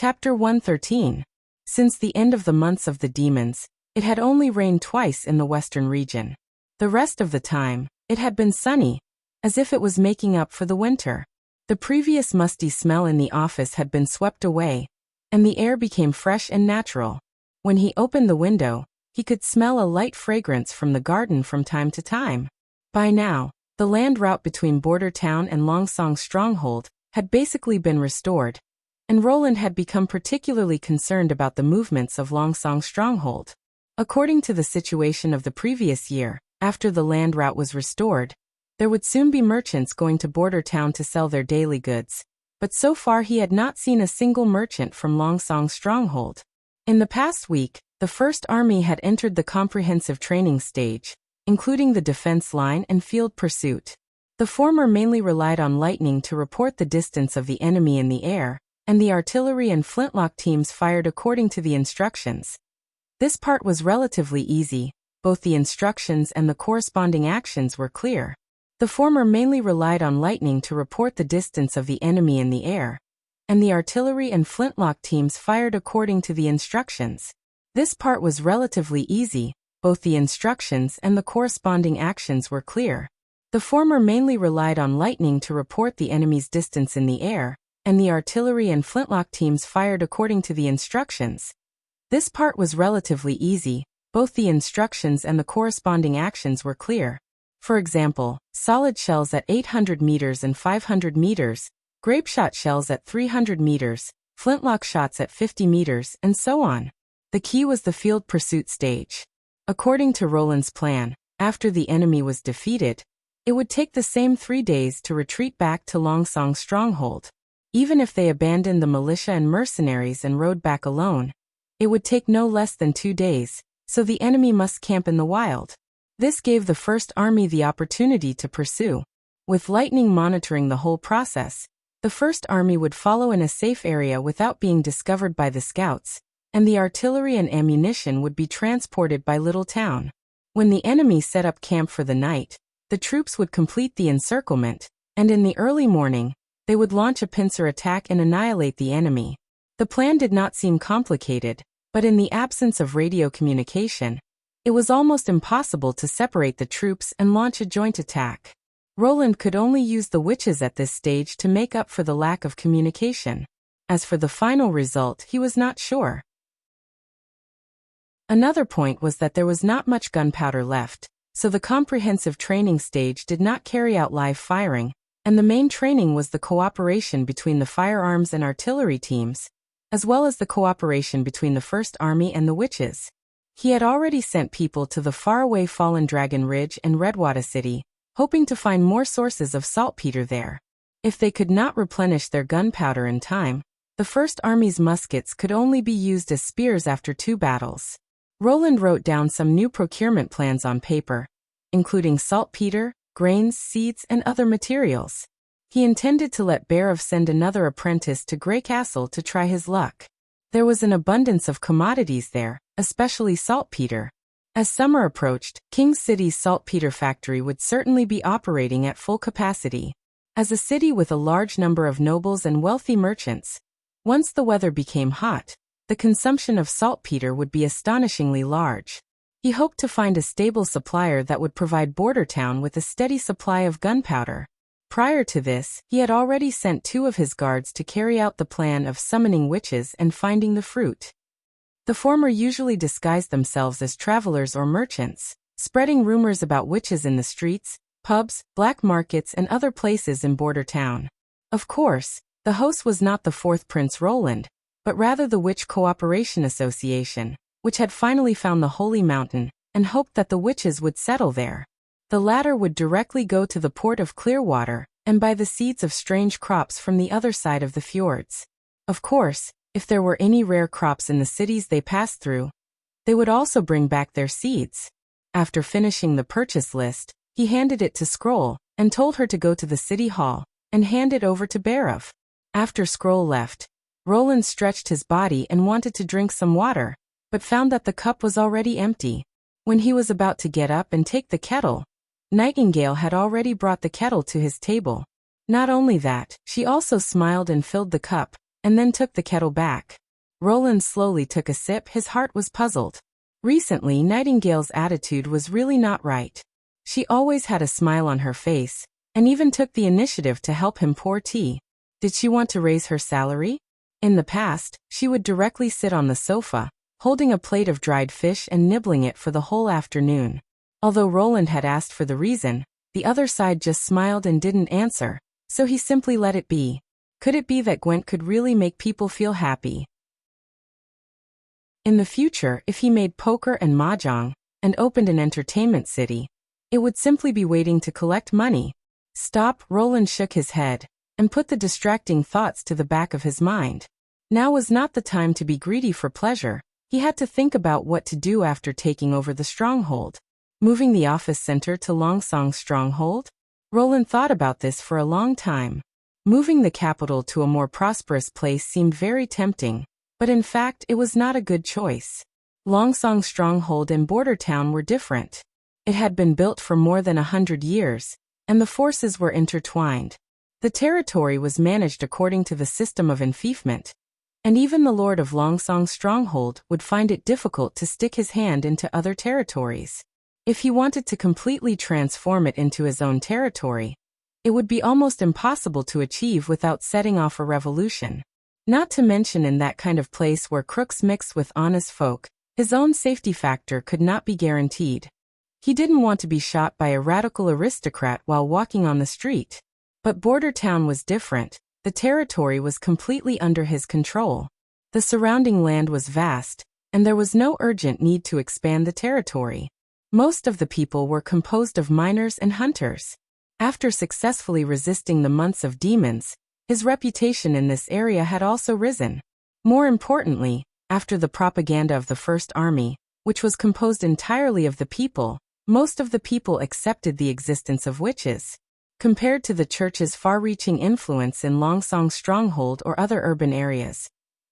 Chapter 113. Since the end of the months of the demons, it had only rained twice in the western region. The rest of the time, it had been sunny, as if it was making up for the winter. The previous musty smell in the office had been swept away, and the air became fresh and natural. When he opened the window, he could smell a light fragrance from the garden from time to time. By now, the land route between Border Town and Longsong's stronghold had basically been restored, and Roland had become particularly concerned about the movements of Longsong's stronghold. According to the situation of the previous year, after the land route was restored, there would soon be merchants going to Border Town to sell their daily goods, but so far he had not seen a single merchant from Longsong's stronghold. In the past week, the First Army had entered the comprehensive training stage, including the defense line and field pursuit. The former mainly relied on lightning to report the distance of the enemy in the air, and the artillery and flintlock teams fired according to the instructions. This part was relatively easy, both the instructions and the corresponding actions were clear. The former mainly relied on lightning to report the distance of the enemy in the air, and the artillery and flintlock teams fired according to the instructions. This part was relatively easy, both the instructions and the corresponding actions were clear. The former mainly relied on lightning to report the enemy's distance in the air, and the artillery and flintlock teams fired according to the instructions. This part was relatively easy, both the instructions and the corresponding actions were clear. For example, solid shells at 800 meters and 500 meters, grapeshot shells at 300 meters, flintlock shots at 50 meters, and so on. The key was the field pursuit stage. According to Roland's plan, after the enemy was defeated, it would take the same 3 days to retreat back to Longsong's stronghold. Even if they abandoned the militia and mercenaries and rode back alone, it would take no less than 2 days, so the enemy must camp in the wild. This gave the First Army the opportunity to pursue. With lightning monitoring the whole process, the First Army would follow in a safe area without being discovered by the scouts, and the artillery and ammunition would be transported by Little Town. When the enemy set up camp for the night, the troops would complete the encirclement, and in the early morning, they would launch a pincer attack and annihilate the enemy. The plan did not seem complicated, but in the absence of radio communication, it was almost impossible to separate the troops and launch a joint attack. Roland could only use the witches at this stage to make up for the lack of communication. As for the final result, he was not sure. Another point was that there was not much gunpowder left, so the comprehensive training stage did not carry out live firing, and the main training was the cooperation between the firearms and artillery teams, as well as the cooperation between the First Army and the witches. He had already sent people to the faraway Fallen Dragon Ridge and Redwater City, hoping to find more sources of saltpeter there. If they could not replenish their gunpowder in time, the First Army's muskets could only be used as spears after 2 battles. Roland wrote down some new procurement plans on paper, including saltpeter, grains, seeds, and other materials. He intended to let Barov send another apprentice to Grey Castle to try his luck. There was an abundance of commodities there, especially saltpeter. As summer approached, King City's saltpeter factory would certainly be operating at full capacity. As a city with a large number of nobles and wealthy merchants, once the weather became hot, the consumption of saltpeter would be astonishingly large. He hoped to find a stable supplier that would provide Border Town with a steady supply of gunpowder. Prior to this, he had already sent 2 of his guards to carry out the plan of summoning witches and finding the fruit. The former usually disguised themselves as travelers or merchants, spreading rumors about witches in the streets, pubs, black markets, and other places in Border Town. Of course, the host was not the 4th Prince Roland, but rather the Witch Cooperation Association, which had finally found the Holy Mountain, and hoped that the witches would settle there. The latter would directly go to the port of Clearwater, and buy the seeds of strange crops from the other side of the fjords. Of course, if there were any rare crops in the cities they passed through, they would also bring back their seeds. After finishing the purchase list, he handed it to Scroll, and told her to go to the city hall, and hand it over to Barov. After Scroll left, Roland stretched his body and wanted to drink some water, but found that the cup was already empty. When he was about to get up and take the kettle, Nightingale had already brought the kettle to his table. Not only that, she also smiled and filled the cup, and then took the kettle back. Roland slowly took a sip. His heart was puzzled. Recently, Nightingale's attitude was really not right. She always had a smile on her face, and even took the initiative to help him pour tea. Did she want to raise her salary? In the past, she would directly sit on the sofa, holding a plate of dried fish and nibbling it for the whole afternoon. Although Roland had asked for the reason, the other side just smiled and didn't answer, so he simply let it be. Could it be that Gwent could really make people feel happy? In the future, if he made poker and mahjong, and opened an entertainment city, it would simply be waiting to collect money. Stop, Roland shook his head, and put the distracting thoughts to the back of his mind. Now was not the time to be greedy for pleasure. He had to think about what to do after taking over the stronghold. Moving the office center to Longsong's stronghold? Roland thought about this for a long time. Moving the capital to a more prosperous place seemed very tempting, but in fact it was not a good choice. Longsong's stronghold and border town were different. It had been built for more than 100 years, and the forces were intertwined. The territory was managed according to the system of enfeoffment, and even the lord of Longsong's stronghold would find it difficult to stick his hand into other territories. If he wanted to completely transform it into his own territory, it would be almost impossible to achieve without setting off a revolution. Not to mention in that kind of place where crooks mix with honest folk, his own safety factor could not be guaranteed. He didn't want to be shot by a radical aristocrat while walking on the street. But Border Town was different. The territory was completely under his control. The surrounding land was vast, and there was no urgent need to expand the territory. Most of the people were composed of miners and hunters. After successfully resisting the months of demons, his reputation in this area had also risen. More importantly, after the propaganda of the First Army, which was composed entirely of the people, most of the people accepted the existence of witches. Compared to the church's far-reaching influence in Longsong's stronghold or other urban areas,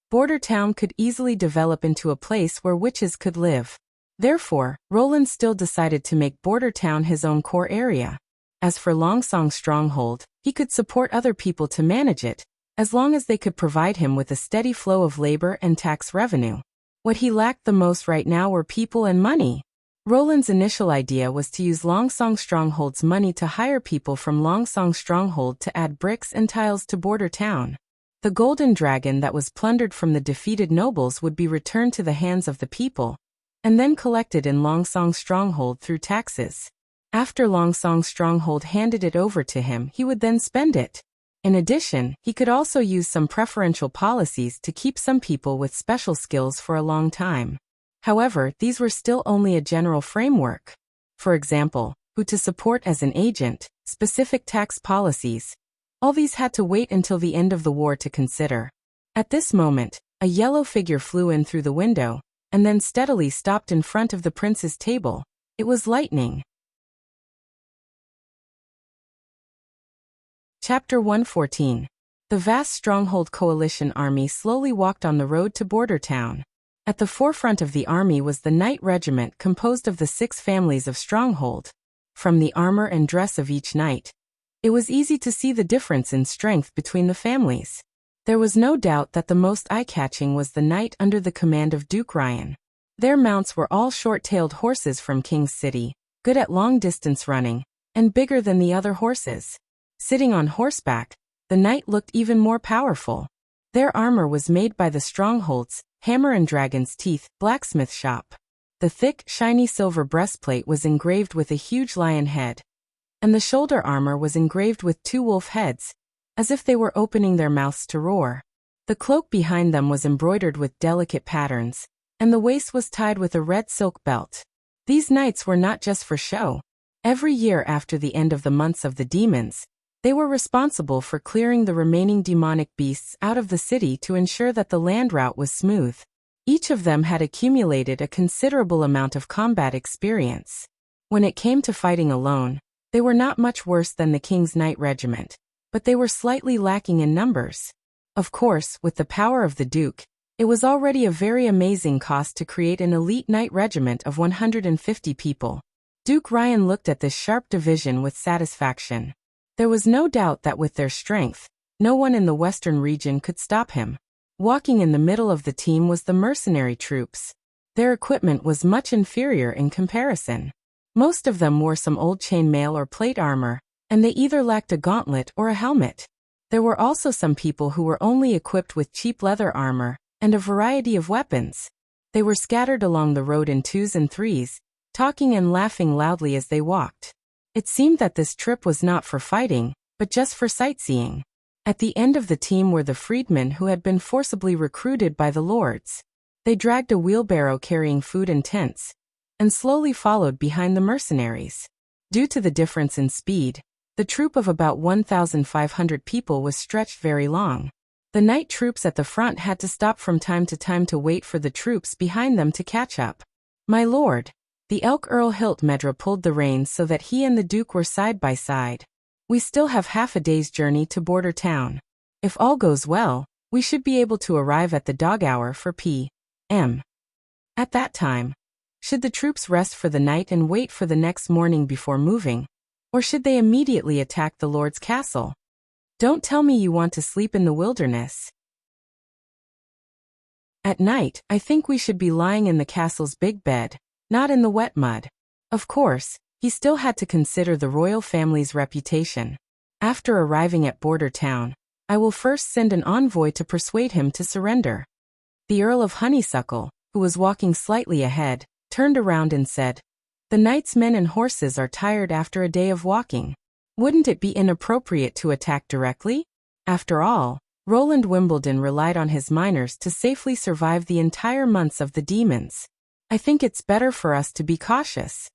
Border Town could easily develop into a place where witches could live. Therefore, Roland still decided to make Border Town his own core area. As for Longsong's stronghold, he could support other people to manage it, as long as they could provide him with a steady flow of labor and tax revenue. What he lacked the most right now were people and money. Roland's initial idea was to use Longsong Stronghold's money to hire people from Longsong Stronghold to add bricks and tiles to Border Town. The golden dragon that was plundered from the defeated nobles would be returned to the hands of the people, and then collected in Longsong Stronghold through taxes. After Longsong Stronghold handed it over to him, he would then spend it. In addition, he could also use some preferential policies to keep some people with special skills for a long time. However, these were still only a general framework. For example, who to support as an agent, specific tax policies. All these had to wait until the end of the war to consider. At this moment, a yellow figure flew in through the window, and then steadily stopped in front of the prince's table. It was lightning. Chapter 114. The vast Stronghold Coalition army slowly walked on the road to Border Town. At the forefront of the army was the Knight Regiment composed of the 6 families of Stronghold. From the armor and dress of each knight, it was easy to see the difference in strength between the families. There was no doubt that the most eye-catching was the knight under the command of Duke Ryan. Their mounts were all short-tailed horses from King's City, good at long-distance running, and bigger than the other horses. Sitting on horseback, the knight looked even more powerful. Their armor was made by the Stronghold's Hammer and Dragon's Teeth blacksmith shop. The thick, shiny silver breastplate was engraved with a huge lion head, and the shoulder armor was engraved with 2 wolf heads, as if they were opening their mouths to roar. The cloak behind them was embroidered with delicate patterns, and the waist was tied with a red silk belt. These knights were not just for show. Every year after the end of the months of the demons, they were responsible for clearing the remaining demonic beasts out of the city to ensure that the land route was smooth. Each of them had accumulated a considerable amount of combat experience. When it came to fighting alone, they were not much worse than the King's Knight Regiment, but they were slightly lacking in numbers. Of course, with the power of the Duke, it was already a very amazing cost to create an elite knight regiment of 150 people. Duke Ryan looked at this sharp division with satisfaction. There was no doubt that with their strength, no one in the western region could stop him. Walking in the middle of the team was the mercenary troops. Their equipment was much inferior in comparison. Most of them wore some old chainmail or plate armor, and they either lacked a gauntlet or a helmet. There were also some people who were only equipped with cheap leather armor, and a variety of weapons. They were scattered along the road in twos and threes, talking and laughing loudly as they walked. It seemed that this trip was not for fighting, but just for sightseeing. At the end of the team were the freedmen who had been forcibly recruited by the lords. They dragged a wheelbarrow carrying food and tents, and slowly followed behind the mercenaries. Due to the difference in speed, the troop of about 1,500 people was stretched very long. The night troops at the front had to stop from time to time to wait for the troops behind them to catch up. "My lord," the elk Earl Hilt Medra pulled the reins so that he and the Duke were side by side. "We still have half a day's journey to Border Town. If all goes well, we should be able to arrive at the dog hour for p.m. At that time, should the troops rest for the night and wait for the next morning before moving? Or should they immediately attack the Lord's castle? Don't tell me you want to sleep in the wilderness. At night, I think we should be lying in the castle's big bed, not in the wet mud." Of course, he still had to consider the royal family's reputation. "After arriving at Border Town, I will first send an envoy to persuade him to surrender." The Earl of Honeysuckle, who was walking slightly ahead, turned around and said, "The knight's men and horses are tired after a day of walking. Wouldn't it be inappropriate to attack directly? After all, Roland Wimbledon relied on his miners to safely survive the entire months of the demons. I think it's better for us to be cautious."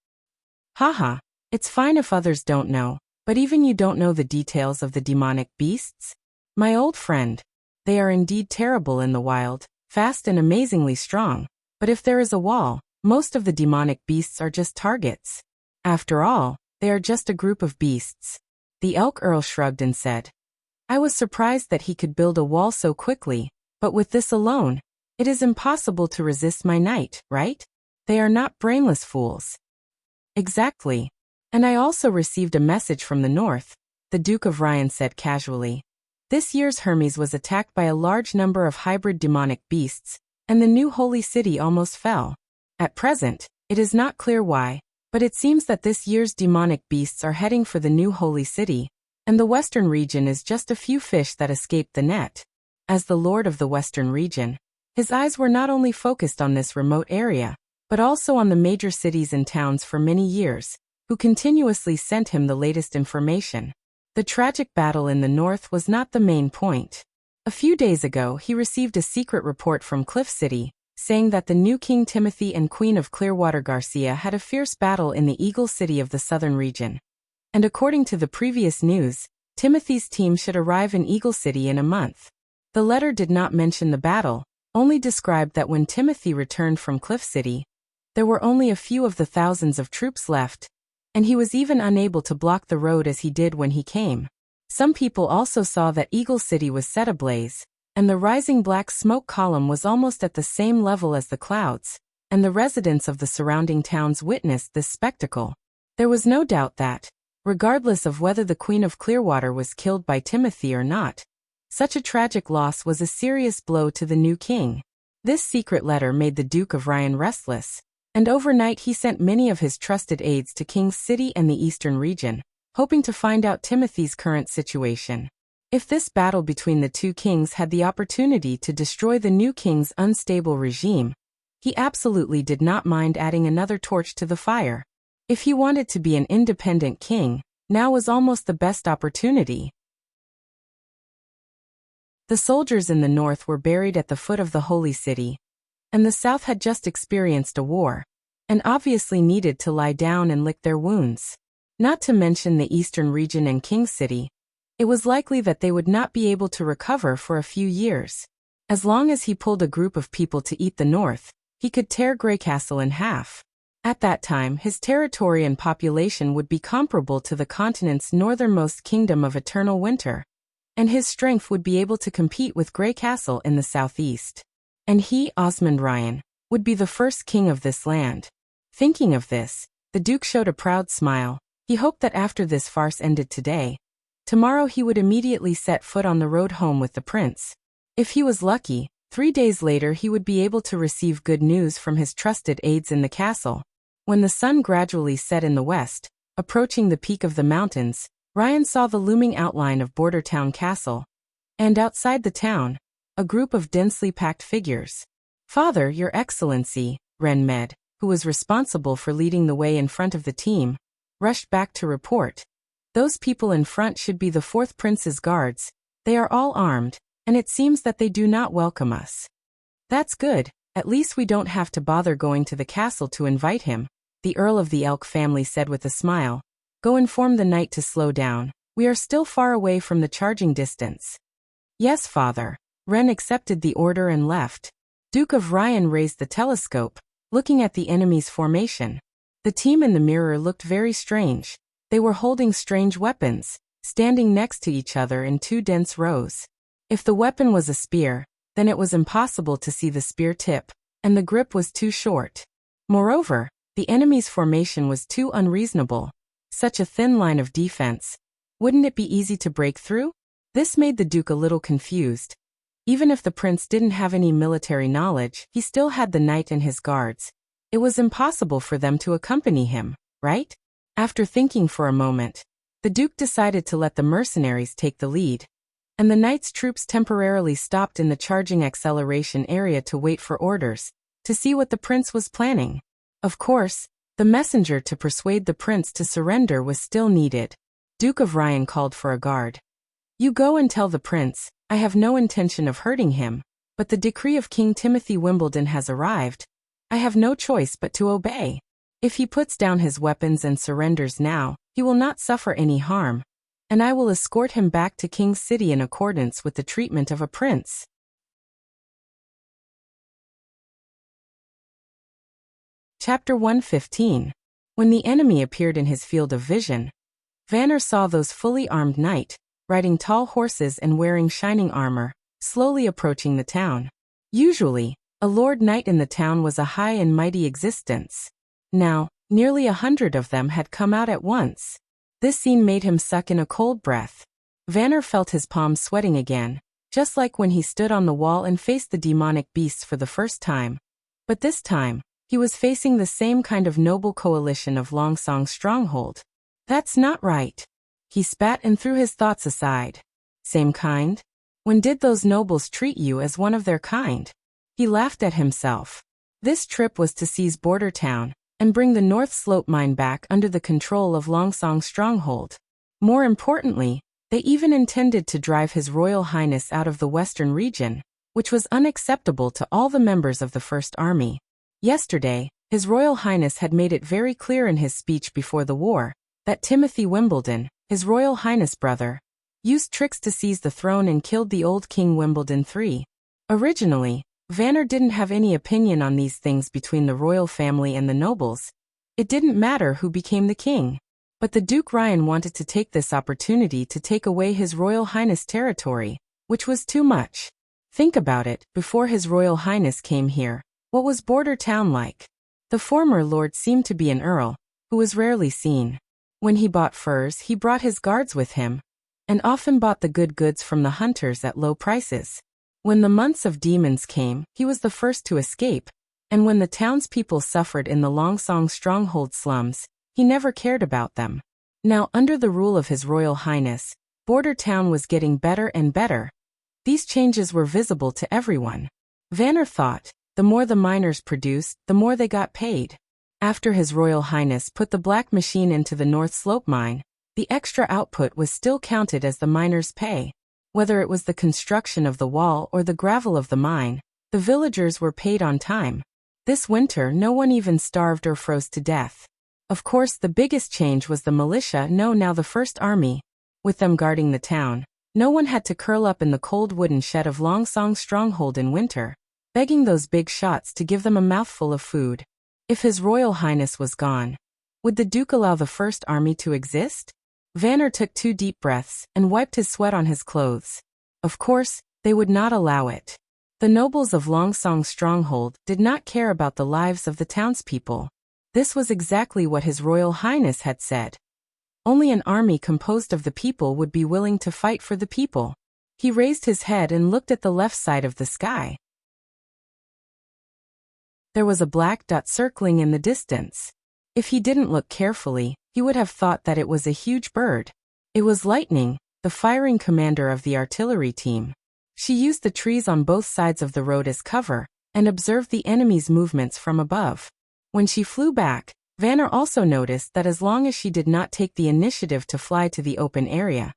"Haha, it's fine if others don't know, but even you don't know the details of the demonic beasts? My old friend, they are indeed terrible in the wild, fast and amazingly strong, but if there is a wall, most of the demonic beasts are just targets. After all, they are just a group of beasts." The elk Earl shrugged and said, "I was surprised that he could build a wall so quickly, but with this alone, it is impossible to resist my knight, right? They are not brainless fools." "Exactly. And I also received a message from the north," the Duke of Ryan said casually. "This year's Hermes was attacked by a large number of hybrid demonic beasts, and the new holy city almost fell. At present, it is not clear why, but it seems that this year's demonic beasts are heading for the new holy city, and the western region is just a few fish that escaped the net." As the lord of the western region, his eyes were not only focused on this remote area, but also on the major cities and towns for many years, who continuously sent him the latest information. The tragic battle in the north was not the main point. A few days ago he received a secret report from Cliff City, saying that the new King Timothy and Queen of Clearwater Garcia had a fierce battle in the Eagle City of the southern region. And according to the previous news, Timothy's team should arrive in Eagle City in a month. The letter did not mention the battle, only described that when Timothy returned from Cliff City, there were only a few of the thousands of troops left, and he was even unable to block the road as he did when he came. Some people also saw that Eagle City was set ablaze, and the rising black smoke column was almost at the same level as the clouds, and the residents of the surrounding towns witnessed this spectacle. There was no doubt that, regardless of whether the Queen of Clearwater was killed by Timothy or not, such a tragic loss was a serious blow to the new king. This secret letter made the Duke of Ryan restless, and overnight he sent many of his trusted aides to King's City and the eastern region, hoping to find out Timothy's current situation. If this battle between the two kings had the opportunity to destroy the new king's unstable regime, he absolutely did not mind adding another torch to the fire. If he wanted to be an independent king, now was almost the best opportunity. The soldiers in the north were buried at the foot of the holy city, and the south had just experienced a war, and obviously needed to lie down and lick their wounds. Not to mention the eastern region and King's City, it was likely that they would not be able to recover for a few years. As long as he pulled a group of people to eat the north, he could tear Greycastle in half. At that time, his territory and population would be comparable to the continent's northernmost kingdom of Eternal Winter, and his strength would be able to compete with Greycastle in the southeast. And he, Osmond Ryan, would be the first king of this land. Thinking of this, the Duke showed a proud smile. He hoped that after this farce ended today, tomorrow he would immediately set foot on the road home with the prince. If he was lucky, 3 days later he would be able to receive good news from his trusted aides in the castle. When the sun gradually set in the west, approaching the peak of the mountains, Ryan saw the looming outline of Border Town Castle. And outside the town, a group of densely packed figures. "Father, Your Excellency," Ren Med, who was responsible for leading the way in front of the team, rushed back to report. "Those people in front should be the fourth prince's guards. They are all armed, and it seems that they do not welcome us." "That's good, at least we don't have to bother going to the castle to invite him," the Earl of the Elk family said with a smile. "Go inform the knight to slow down. We are still far away from the charging distance." "Yes, father." Ren accepted the order and left. Duke of Ryan raised the telescope, looking at the enemy's formation. The team in the mirror looked very strange. They were holding strange weapons, standing next to each other in 2 dense rows. If the weapon was a spear, then it was impossible to see the spear tip, and the grip was too short. Moreover, the enemy's formation was too unreasonable. Such a thin line of defense. Wouldn't it be easy to break through? This made the Duke a little confused. Even if the prince didn't have any military knowledge, he still had the knight and his guards. It was impossible for them to accompany him, right? After thinking for a moment, the Duke decided to let the mercenaries take the lead. And the knight's troops temporarily stopped in the charging acceleration area to wait for orders, to see what the prince was planning. Of course, the messenger to persuade the prince to surrender was still needed. Duke of Ryan called for a guard. "You go and tell the prince, I have no intention of hurting him, but the decree of King Timothy Wimbledon has arrived. I have no choice but to obey. If he puts down his weapons and surrenders now, he will not suffer any harm, and I will escort him back to King's City in accordance with the treatment of a prince." Chapter 115. When the enemy appeared in his field of vision, Vanner saw those fully armed knight, riding tall horses and wearing shining armor, slowly approaching the town. Usually, a lord knight in the town was a high and mighty existence. Now, nearly 100 of them had come out at once. This scene made him suck in a cold breath. Vanner felt his palms sweating again, just like when he stood on the wall and faced the demonic beasts for the first time. But this time, he was facing the same kind of noble coalition of Longsong's stronghold. "That's not right." He spat and threw his thoughts aside. "Same kind? When did those nobles treat you as one of their kind?" He laughed at himself. This trip was to seize Border Town and bring the North Slope mine back under the control of Longsong's stronghold. More importantly, they even intended to drive His Royal Highness out of the Western region, which was unacceptable to all the members of the First Army. Yesterday, His Royal Highness had made it very clear in his speech before the war that Timothy Wimbledon, His Royal Highness' brother, used tricks to seize the throne and killed the old King Wimbledon III. Originally, Vanner didn't have any opinion on these things between the royal family and the nobles. It didn't matter who became the king. But the Duke Ryan wanted to take this opportunity to take away His Royal Highness' territory, which was too much. Think about it, before His Royal Highness came here, what was Border Town like? The former lord seemed to be an earl, who was rarely seen. When he bought furs, he brought his guards with him, and often bought the good goods from the hunters at low prices. When the months of demons came, he was the first to escape, and when the townspeople suffered in the Longsong stronghold slums, he never cared about them. Now, under the rule of His Royal Highness, Border Town was getting better and better. These changes were visible to everyone. Vanner thought, the more the miners produced, the more they got paid. After His Royal Highness put the black machine into the North Slope mine, the extra output was still counted as the miners' pay. Whether it was the construction of the wall or the gravel of the mine, the villagers were paid on time. This winter no one even starved or froze to death. Of course, the biggest change was the militia, now the First Army. With them guarding the town, no one had to curl up in the cold wooden shed of Longsong's stronghold in winter, begging those big shots to give them a mouthful of food. If His Royal Highness was gone, would the Duke allow the First Army to exist? Vanner took 2 deep breaths and wiped his sweat on his clothes. Of course, they would not allow it. The nobles of Longsong's stronghold did not care about the lives of the townspeople. This was exactly what His Royal Highness had said. Only an army composed of the people would be willing to fight for the people. He raised his head and looked at the left side of the sky. There was a black dot circling in the distance. If he didn't look carefully, he would have thought that it was a huge bird. It was Lightning, the firing commander of the artillery team. She used the trees on both sides of the road as cover, and observed the enemy's movements from above. When she flew back, Vanner also noticed that as long as she did not take the initiative to fly to the open area,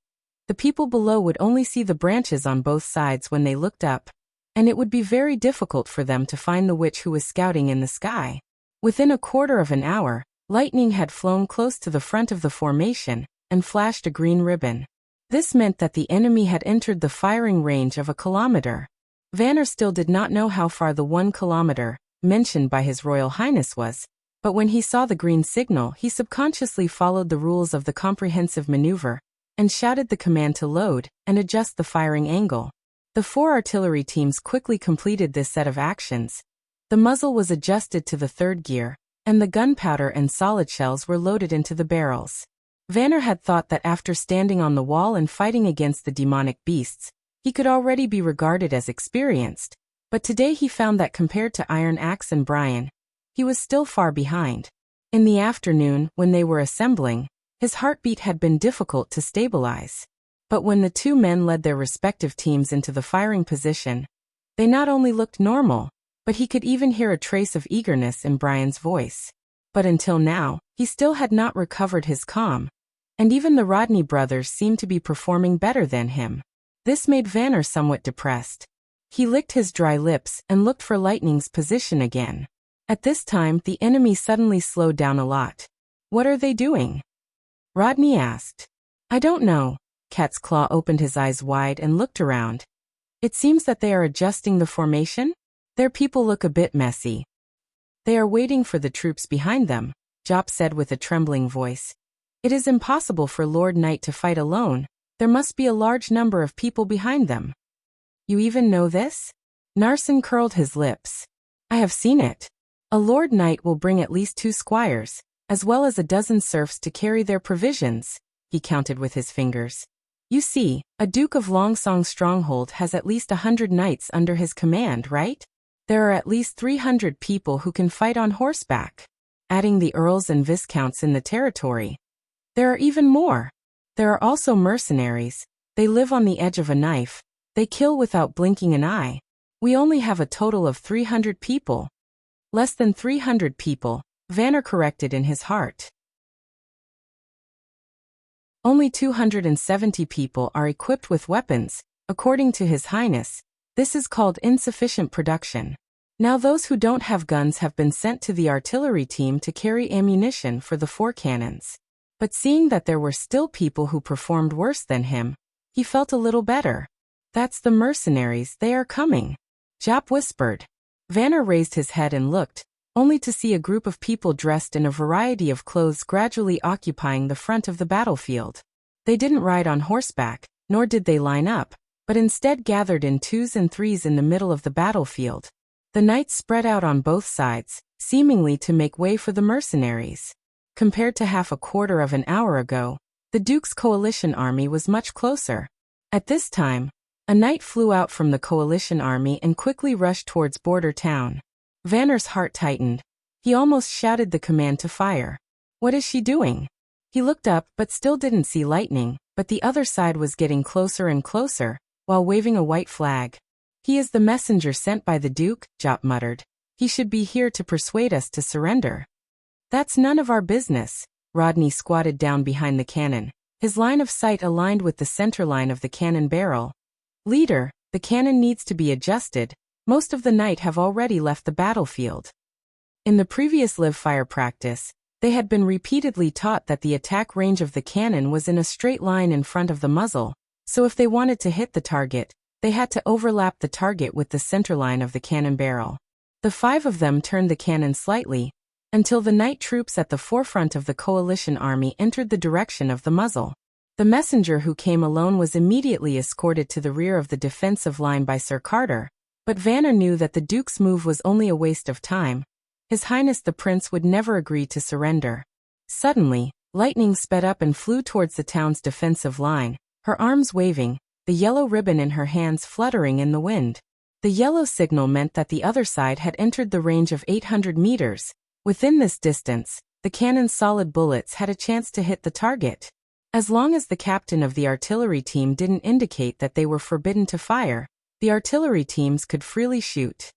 the people below would only see the branches on both sides when they looked up, and it would be very difficult for them to find the witch who was scouting in the sky. Within a quarter of an hour, Lightning had flown close to the front of the formation and flashed a green ribbon. This meant that the enemy had entered the firing range of 1 kilometer. Vanner still did not know how far the 1 kilometer mentioned by His Royal Highness was, but when he saw the green signal, he subconsciously followed the rules of the comprehensive maneuver and shouted the command to load and adjust the firing angle. The 4 artillery teams quickly completed this set of actions. The muzzle was adjusted to the 3rd gear, and the gunpowder and solid shells were loaded into the barrels. Vanner had thought that after standing on the wall and fighting against the demonic beasts, he could already be regarded as experienced, but today he found that compared to Iron Axe and Brian, he was still far behind. In the afternoon, when they were assembling, his heartbeat had been difficult to stabilize. But when the 2 men led their respective teams into the firing position, they not only looked normal, but he could even hear a trace of eagerness in Brian's voice. But until now, he still had not recovered his calm, and even the Rodney brothers seemed to be performing better than him. This made Vanner somewhat depressed. He licked his dry lips and looked for Lightning's position again. At this time, the enemy suddenly slowed down a lot. "What are they doing?" Rodney asked. "I don't know." Cat's Claw opened his eyes wide and looked around. "It seems that they are adjusting the formation? Their people look a bit messy." "They are waiting for the troops behind them," Jop said with a trembling voice. "It is impossible for Lord Knight to fight alone. There must be a large number of people behind them." "You even know this?" Narsen curled his lips. "I have seen it. A Lord Knight will bring at least 2 squires, as well as a dozen serfs to carry their provisions," he counted with his fingers. "You see, a Duke of Longsong's stronghold has at least 100 knights under his command, right? There are at least 300 people who can fight on horseback. Adding the earls and viscounts in the territory, there are even more. There are also mercenaries. They live on the edge of a knife. They kill without blinking an eye. We only have a total of 300 people." "Less than 300 people," Vanner corrected in his heart. "Only 270 people are equipped with weapons, according to His Highness. This is called insufficient production. Now those who don't have guns have been sent to the artillery team to carry ammunition for the 4 cannons." But seeing that there were still people who performed worse than him, he felt a little better. "That's the mercenaries, they are coming," Jop whispered. Vanner raised his head and looked, only to see a group of people dressed in a variety of clothes gradually occupying the front of the battlefield. They didn't ride on horseback, nor did they line up, but instead gathered in 2s and 3s in the middle of the battlefield. The knights spread out on both sides, seemingly to make way for the mercenaries. Compared to half a quarter of an hour ago, the Duke's coalition army was much closer. At this time, a knight flew out from the coalition army and quickly rushed towards Border Town. Vanner's heart tightened. He almost shouted the command to fire. "What is she doing?" He looked up but still didn't see Lightning, but the other side was getting closer and closer, while waving a white flag. "He is the messenger sent by the Duke," Jop muttered. "He should be here to persuade us to surrender." "That's none of our business." Rodney squatted down behind the cannon, his line of sight aligned with the center line of the cannon barrel. "Leader, the cannon needs to be adjusted. Most of the knight have already left the battlefield." In the previous live fire practice, they had been repeatedly taught that the attack range of the cannon was in a straight line in front of the muzzle, so if they wanted to hit the target, they had to overlap the target with the center line of the cannon barrel. The 5 of them turned the cannon slightly, until the knight troops at the forefront of the coalition army entered the direction of the muzzle. The messenger who came alone was immediately escorted to the rear of the defensive line by Sir Carter, but Vanner knew that the Duke's move was only a waste of time. His Highness the Prince would never agree to surrender. Suddenly, Lightning sped up and flew towards the town's defensive line, her arms waving, the yellow ribbon in her hands fluttering in the wind. The yellow signal meant that the other side had entered the range of 800 meters. Within this distance, the cannon's solid bullets had a chance to hit the target. As long as the captain of the artillery team didn't indicate that they were forbidden to fire, the artillery teams could freely shoot.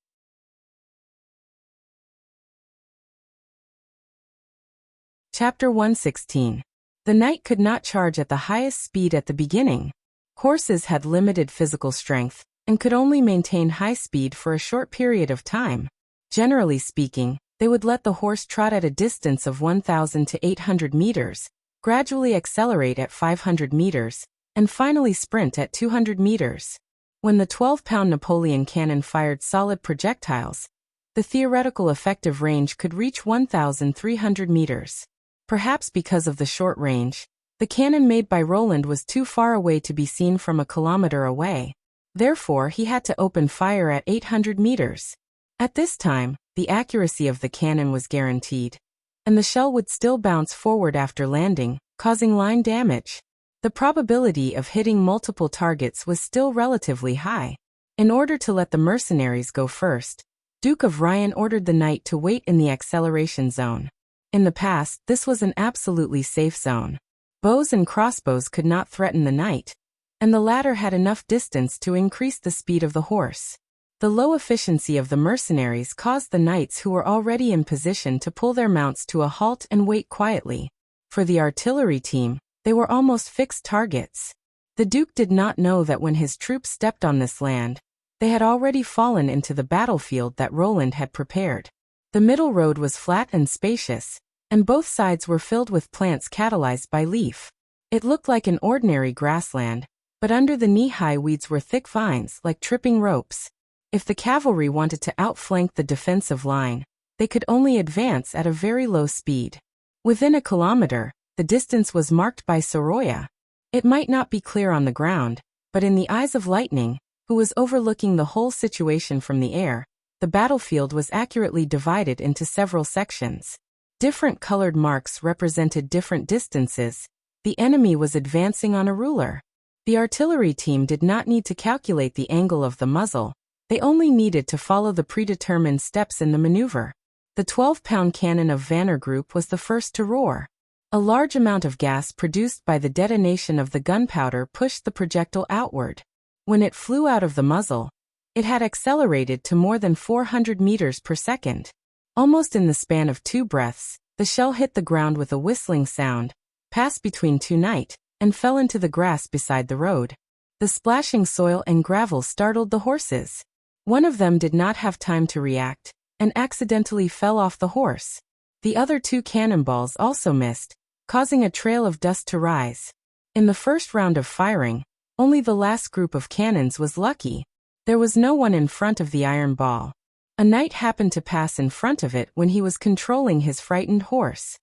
Chapter 116. The knight could not charge at the highest speed at the beginning. Horses had limited physical strength and could only maintain high speed for a short period of time. Generally speaking, they would let the horse trot at a distance of 1,000 to 800 meters, gradually accelerate at 500 meters, and finally sprint at 200 meters. When the 12-pound Napoleon cannon fired solid projectiles, the theoretical effective range could reach 1,300 meters. Perhaps because of the short range, the cannon made by Roland was too far away to be seen from a kilometer away. Therefore, he had to open fire at 800 meters. At this time, the accuracy of the cannon was guaranteed, and the shell would still bounce forward after landing, causing line damage. The probability of hitting multiple targets was still relatively high. In order to let the mercenaries go first, Duke of Ryan ordered the knight to wait in the acceleration zone. In the past, this was an absolutely safe zone. Bows and crossbows could not threaten the knight, and the latter had enough distance to increase the speed of the horse. The low efficiency of the mercenaries caused the knights who were already in position to pull their mounts to a halt and wait quietly. For the artillery team, they were almost fixed targets. The Duke did not know that when his troops stepped on this land, they had already fallen into the battlefield that Roland had prepared. The middle road was flat and spacious, and both sides were filled with plants catalyzed by leaf. It looked like an ordinary grassland, but under the knee-high weeds were thick vines like tripping ropes. If the cavalry wanted to outflank the defensive line, they could only advance at a very low speed. Within a kilometer, the distance was marked by Soroya. It might not be clear on the ground, but in the eyes of Lightning, who was overlooking the whole situation from the air, the battlefield was accurately divided into several sections. Different colored marks represented different distances. The enemy was advancing on a ruler. The artillery team did not need to calculate the angle of the muzzle. They only needed to follow the predetermined steps in the maneuver. The 12-pound cannon of Vanner Group was the first to roar. A large amount of gas produced by the detonation of the gunpowder pushed the projectile outward. When it flew out of the muzzle, it had accelerated to more than 400 meters per second. Almost in the span of 2 breaths, the shell hit the ground with a whistling sound, passed between 2 knights, and fell into the grass beside the road. The splashing soil and gravel startled the horses. One of them did not have time to react, and accidentally fell off the horse. The other 2 cannonballs also missed, causing a trail of dust to rise. In the first round of firing, only the last group of cannons was lucky. There was no one in front of the iron ball. A knight happened to pass in front of it when he was controlling his frightened horse.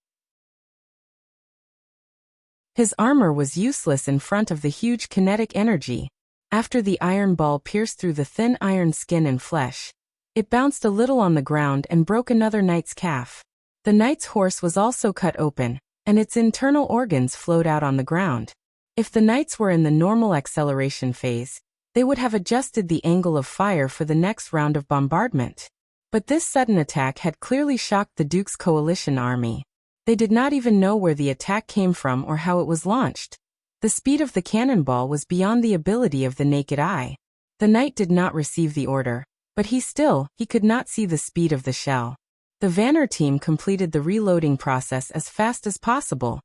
His armor was useless in front of the huge kinetic energy. After the iron ball pierced through the thin iron skin and flesh, it bounced a little on the ground and broke another knight's calf. The knight's horse was also cut open, and its internal organs flowed out on the ground. If the knights were in the normal acceleration phase, they would have adjusted the angle of fire for the next round of bombardment. But this sudden attack had clearly shocked the Duke's coalition army. They did not even know where the attack came from or how it was launched. The speed of the cannonball was beyond the ability of the naked eye. The knight did not receive the order, but he could not see the speed of the shell. The Vanner team completed the reloading process as fast as possible,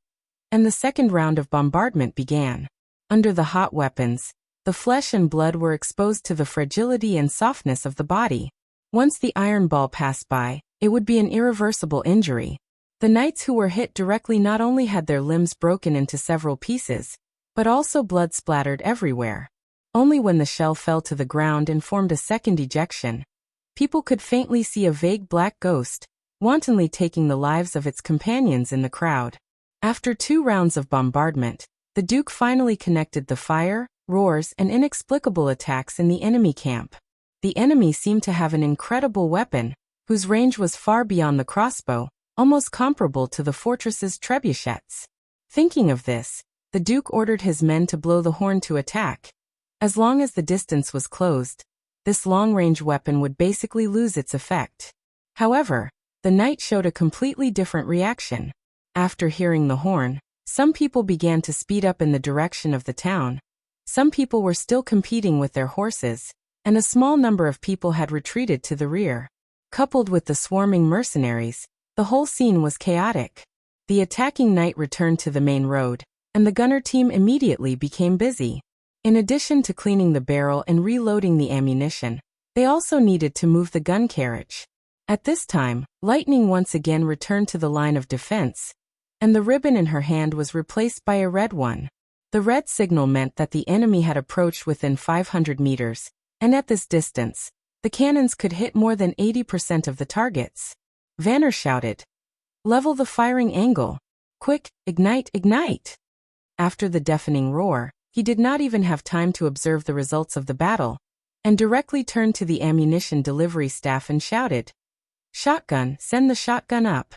and the second round of bombardment began. Under the hot weapons, the flesh and blood were exposed to the fragility and softness of the body. Once the iron ball passed by, it would be an irreversible injury. The knights who were hit directly not only had their limbs broken into several pieces, but also blood splattered everywhere. Only when the shell fell to the ground and formed a second ejection, people could faintly see a vague black ghost, wantonly taking the lives of its companions in the crowd. After 2 rounds of bombardment, the Duke finally connected the fire, roars, and inexplicable attacks in the enemy camp. The enemy seemed to have an incredible weapon, whose range was far beyond the crossbow, almost comparable to the fortress's trebuchets. Thinking of this, the Duke ordered his men to blow the horn to attack. As long as the distance was closed, this long-range weapon would basically lose its effect. However, the knight showed a completely different reaction. After hearing the horn, some people began to speed up in the direction of the town. Some people were still competing with their horses, and a small number of people had retreated to the rear. Coupled with the swarming mercenaries, the whole scene was chaotic. The attacking knight returned to the main road, and the gunner team immediately became busy. In addition to cleaning the barrel and reloading the ammunition, they also needed to move the gun carriage. At this time, Lightning once again returned to the line of defense, and the ribbon in her hand was replaced by a red one. The red signal meant that the enemy had approached within 500 meters, and at this distance, the cannons could hit more than 80% of the targets. Vanner shouted, "Level the firing angle! Quick, ignite, ignite!" After the deafening roar, he did not even have time to observe the results of the battle, and directly turned to the ammunition delivery staff and shouted, "Shotgun, send the shotgun up."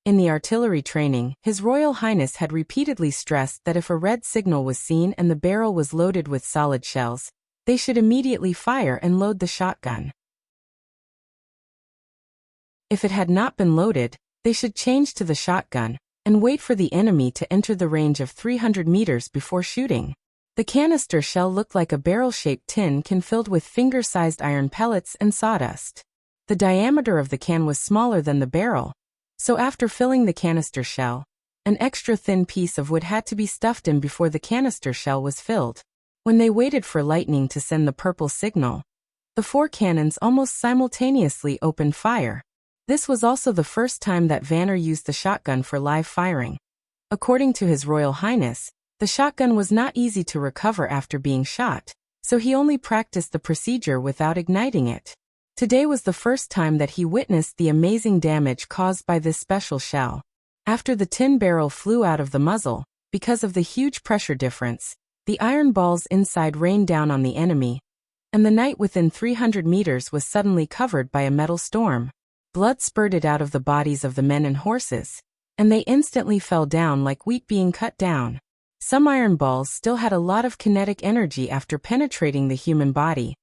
In the artillery training, His Royal Highness had repeatedly stressed that if a red signal was seen and the barrel was loaded with solid shells, they should immediately fire and load the shotgun. If it had not been loaded, they should change to the shotgun and wait for the enemy to enter the range of 300 meters before shooting. The canister shell looked like a barrel-shaped tin can filled with finger-sized iron pellets and sawdust. The diameter of the can was smaller than the barrel, so after filling the canister shell, an extra thin piece of wood had to be stuffed in before the canister shell was filled. When they waited for Lightning to send the purple signal, the 4 cannons almost simultaneously opened fire. This was also the first time that Vanner used the shotgun for live firing. According to His Royal Highness, the shotgun was not easy to recover after being shot, so he only practiced the procedure without igniting it. Today was the first time that he witnessed the amazing damage caused by this special shell. After the tin barrel flew out of the muzzle, because of the huge pressure difference, the iron balls inside rained down on the enemy, and the knight within 300 meters was suddenly covered by a metal storm. Blood spurted out of the bodies of the men and horses, and they instantly fell down like wheat being cut down. Some iron balls still had a lot of kinetic energy after penetrating the human body,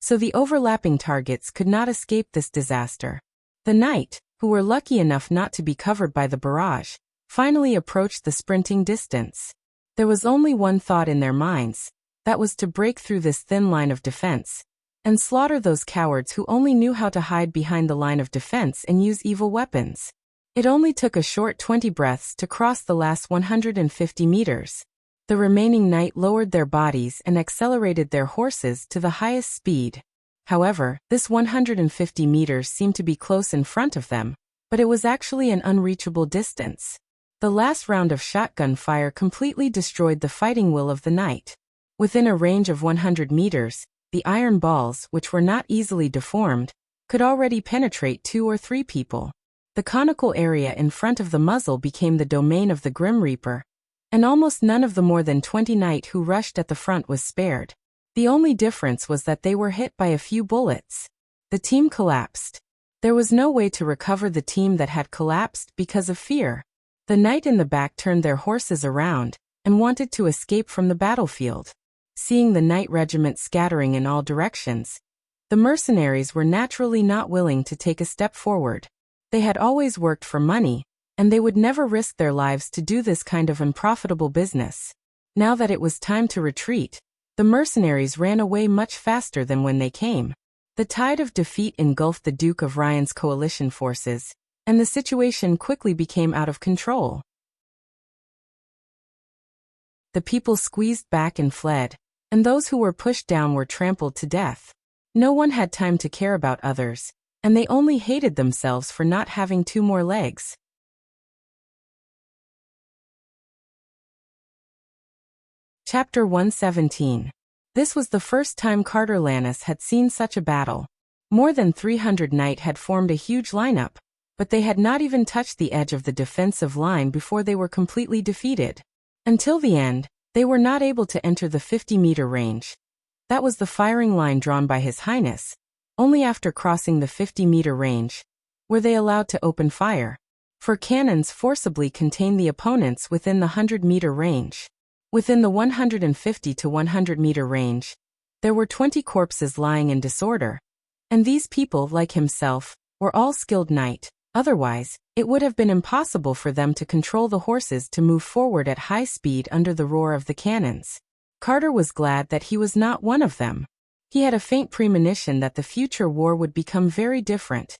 so the overlapping targets could not escape this disaster. The knight, who were lucky enough not to be covered by the barrage, finally approached the sprinting distance. There was only one thought in their minds, that was to break through this thin line of defense, and slaughter those cowards who only knew how to hide behind the line of defense and use evil weapons. It only took a short 20 breaths to cross the last 150 meters. The remaining knight lowered their bodies and accelerated their horses to the highest speed. However, this 150 meters seemed to be close in front of them, but it was actually an unreachable distance. The last round of shotgun fire completely destroyed the fighting will of the knight. Within a range of 100 meters, the iron balls, which were not easily deformed, could already penetrate 2 or 3 people. The conical area in front of the muzzle became the domain of the Grim Reaper, and almost none of the more than 20 knight who rushed at the front was spared. The only difference was that they were hit by a few bullets. The team collapsed. There was no way to recover the team that had collapsed because of fear. The knight in the back turned their horses around and wanted to escape from the battlefield. Seeing the knight regiment scattering in all directions, the mercenaries were naturally not willing to take a step forward. They had always worked for money, and they would never risk their lives to do this kind of unprofitable business. Now that it was time to retreat, the mercenaries ran away much faster than when they came. The tide of defeat engulfed the Duke of Ryan's coalition forces, and the situation quickly became out of control. The people squeezed back and fled, and those who were pushed down were trampled to death. No one had time to care about others, and they only hated themselves for not having 2 more legs. Chapter 117. This was the first time Carter Lannis had seen such a battle. More than 300 knight had formed a huge lineup, but they had not even touched the edge of the defensive line before they were completely defeated. Until the end, they were not able to enter the 50-meter range. That was the firing line drawn by His Highness. Only after crossing the 50-meter range were they allowed to open fire, for cannons forcibly contained the opponents within the 100-meter range. Within the 150 to 100-meter range, There were 20 corpses lying in disorder. And these people, like himself, were all skilled knight. Otherwise, it would have been impossible for them to control the horses to move forward at high speed under the roar of the cannons. Carter was glad that he was not one of them. He had a faint premonition that the future war would become very different.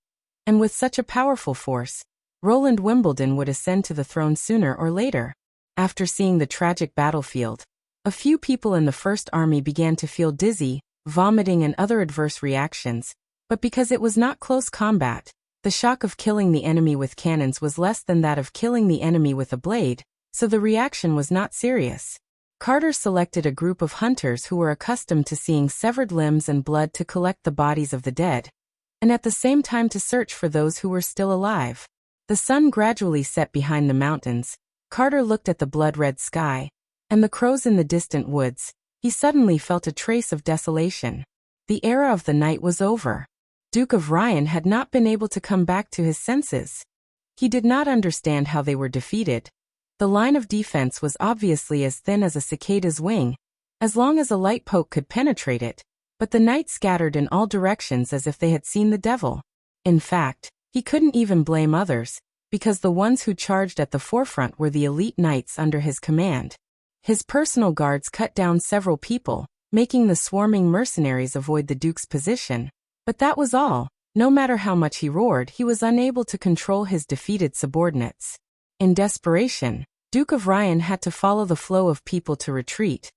And with such a powerful force, Roland Wimbledon would ascend to the throne sooner or later. After seeing the tragic battlefield, a few people in the First Army began to feel dizzy, vomiting and other adverse reactions, but because it was not close combat, the shock of killing the enemy with cannons was less than that of killing the enemy with a blade, so the reaction was not serious. Carter selected a group of hunters who were accustomed to seeing severed limbs and blood to collect the bodies of the dead, and at the same time to search for those who were still alive. The sun gradually set behind the mountains. Carter looked at the blood-red sky, and the crows in the distant woods. He suddenly felt a trace of desolation. The era of the night was over. Duke of Ryan had not been able to come back to his senses. He did not understand how they were defeated. The line of defense was obviously as thin as a cicada's wing, as long as a light poke could penetrate it, but the knights scattered in all directions as if they had seen the devil. In fact, he couldn't even blame others, because the ones who charged at the forefront were the elite knights under his command. His personal guards cut down several people, making the swarming mercenaries avoid the Duke's position. But that was all. No matter how much he roared, he was unable to control his defeated subordinates. In desperation, Duke of Ryan had to follow the flow of people to retreat.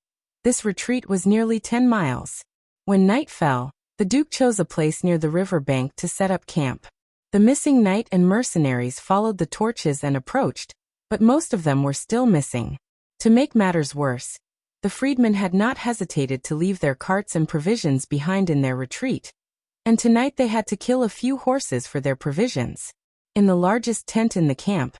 This retreat was nearly 10 miles. When night fell, the Duke chose a place near the river bank to set up camp. The missing knight and mercenaries followed the torches and approached, but most of them were still missing. To make matters worse, the freedmen had not hesitated to leave their carts and provisions behind in their retreat. And tonight they had to kill a few horses for their provisions. In the largest tent in the camp,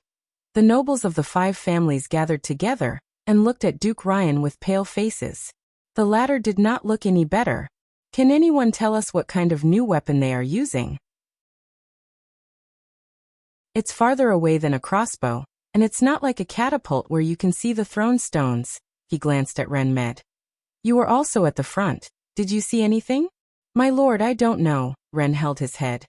the nobles of the 5 families gathered together and looked at Duke Ryan with pale faces. The latter did not look any better. Can anyone tell us what kind of new weapon they are using? It's farther away than a crossbow, and it's not like a catapult where you can see the thrown stones. He glanced at Ren Med. You were also at the front. Did you see anything? My lord, I don't know. Ren held his head.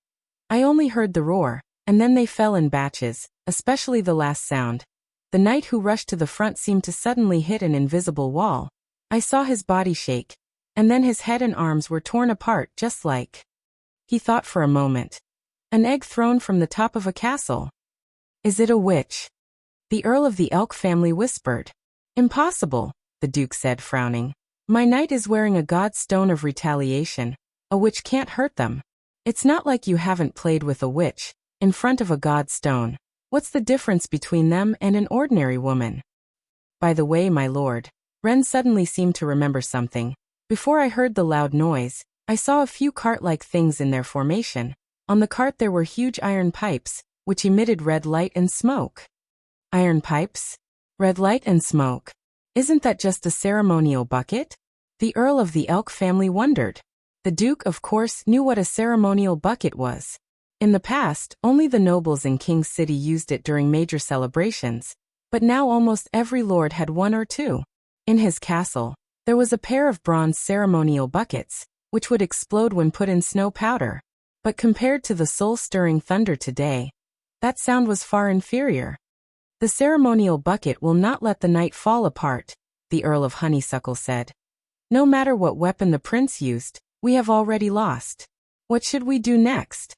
I only heard the roar, and then they fell in batches, especially the last sound. The knight who rushed to the front seemed to suddenly hit an invisible wall. I saw his body shake, and then his head and arms were torn apart just like... He thought for a moment. An egg thrown from the top of a castle. Is it a witch? The Earl of the Elk family whispered. Impossible, the Duke said, frowning. My knight is wearing a god stone of retaliation. A witch can't hurt them. It's not like you haven't played with a witch, in front of a god stone. What's the difference between them and an ordinary woman? By the way, my lord, Ren suddenly seemed to remember something. Before I heard the loud noise, I saw a few cart-like things in their formation. On the cart there were huge iron pipes, which emitted red light and smoke. Iron pipes? Red light and smoke. Isn't that just a ceremonial bucket? The Earl of the Elk family wondered. The Duke, of course, knew what a ceremonial bucket was. In the past, only the nobles in King's City used it during major celebrations, but now almost every lord had one or two. In his castle, there was a pair of bronze ceremonial buckets, which would explode when put in snow powder. But compared to the soul-stirring thunder today, that sound was far inferior. The ceremonial bucket will not let the knight fall apart, the Earl of Honeysuckle said. No matter what weapon the prince used, we have already lost. What should we do next?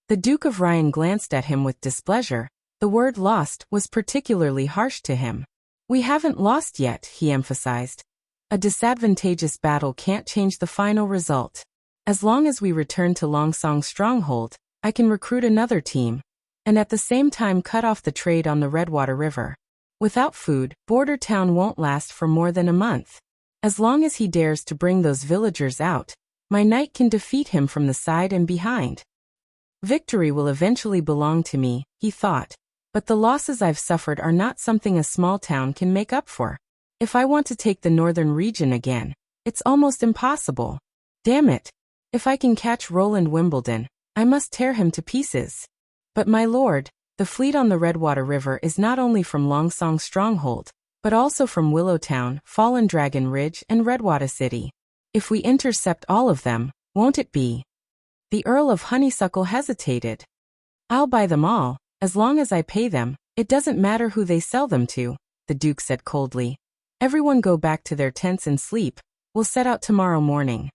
The Duke of Ryan glanced at him with displeasure. The word lost was particularly harsh to him. We haven't lost yet, he emphasized. A disadvantageous battle can't change the final result. As long as we return to Longsong's stronghold, I can recruit another team, and at the same time cut off the trade on the Redwater River. Without food, Border Town won't last for more than a month. As long as he dares to bring those villagers out, my knight can defeat him from the side and behind. Victory will eventually belong to me, he thought, but the losses I've suffered are not something a small town can make up for. If I want to take the northern region again, it's almost impossible. Damn it. If I can catch Roland Wimbledon, I must tear him to pieces. But my lord, the fleet on the Redwater River is not only from Longsong's stronghold, but also from Willowtown, Fallen Dragon Ridge, and Redwater City. If we intercept all of them, won't it be? The Earl of Honeysuckle hesitated. I'll buy them all, as long as I pay them. It doesn't matter who they sell them to, the Duke said coldly. Everyone go back to their tents and sleep. We'll set out tomorrow morning.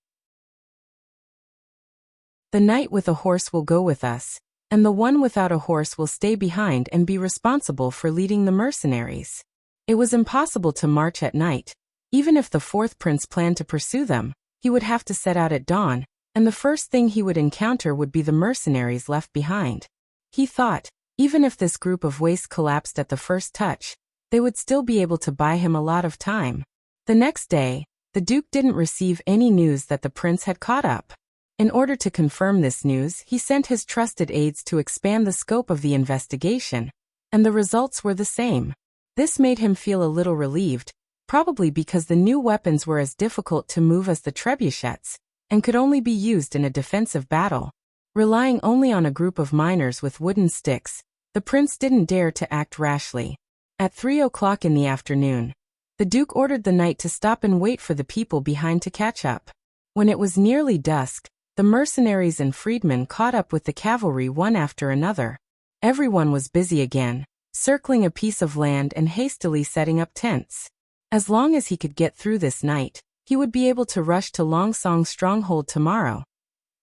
The knight with a horse will go with us, and the one without a horse will stay behind and be responsible for leading the mercenaries. It was impossible to march at night. Even if the fourth prince planned to pursue them, he would have to set out at dawn, and the first thing he would encounter would be the mercenaries left behind. He thought, even if this group of waste collapsed at the first touch, they would still be able to buy him a lot of time. The next day, the Duke didn't receive any news that the prince had caught up. In order to confirm this news, he sent his trusted aides to expand the scope of the investigation, and the results were the same. This made him feel a little relieved, probably because the new weapons were as difficult to move as the trebuchets, and could only be used in a defensive battle. Relying only on a group of miners with wooden sticks, the prince didn't dare to act rashly. At 3 o'clock in the afternoon, the Duke ordered the knight to stop and wait for the people behind to catch up. When it was nearly dusk, the mercenaries and freedmen caught up with the cavalry one after another. Everyone was busy again, circling a piece of land and hastily setting up tents. As long as he could get through this night, he would be able to rush to Longsong's stronghold tomorrow.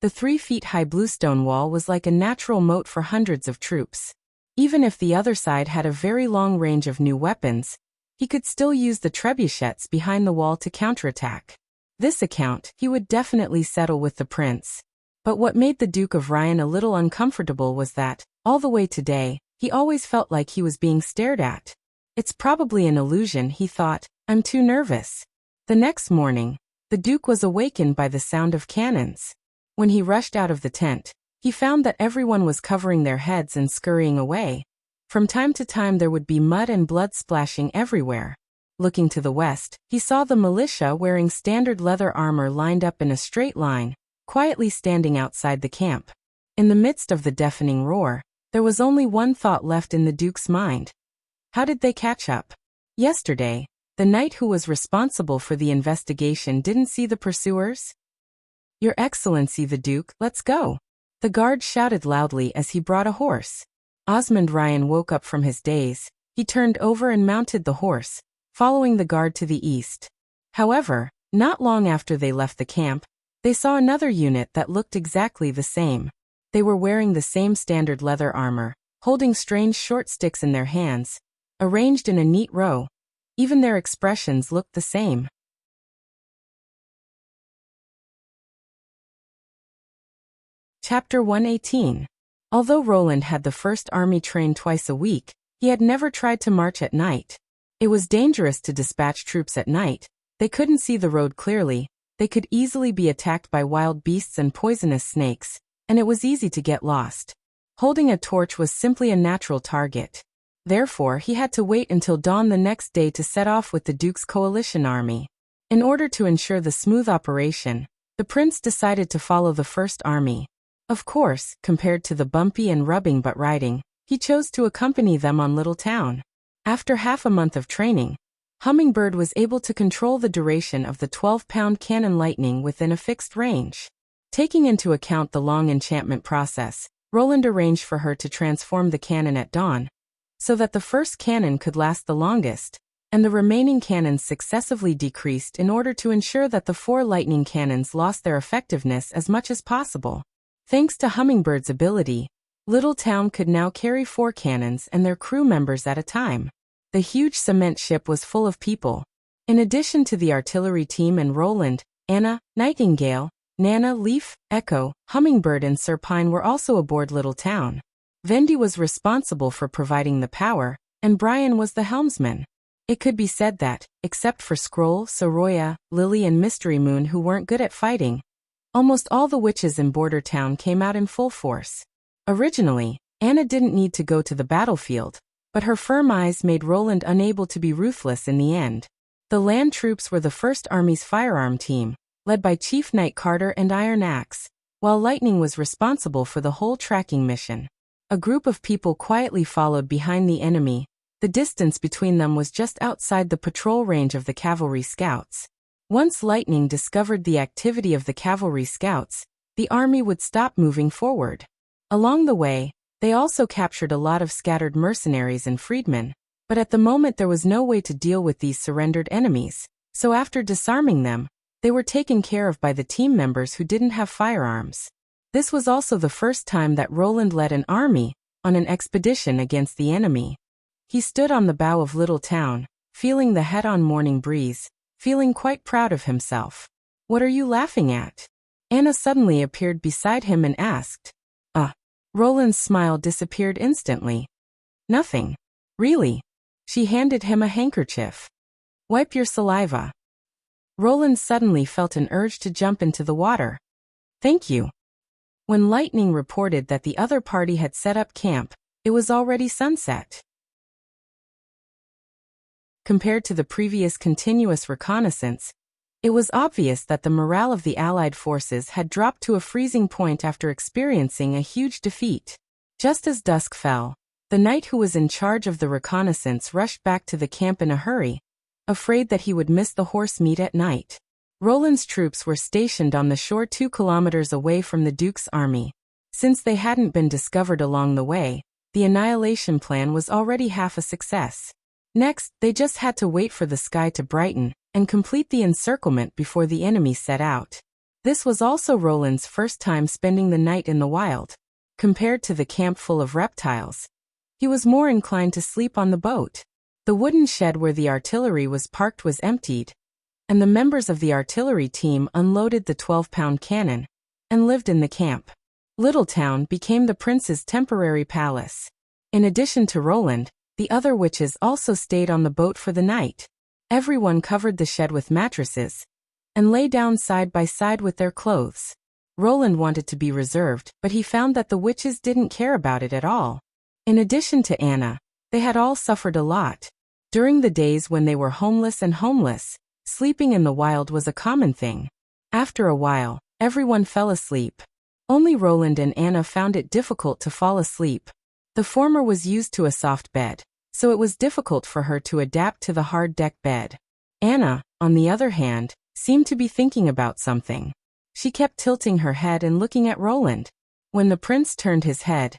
The 3-feet-high bluestone wall was like a natural moat for hundreds of troops. Even if the other side had a very long range of new weapons, he could still use the trebuchets behind the wall to counterattack. This account he would definitely settle with the prince. But what made the Duke of Ryan a little uncomfortable was that, all the way today, he always felt like he was being stared at. It's probably an illusion, he thought. I'm too nervous. The next morning, the Duke was awakened by the sound of cannons. When he rushed out of the tent, he found that everyone was covering their heads and scurrying away. From time to time there would be mud and blood splashing everywhere. Looking to the west, he saw the militia wearing standard leather armor lined up in a straight line, quietly standing outside the camp. In the midst of the deafening roar, there was only one thought left in the Duke's mind. How did they catch up? Yesterday, the knight who was responsible for the investigation didn't see the pursuers? Your Excellency the Duke, let's go. The guard shouted loudly as he brought a horse. Osmond Ryan woke up from his daze. He turned over and mounted the horse, following the guard to the east. However, not long after they left the camp, they saw another unit that looked exactly the same. They were wearing the same standard leather armor, holding strange short sticks in their hands, arranged in a neat row. Even their expressions looked the same. Chapter 118. Although Roland had the first army train twice a week, he had never tried to march at night. It was dangerous to dispatch troops at night. They couldn't see the road clearly, they could easily be attacked by wild beasts and poisonous snakes, and it was easy to get lost. Holding a torch was simply a natural target. Therefore, he had to wait until dawn the next day to set off with the Duke's coalition army. In order to ensure the smooth operation, the prince decided to follow the first army. Of course, compared to the bumpy and rubbing butt riding, he chose to accompany them on Little Town. After half a month of training, Hummingbird was able to control the duration of the 12-pound cannon lightning within a fixed range. Taking into account the long enchantment process, Roland arranged for her to transform the cannon at dawn, so that the first cannon could last the longest, and the remaining cannons successively decreased in order to ensure that the 4 lightning cannons lost their effectiveness as much as possible. Thanks to Hummingbird's ability, Little Town could now carry 4 cannons and their crew members at a time. The huge cement ship was full of people. In addition to the artillery team and Roland, Anna, Nightingale, Nana, Leaf, Echo, Hummingbird and Sir Pine were also aboard Little Town. Vendi was responsible for providing the power, and Brian was the helmsman. It could be said that, except for Scroll, Soroya, Lily and Mystery Moon who weren't good at fighting, almost all the witches in Border Town came out in full force. Originally, Anna didn't need to go to the battlefield, but her firm eyes made Roland unable to be ruthless in the end. The land troops were the First Army's firearm team, led by Chief Knight Carter and Iron Axe, while Lightning was responsible for the whole tracking mission. A group of people quietly followed behind the enemy. The distance between them was just outside the patrol range of the cavalry scouts. Once Lightning discovered the activity of the cavalry scouts, the army would stop moving forward. Along the way, they also captured a lot of scattered mercenaries and freedmen, but at the moment there was no way to deal with these surrendered enemies, so after disarming them, they were taken care of by the team members who didn't have firearms. This was also the first time that Roland led an army on an expedition against the enemy. He stood on the bow of Little Town, feeling the head-on morning breeze, feeling quite proud of himself. "What are you laughing at?" Anna suddenly appeared beside him and asked. Roland's smile disappeared instantly. "Nothing. Really?" She handed him a handkerchief. "Wipe your saliva." Roland suddenly felt an urge to jump into the water. "Thank you." When Lightning reported that the other party had set up camp, it was already sunset. Compared to the previous continuous reconnaissance, it was obvious that the morale of the Allied forces had dropped to a freezing point after experiencing a huge defeat. Just as dusk fell, the knight who was in charge of the reconnaissance rushed back to the camp in a hurry, afraid that he would miss the horse meat at night. Roland's troops were stationed on the shore 2 kilometers away from the Duke's army. Since they hadn't been discovered along the way, the annihilation plan was already half a success. Next, they just had to wait for the sky to brighten and complete the encirclement before the enemy set out. This was also Roland's first time spending the night in the wild. Compared to the camp full of reptiles, he was more inclined to sleep on the boat. The wooden shed where the artillery was parked was emptied, and the members of the artillery team unloaded the 12-pound cannon and lived in the camp. Littletown became the prince's temporary palace. In addition to Roland, the other witches also stayed on the boat for the night. Everyone covered the shed with mattresses and lay down side by side with their clothes. Roland wanted to be reserved, but he found that the witches didn't care about it at all. In addition to Anna, they had all suffered a lot. During the days when they were homeless, sleeping in the wild was a common thing. After a while, everyone fell asleep. Only Roland and Anna found it difficult to fall asleep. The former was used to a soft bed, so it was difficult for her to adapt to the hard deck bed. Anna, on the other hand, seemed to be thinking about something. She kept tilting her head and looking at Roland. When the prince turned his head,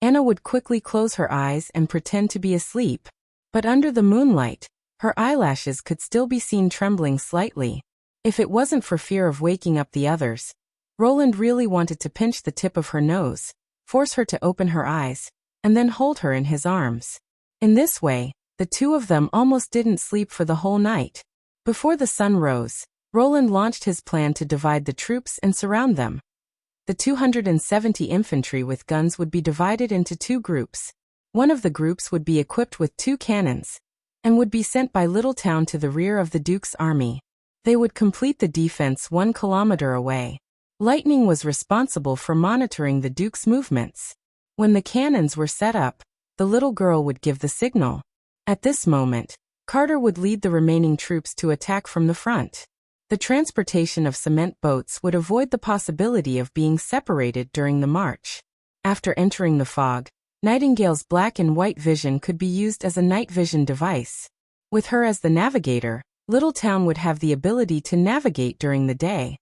Anna would quickly close her eyes and pretend to be asleep. But under the moonlight, her eyelashes could still be seen trembling slightly. If it wasn't for fear of waking up the others, Roland really wanted to pinch the tip of her nose, force her to open her eyes, and then hold her in his arms. In this way, the two of them almost didn't sleep for the whole night. Before the sun rose, Roland launched his plan to divide the troops and surround them. The 270 infantry with guns would be divided into 2 groups. One of the groups would be equipped with 2 cannons and would be sent by Littletown to the rear of the Duke's army. They would complete the defense 1 kilometer away. Lightning was responsible for monitoring the Duke's movements. When the cannons were set up, the little girl would give the signal. At this moment, Carter would lead the remaining troops to attack from the front. The transportation of cement boats would avoid the possibility of being separated during the march. After entering the fog, Nightingale's black and white vision could be used as a night vision device. With her as the navigator, Littletown would have the ability to navigate during the day.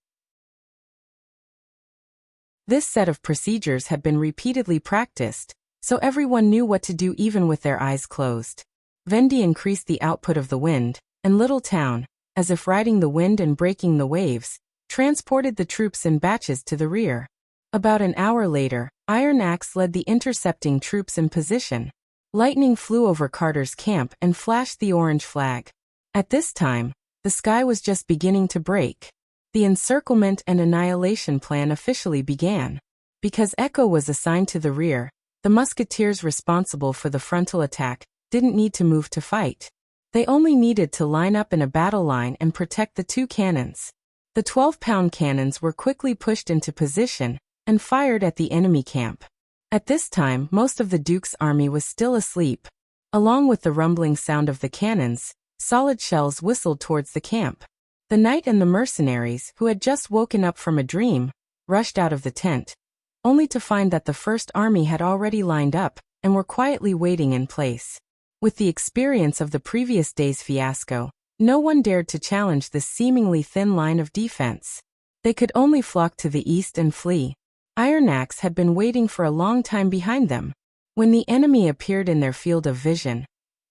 This set of procedures had been repeatedly practiced, so everyone knew what to do even with their eyes closed. Vendy increased the output of the wind, and Littletown, as if riding the wind and breaking the waves, transported the troops in batches to the rear. About an hour later, Iron Axe led the intercepting troops in position. Lightning flew over Carter's camp and flashed the orange flag. At this time, the sky was just beginning to break. The encirclement and annihilation plan officially began. Because Echo was assigned to the rear, the musketeers responsible for the frontal attack didn't need to move to fight. They only needed to line up in a battle line and protect the 2 cannons. The 12-pound cannons were quickly pushed into position and fired at the enemy camp. At this time, most of the Duke's army was still asleep. Along with the rumbling sound of the cannons, solid shells whistled towards the camp. The knight and the mercenaries, who had just woken up from a dream, rushed out of the tent, only to find that the First Army had already lined up and were quietly waiting in place. With the experience of the previous day's fiasco, No one dared to challenge this seemingly thin line of defense. They could only flock to the east and flee. Iron Axe had been waiting for a long time behind them. When the enemy appeared in their field of vision,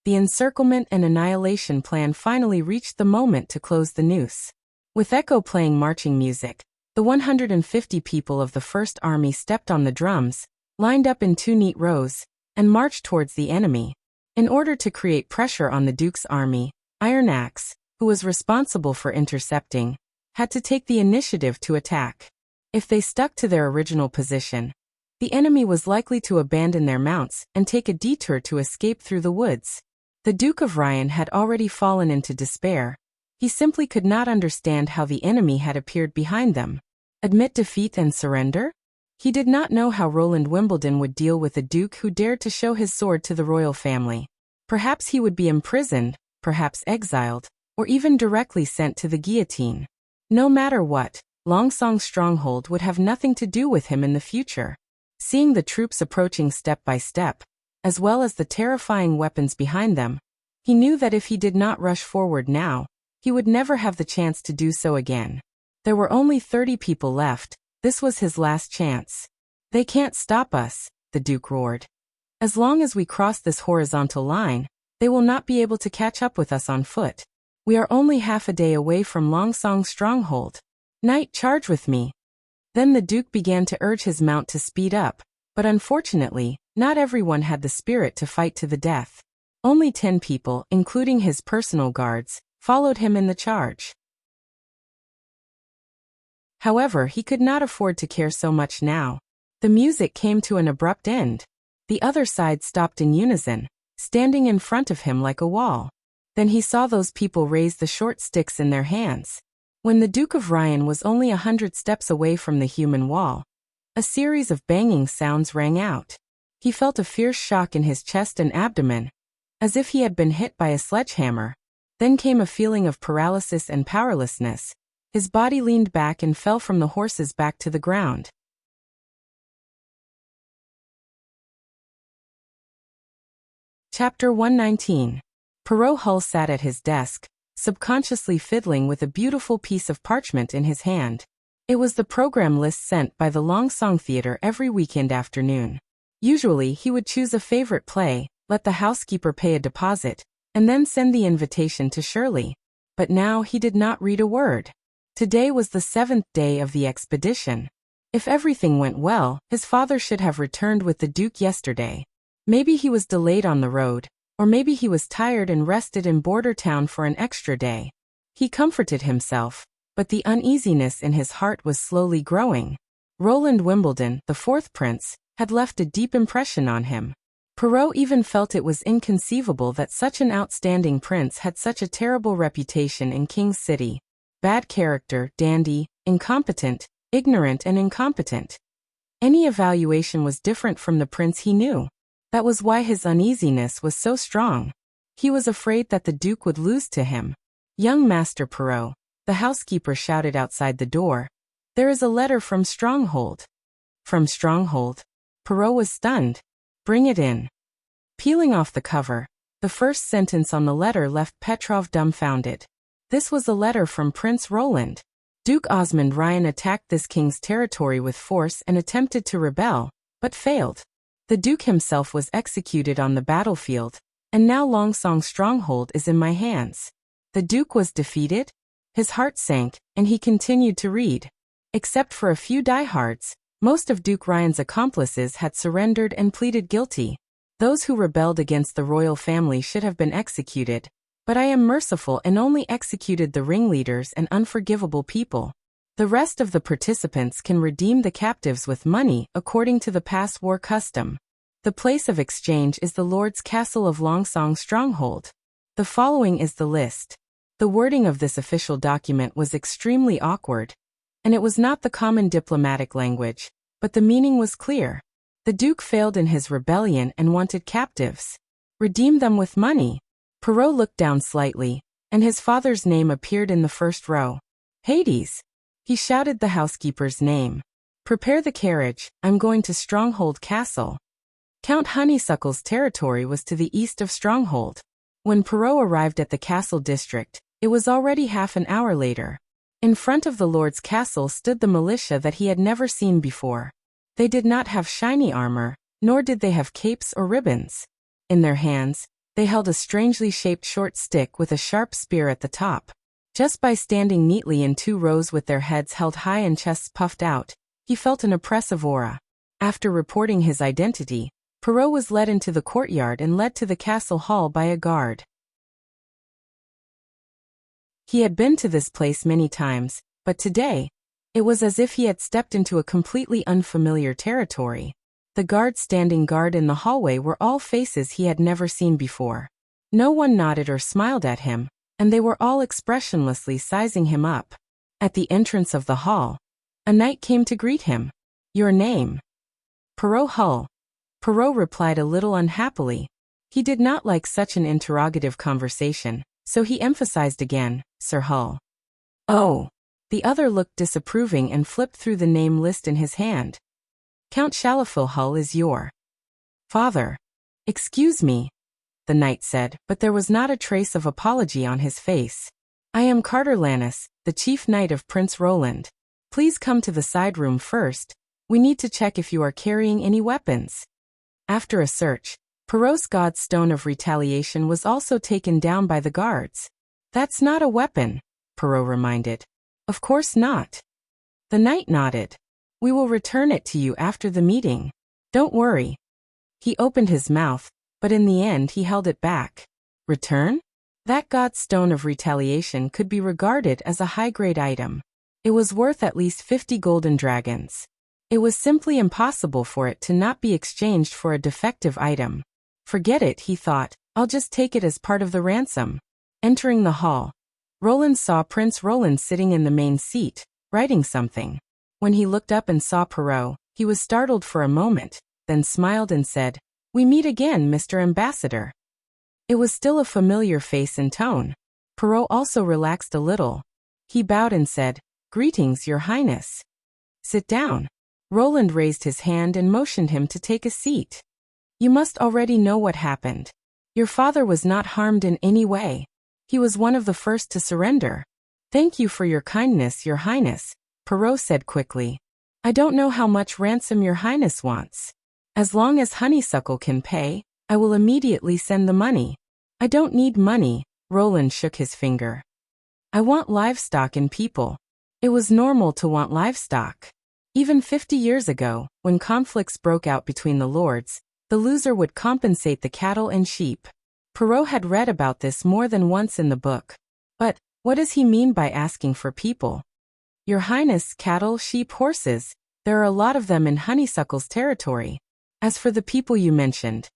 the encirclement and annihilation plan finally reached the moment to close the noose. With Echo playing marching music, the 150 people of the First Army stepped on the drums, lined up in 2 neat rows, and marched towards the enemy. In order to create pressure on the Duke's army, Iron Axe, who was responsible for intercepting, had to take the initiative to attack. If they stuck to their original position, the enemy was likely to abandon their mounts and take a detour to escape through the woods. The Duke of Ryan had already fallen into despair. He simply could not understand how the enemy had appeared behind them. Admit defeat and surrender? He did not know how Roland Wimbledon would deal with a duke who dared to show his sword to the royal family. Perhaps he would be imprisoned, perhaps exiled, or even directly sent to the guillotine. No matter what, Longsong's stronghold would have nothing to do with him in the future. Seeing the troops approaching step by step, as well as the terrifying weapons behind them, he knew that if he did not rush forward now, he would never have the chance to do so again. There were only 30 people left. This was his last chance. They can't stop us, the Duke roared. As long as we cross this horizontal line, they will not be able to catch up with us on foot. We are only half a day away from Longsong's stronghold. Knight, charge with me. Then the Duke began to urge his mount to speed up, but unfortunately, not everyone had the spirit to fight to the death. Only 10 people, including his personal guards, followed him in the charge. However, he could not afford to care so much now. The music came to an abrupt end. The other side stopped in unison, standing in front of him like a wall. Then he saw those people raise the short sticks in their hands. When the Duke of Ryan was only 100 steps away from the human wall, a series of banging sounds rang out. He felt a fierce shock in his chest and abdomen, as if he had been hit by a sledgehammer. Then came a feeling of paralysis and powerlessness. His body leaned back and fell from the horse's back to the ground. Chapter 119. Perrault Hull sat at his desk, subconsciously fiddling with a beautiful piece of parchment in his hand. It was the program list sent by the Longsong Theatre every weekend afternoon. Usually he would choose a favorite play, let the housekeeper pay a deposit, and then send the invitation to Shirley. But now he did not read a word. Today was the 7th day of the expedition. If everything went well, his father should have returned with the Duke yesterday. Maybe he was delayed on the road, or maybe he was tired and rested in border town for an extra day. He comforted himself, but the uneasiness in his heart was slowly growing. Roland Wimbledon, the 4th prince, had left a deep impression on him. Perrault even felt it was inconceivable that such an outstanding prince had such a terrible reputation in King's City. Bad character, dandy, incompetent, ignorant and incompetent. Any evaluation was different from the prince he knew. That was why his uneasiness was so strong. He was afraid that the Duke would lose to him. Young Master Perrault, the housekeeper shouted outside the door. There is a letter from Stronghold. From Stronghold? Perrault was stunned. Bring it in. Peeling off the cover, the first sentence on the letter left Petrov dumbfounded. This was a letter from Prince Roland. Duke Osmond Ryan attacked this king's territory with force and attempted to rebel, but failed. The Duke himself was executed on the battlefield, and now Longsong's stronghold is in my hands. The Duke was defeated? His heart sank, and he continued to read. Except for a few diehards, most of Duke Ryan's accomplices had surrendered and pleaded guilty. Those who rebelled against the royal family should have been executed, but I am merciful and only executed the ringleaders and unforgivable people. The rest of the participants can redeem the captives with money according to the past war custom. The place of exchange is the Lord's Castle of Longsong Stronghold. The following is the list. The wording of this official document was extremely awkward, and it was not the common diplomatic language, but the meaning was clear. The Duke failed in his rebellion and wanted captives. Redeem them with money. Perrault looked down slightly, and his father's name appeared in the first row. Hades! He shouted the housekeeper's name. Prepare the carriage, I'm going to Stronghold Castle. Count Honeysuckle's territory was to the east of Stronghold. When Perrault arrived at the castle district, It was already half an hour later. In front of the Lord's castle stood the militia that he had never seen before. They did not have shiny armor, nor did they have capes or ribbons. In their hands, they held a strangely shaped short stick with a sharp spear at the top. Just by standing neatly in 2 rows with their heads held high and chests puffed out, he felt an oppressive aura. After reporting his identity, Perrault was led into the courtyard and led to the castle hall by a guard. He had been to this place many times, but today, it was as if he had stepped into a completely unfamiliar territory. The guards standing guard in the hallway were all faces he had never seen before. No one nodded or smiled at him, and they were all expressionlessly sizing him up. At the entrance of the hall, a knight came to greet him. "Your name?" "Perrault Hull." Perrault replied a little unhappily. He did not like such an interrogative conversation, so he emphasized again, "Sir Hull." "Oh." The other looked disapproving and flipped through the name list in his hand. "Count Chalafil Hull is your father." "Excuse me," the knight said, but there was not a trace of apology on his face. "I am Carter Lannis, the chief knight of Prince Roland. Please come to the side room first. We need to check if you are carrying any weapons." After a search, Perrault's god stone of retaliation was also taken down by the guards. "That's not a weapon," Perrault reminded. "Of course not." The knight nodded. "We will return it to you after the meeting. Don't worry." He opened his mouth, but in the end he held it back. Return? That god stone of retaliation could be regarded as a high-grade item. It was worth at least 50 golden dragons. It was simply impossible for it to not be exchanged for a defective item. Forget it, he thought, I'll just take it as part of the ransom. Entering the hall, Roland saw Prince Roland sitting in the main seat, writing something. When he looked up and saw Perrault, he was startled for a moment, then smiled and said, "We meet again, Mr. Ambassador." It was still a familiar face and tone. Perrault also relaxed a little. He bowed and said, "Greetings, Your Highness." "Sit down." Roland raised his hand and motioned him to take a seat. "You must already know what happened. Your father was not harmed in any way. He was one of the first to surrender." "Thank you for your kindness, Your Highness," Perrault said quickly. "I don't know how much ransom Your Highness wants. As long as Honeysuckle can pay, I will immediately send the money." "I don't need money," Roland shook his finger. "I want livestock and people." It was normal to want livestock. Even 50 years ago, when conflicts broke out between the lords, the loser would compensate the cattle and sheep. Perrault had read about this more than once in the book. But, what does he mean by asking for people? "Your Highness, cattle, sheep, horses, there are a lot of them in Honeysuckle's territory. As for the people you mentioned,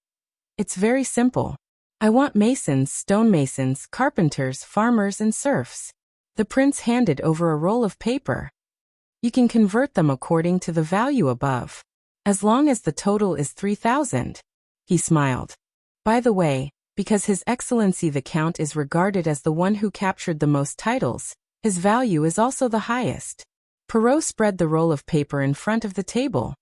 it's very simple. I want masons, stonemasons, carpenters, farmers, and serfs." The prince handed over a roll of paper. "You can convert them according to the value above. As long as the total is 3,000. He smiled. "By the way, because His Excellency the Count is regarded as the one who captured the most titles, his value is also the highest." Perrault spread the roll of paper in front of the table.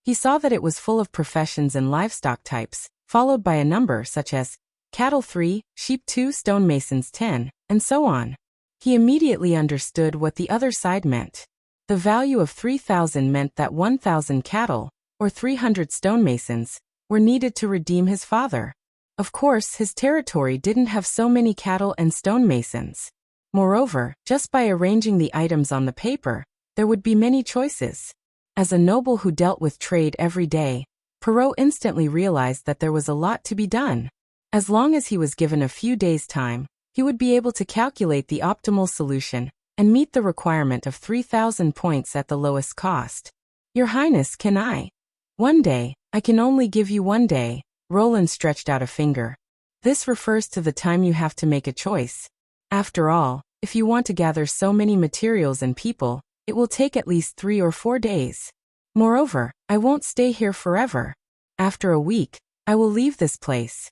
He saw that it was full of professions and livestock types, followed by a number such as cattle 3, sheep 2, stonemasons 10, and so on. He immediately understood what the other side meant. The value of 3,000 meant that 1,000 cattle, or 300 stonemasons, were needed to redeem his father. Of course, his territory didn't have so many cattle and stonemasons. Moreover, just by arranging the items on the paper, there would be many choices. As a noble who dealt with trade every day, Perrault instantly realized that there was a lot to be done. As long as he was given a few days' time, he would be able to calculate the optimal solution and meet the requirement of 3,000 points at the lowest cost. "Your Highness, can I?" "One day, I can only give you 1 day." Roland stretched out a finger. "This refers to the time you have to make a choice. After all, if you want to gather so many materials and people, it will take at least 3 or 4 days. Moreover, I won't stay here forever. After a week, I will leave this place."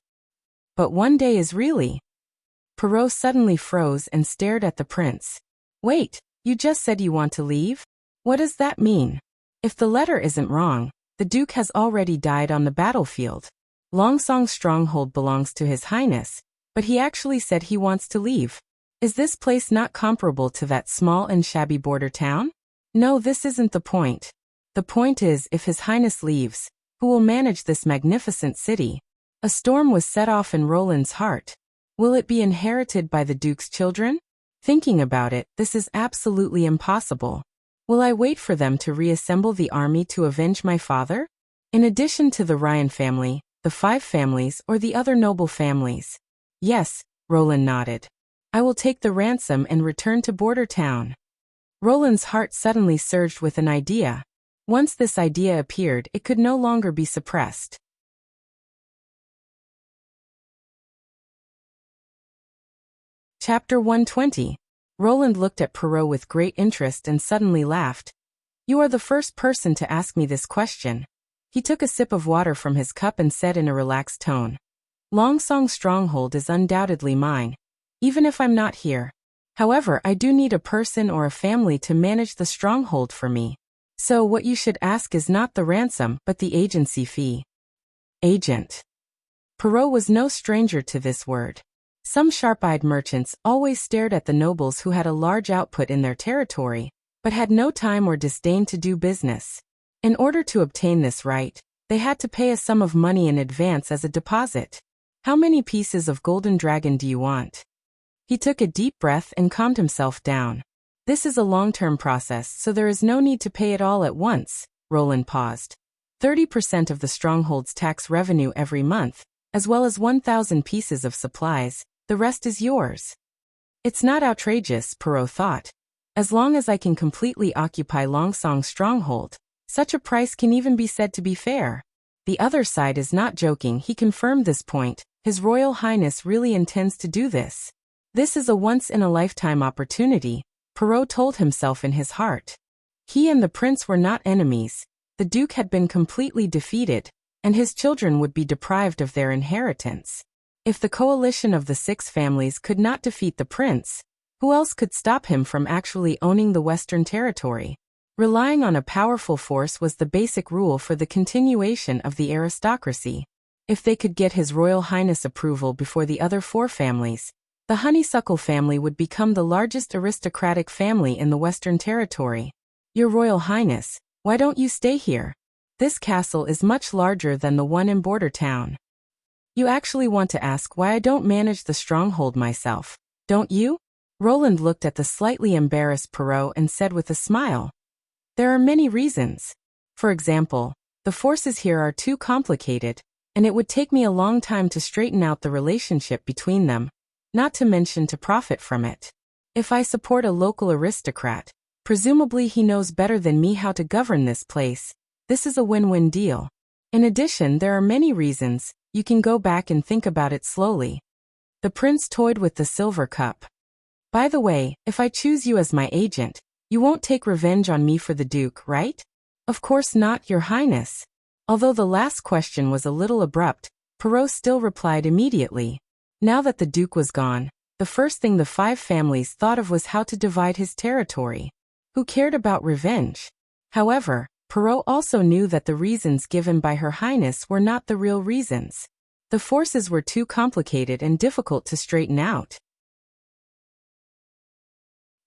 "But 1 day is really—" Perrault suddenly froze and stared at the prince. "Wait, you just said you want to leave? What does that mean? If the letter isn't wrong, the Duke has already died on the battlefield. Longsong's stronghold belongs to His Highness, But he actually said he wants to leave. Is this place not comparable to that small and shabby border town? No, this isn't the point. The point is, if His Highness leaves, who will manage this magnificent city? A storm was set off in Roland's heart. Will it be inherited by the Duke's children? Thinking about it, this is absolutely impossible. Will I wait for them to reassemble the army to avenge my father? In addition to the Ryan family, the 5 families, or the other noble families? Yes, Roland nodded. I will take the ransom and return to Border Town. Roland's heart suddenly surged with an idea. Once this idea appeared, it could no longer be suppressed. Chapter 120. Roland looked at Perrault with great interest and suddenly laughed. You are the first person to ask me this question. He took a sip of water from his cup and said in a relaxed tone. Longsong Stronghold is undoubtedly mine, even if I'm not here. However, I do need a person or a family to manage the stronghold for me. So what you should ask is not the ransom, but the agency fee. Agent. Perrault was no stranger to this word. Some sharp-eyed merchants always stared at the nobles who had a large output in their territory, but had no time or disdain to do business. In order to obtain this right, they had to pay a sum of money in advance as a deposit. How many pieces of golden dragon do you want? He took a deep breath and calmed himself down. This is a long-term process, so there is no need to pay it all at once. Roland paused. 30% of the stronghold's tax revenue every month, as well as 1,000 pieces of supplies, the rest is yours. It's not outrageous, Perrault thought. As long as I can completely occupy Longsong Stronghold, such a price can even be said to be fair. The other side is not joking. He confirmed this point. His Royal Highness really intends to do this. This is a once-in-a-lifetime opportunity, Perrault told himself in his heart. He and the prince were not enemies. The Duke had been completely defeated, and his children would be deprived of their inheritance. If the coalition of the 6 families could not defeat the prince, who else could stop him from actually owning the Western Territory? Relying on a powerful force was the basic rule for the continuation of the aristocracy. If they could get His Royal Highness approval before the other 4 families, the Honeysuckle family would become the largest aristocratic family in the Western Territory. Your Royal Highness, why don't you stay here? This castle is much larger than the one in Border Town. You actually want to ask why I don't manage the stronghold myself, don't you? Roland looked at the slightly embarrassed Perrault and said with a smile. There are many reasons. For example, the forces here are too complicated, and it would take me a long time to straighten out the relationship between them, not to mention to profit from it. If I support a local aristocrat, presumably he knows better than me how to govern this place. This is a win-win deal. In addition, there are many reasons. You can go back and think about it slowly. The prince toyed with the silver cup. By the way, if I choose you as my agent, you won't take revenge on me for the Duke, right? Of course not, Your Highness. Although the last question was a little abrupt, Perrault still replied immediately. Now that the Duke was gone, the first thing the 5 families thought of was how to divide his territory. Who cared about revenge? However, Perrault also knew that the reasons given by Her Highness were not the real reasons. The forces were too complicated and difficult to straighten out.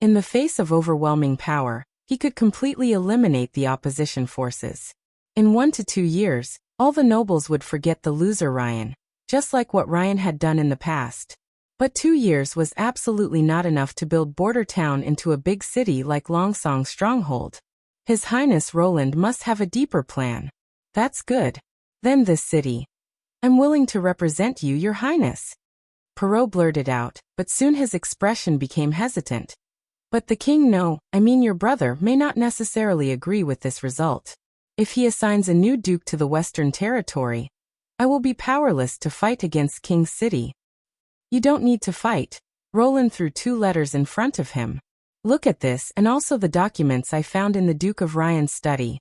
In the face of overwhelming power, he could completely eliminate the opposition forces. In 1 to 2 years, all the nobles would forget the loser Ryan, just like what Ryan had done in the past. But 2 years was absolutely not enough to build Border Town into a big city like Longsong Stronghold. His Highness Roland must have a deeper plan. That's good. Then this city. I'm willing to represent you, Your Highness. Perrault blurted out, but soon his expression became hesitant. But the king your brother may not necessarily agree with this result. If he assigns a new duke to the Western Territory, I will be powerless to fight against King's City. You don't need to fight. Roland threw 2 letters in front of him. Look at this and also the documents I found in the Duke of Ryan's study.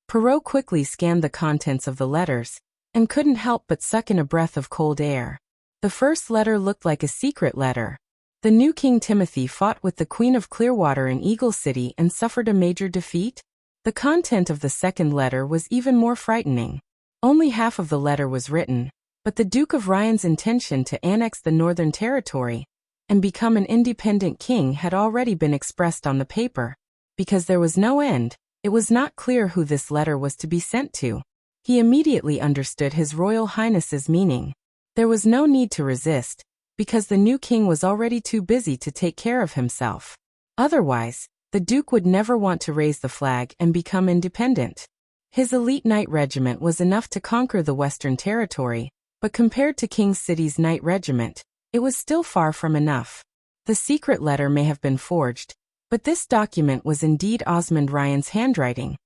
Perrault quickly scanned the contents of the letters, and couldn't help but suck in a breath of cold air. The first letter looked like a secret letter. The new King Timothy fought with the Queen of Clearwater in Eagle City and suffered a major defeat. The content of the second letter was even more frightening. Only half of the letter was written. but the Duke of Ryan's intention to annex the Northern Territory and become an independent king had already been expressed on the paper. Because there was no end, it was not clear who this letter was to be sent to. He immediately understood His Royal Highness's meaning. There was no need to resist, because the new king was already too busy to take care of himself. Otherwise, the Duke would never want to raise the flag and become independent. His elite knight regiment was enough to conquer the Western Territory, but compared to King City's knight regiment, it was still far from enough. The secret letter may have been forged, but this document was indeed Osmond Ryan's handwriting,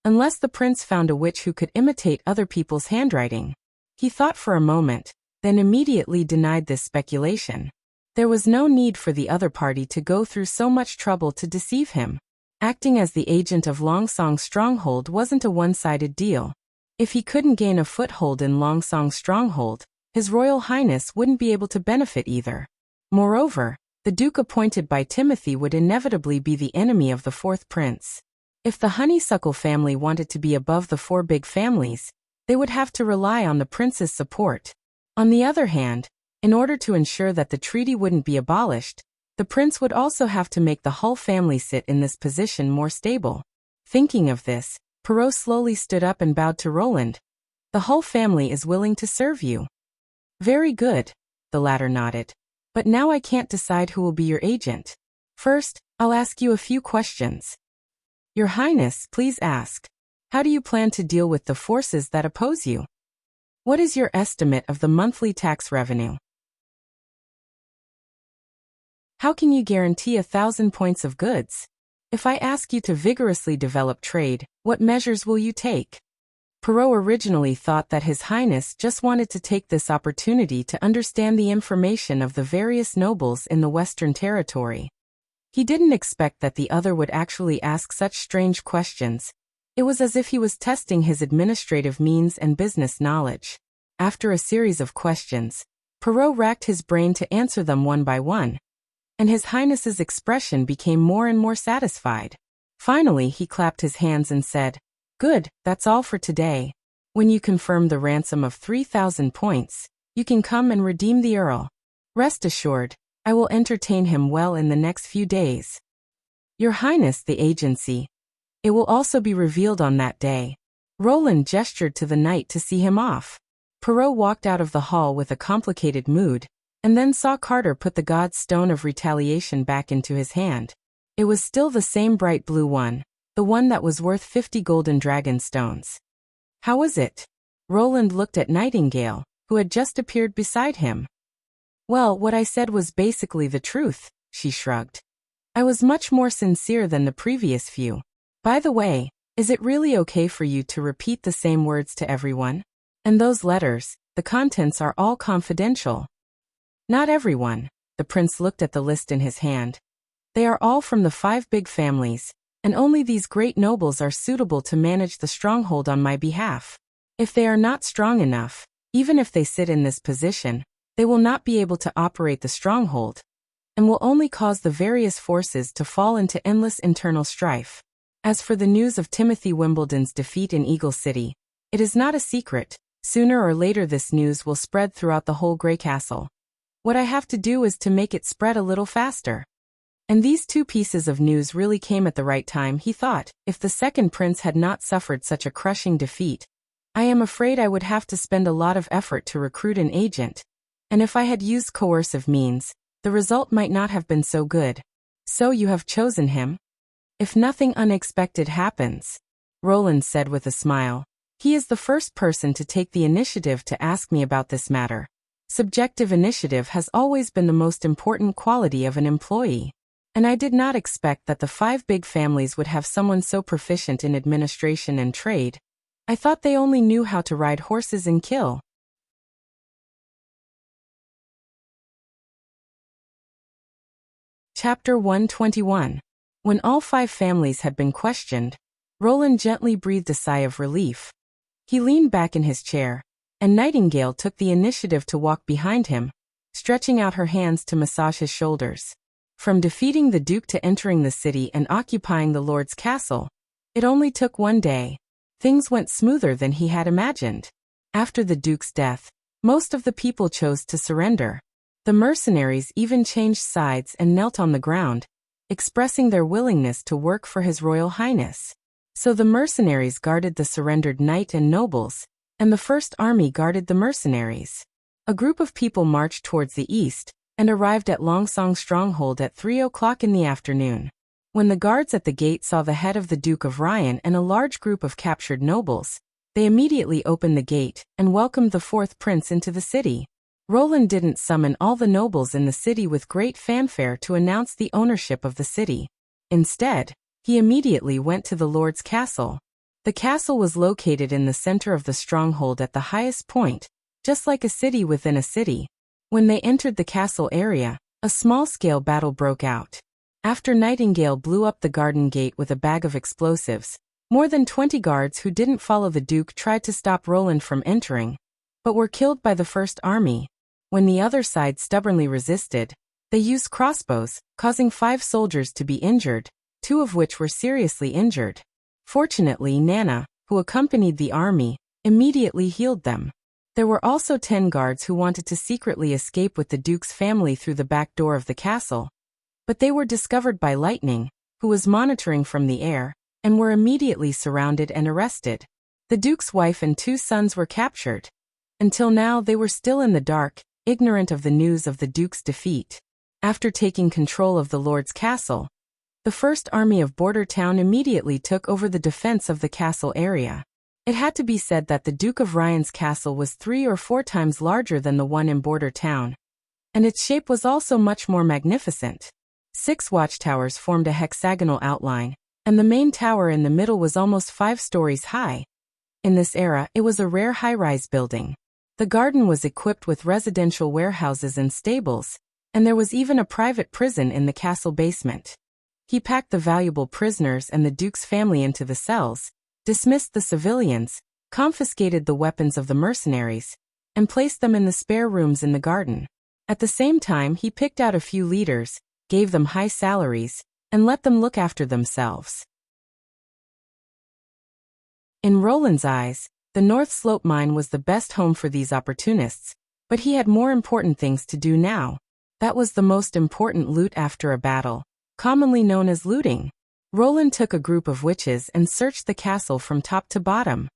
unless the prince found a witch who could imitate other people's handwriting. He thought for a moment, then immediately denied this speculation. There was no need for the other party to go through so much trouble to deceive him. Acting as the agent of Longsong's stronghold wasn't a one-sided deal. If he couldn't gain a foothold in Longsong's stronghold, His Royal Highness wouldn't be able to benefit either. Moreover, the Duke appointed by Timothy would inevitably be the enemy of the fourth prince. If the Honeysuckle family wanted to be above the four big families, they would have to rely on the prince's support. On the other hand, in order to ensure that the treaty wouldn't be abolished, the prince would also have to make the Hull family sit in this position more stable. Thinking of this, Perrault slowly stood up and bowed to Roland. The Hull family is willing to serve you. Very good, the latter nodded. But now I can't decide who will be your agent. First, I'll ask you a few questions. Your Highness, please ask. How do you plan to deal with the forces that oppose you? What is your estimate of the monthly tax revenue? How can you guarantee 1,000 points of goods? If I ask you to vigorously develop trade, what measures will you take? Perrault originally thought that His Highness just wanted to take this opportunity to understand the information of the various nobles in the Western Territory. He didn't expect that the other would actually ask such strange questions. It was as if he was testing his administrative means and business knowledge. After a series of questions, Perrault racked his brain to answer them one by one, and His Highness's expression became more and more satisfied. Finally, he clapped his hands and said, "Good, that's all for today. When you confirm the ransom of 3,000 points, you can come and redeem the Earl. Rest assured, I will entertain him well in the next few days." Your Highness, the agency. It will also be revealed on that day. Roland gestured to the knight to see him off. Perrault walked out of the hall with a complicated mood, and then saw Carter put the god's stone of retaliation back into his hand. It was still the same bright blue one, the one that was worth 50 golden dragon stones. How was it? Roland looked at Nightingale, who had just appeared beside him. Well, what I said was basically the truth, she shrugged. I was much more sincere than the previous few. By the way, is it really okay for you to repeat the same words to everyone? And those letters, the contents are all confidential. Not everyone. The prince looked at the list in his hand. They are all from the 5 big families, and only these great nobles are suitable to manage the stronghold on my behalf. If they are not strong enough, even if they sit in this position, they will not be able to operate the stronghold, and will only cause the various forces to fall into endless internal strife. As for the news of Timothy Wimbledon's defeat in Eagle City, it is not a secret. Sooner or later this news will spread throughout the whole Grey Castle. What I have to do is to make it spread a little faster. And these 2 pieces of news really came at the right time, he thought. If the second prince had not suffered such a crushing defeat, I am afraid I would have to spend a lot of effort to recruit an agent. And if I had used coercive means, the result might not have been so good. So you have chosen him? If nothing unexpected happens, Roland said with a smile. He is the first person to take the initiative to ask me about this matter. Subjective initiative has always been the most important quality of an employee. And I did not expect that the 5 big families would have someone so proficient in administration and trade. I thought they only knew how to ride horses and kill. Chapter 121. When all 5 families had been questioned, Roland gently breathed a sigh of relief. He leaned back in his chair, and Nightingale took the initiative to walk behind him, stretching out her hands to massage his shoulders. From defeating the Duke to entering the city and occupying the Lord's castle, it only took 1 day. Things went smoother than he had imagined. After the Duke's death, Most of the people chose to surrender. The mercenaries even changed sides and knelt on the ground, expressing their willingness to work for His Royal Highness. So the mercenaries guarded the surrendered knight and nobles, and the first army guarded the mercenaries. A group of people marched towards the east and arrived at Longsong's stronghold at 3 o'clock in the afternoon. When the guards at the gate saw the head of the Duke of Ryan and a large group of captured nobles, they immediately opened the gate and welcomed the fourth prince into the city. Roland didn't summon all the nobles in the city with great fanfare to announce the ownership of the city. Instead, he immediately went to the Lord's castle. The castle was located in the center of the stronghold at the highest point, just like a city within a city. When they entered the castle area, a small-scale battle broke out. After Nightingale blew up the garden gate with a bag of explosives, more than 20 guards who didn't follow the Duke tried to stop Roland from entering, but were killed by the First Army. When the other side stubbornly resisted, they used crossbows, causing 5 soldiers to be injured, 2 of which were seriously injured. Fortunately, Nana, who accompanied the army, immediately healed them. There were also 10 guards who wanted to secretly escape with the Duke's family through the back door of the castle, but they were discovered by Lightning, who was monitoring from the air, and were immediately surrounded and arrested. The Duke's wife and 2 sons were captured. Until now they were still in the dark, ignorant of the news of the Duke's defeat. After taking control of the Lord's castle, the First Army of Border Town immediately took over the defense of the castle area. It had to be said that the Duke of Ryan's castle was 3 or 4 times larger than the one in Border Town, and its shape was also much more magnificent. 6 watchtowers formed a hexagonal outline, and the main tower in the middle was almost 5 stories high. In this era, it was a rare high-rise building. The garden was equipped with residential warehouses and stables, and there was even a private prison in the castle basement. He packed the valuable prisoners and the Duke's family into the cells, dismissed the civilians, confiscated the weapons of the mercenaries, and placed them in the spare rooms in the garden. At the same time, he picked out a few leaders, gave them high salaries, and let them look after themselves. In Roland's eyes, the North Slope mine was the best home for these opportunists, but he had more important things to do now. That was the most important loot after a battle, commonly known as looting. Roland took a group of witches and searched the castle from top to bottom.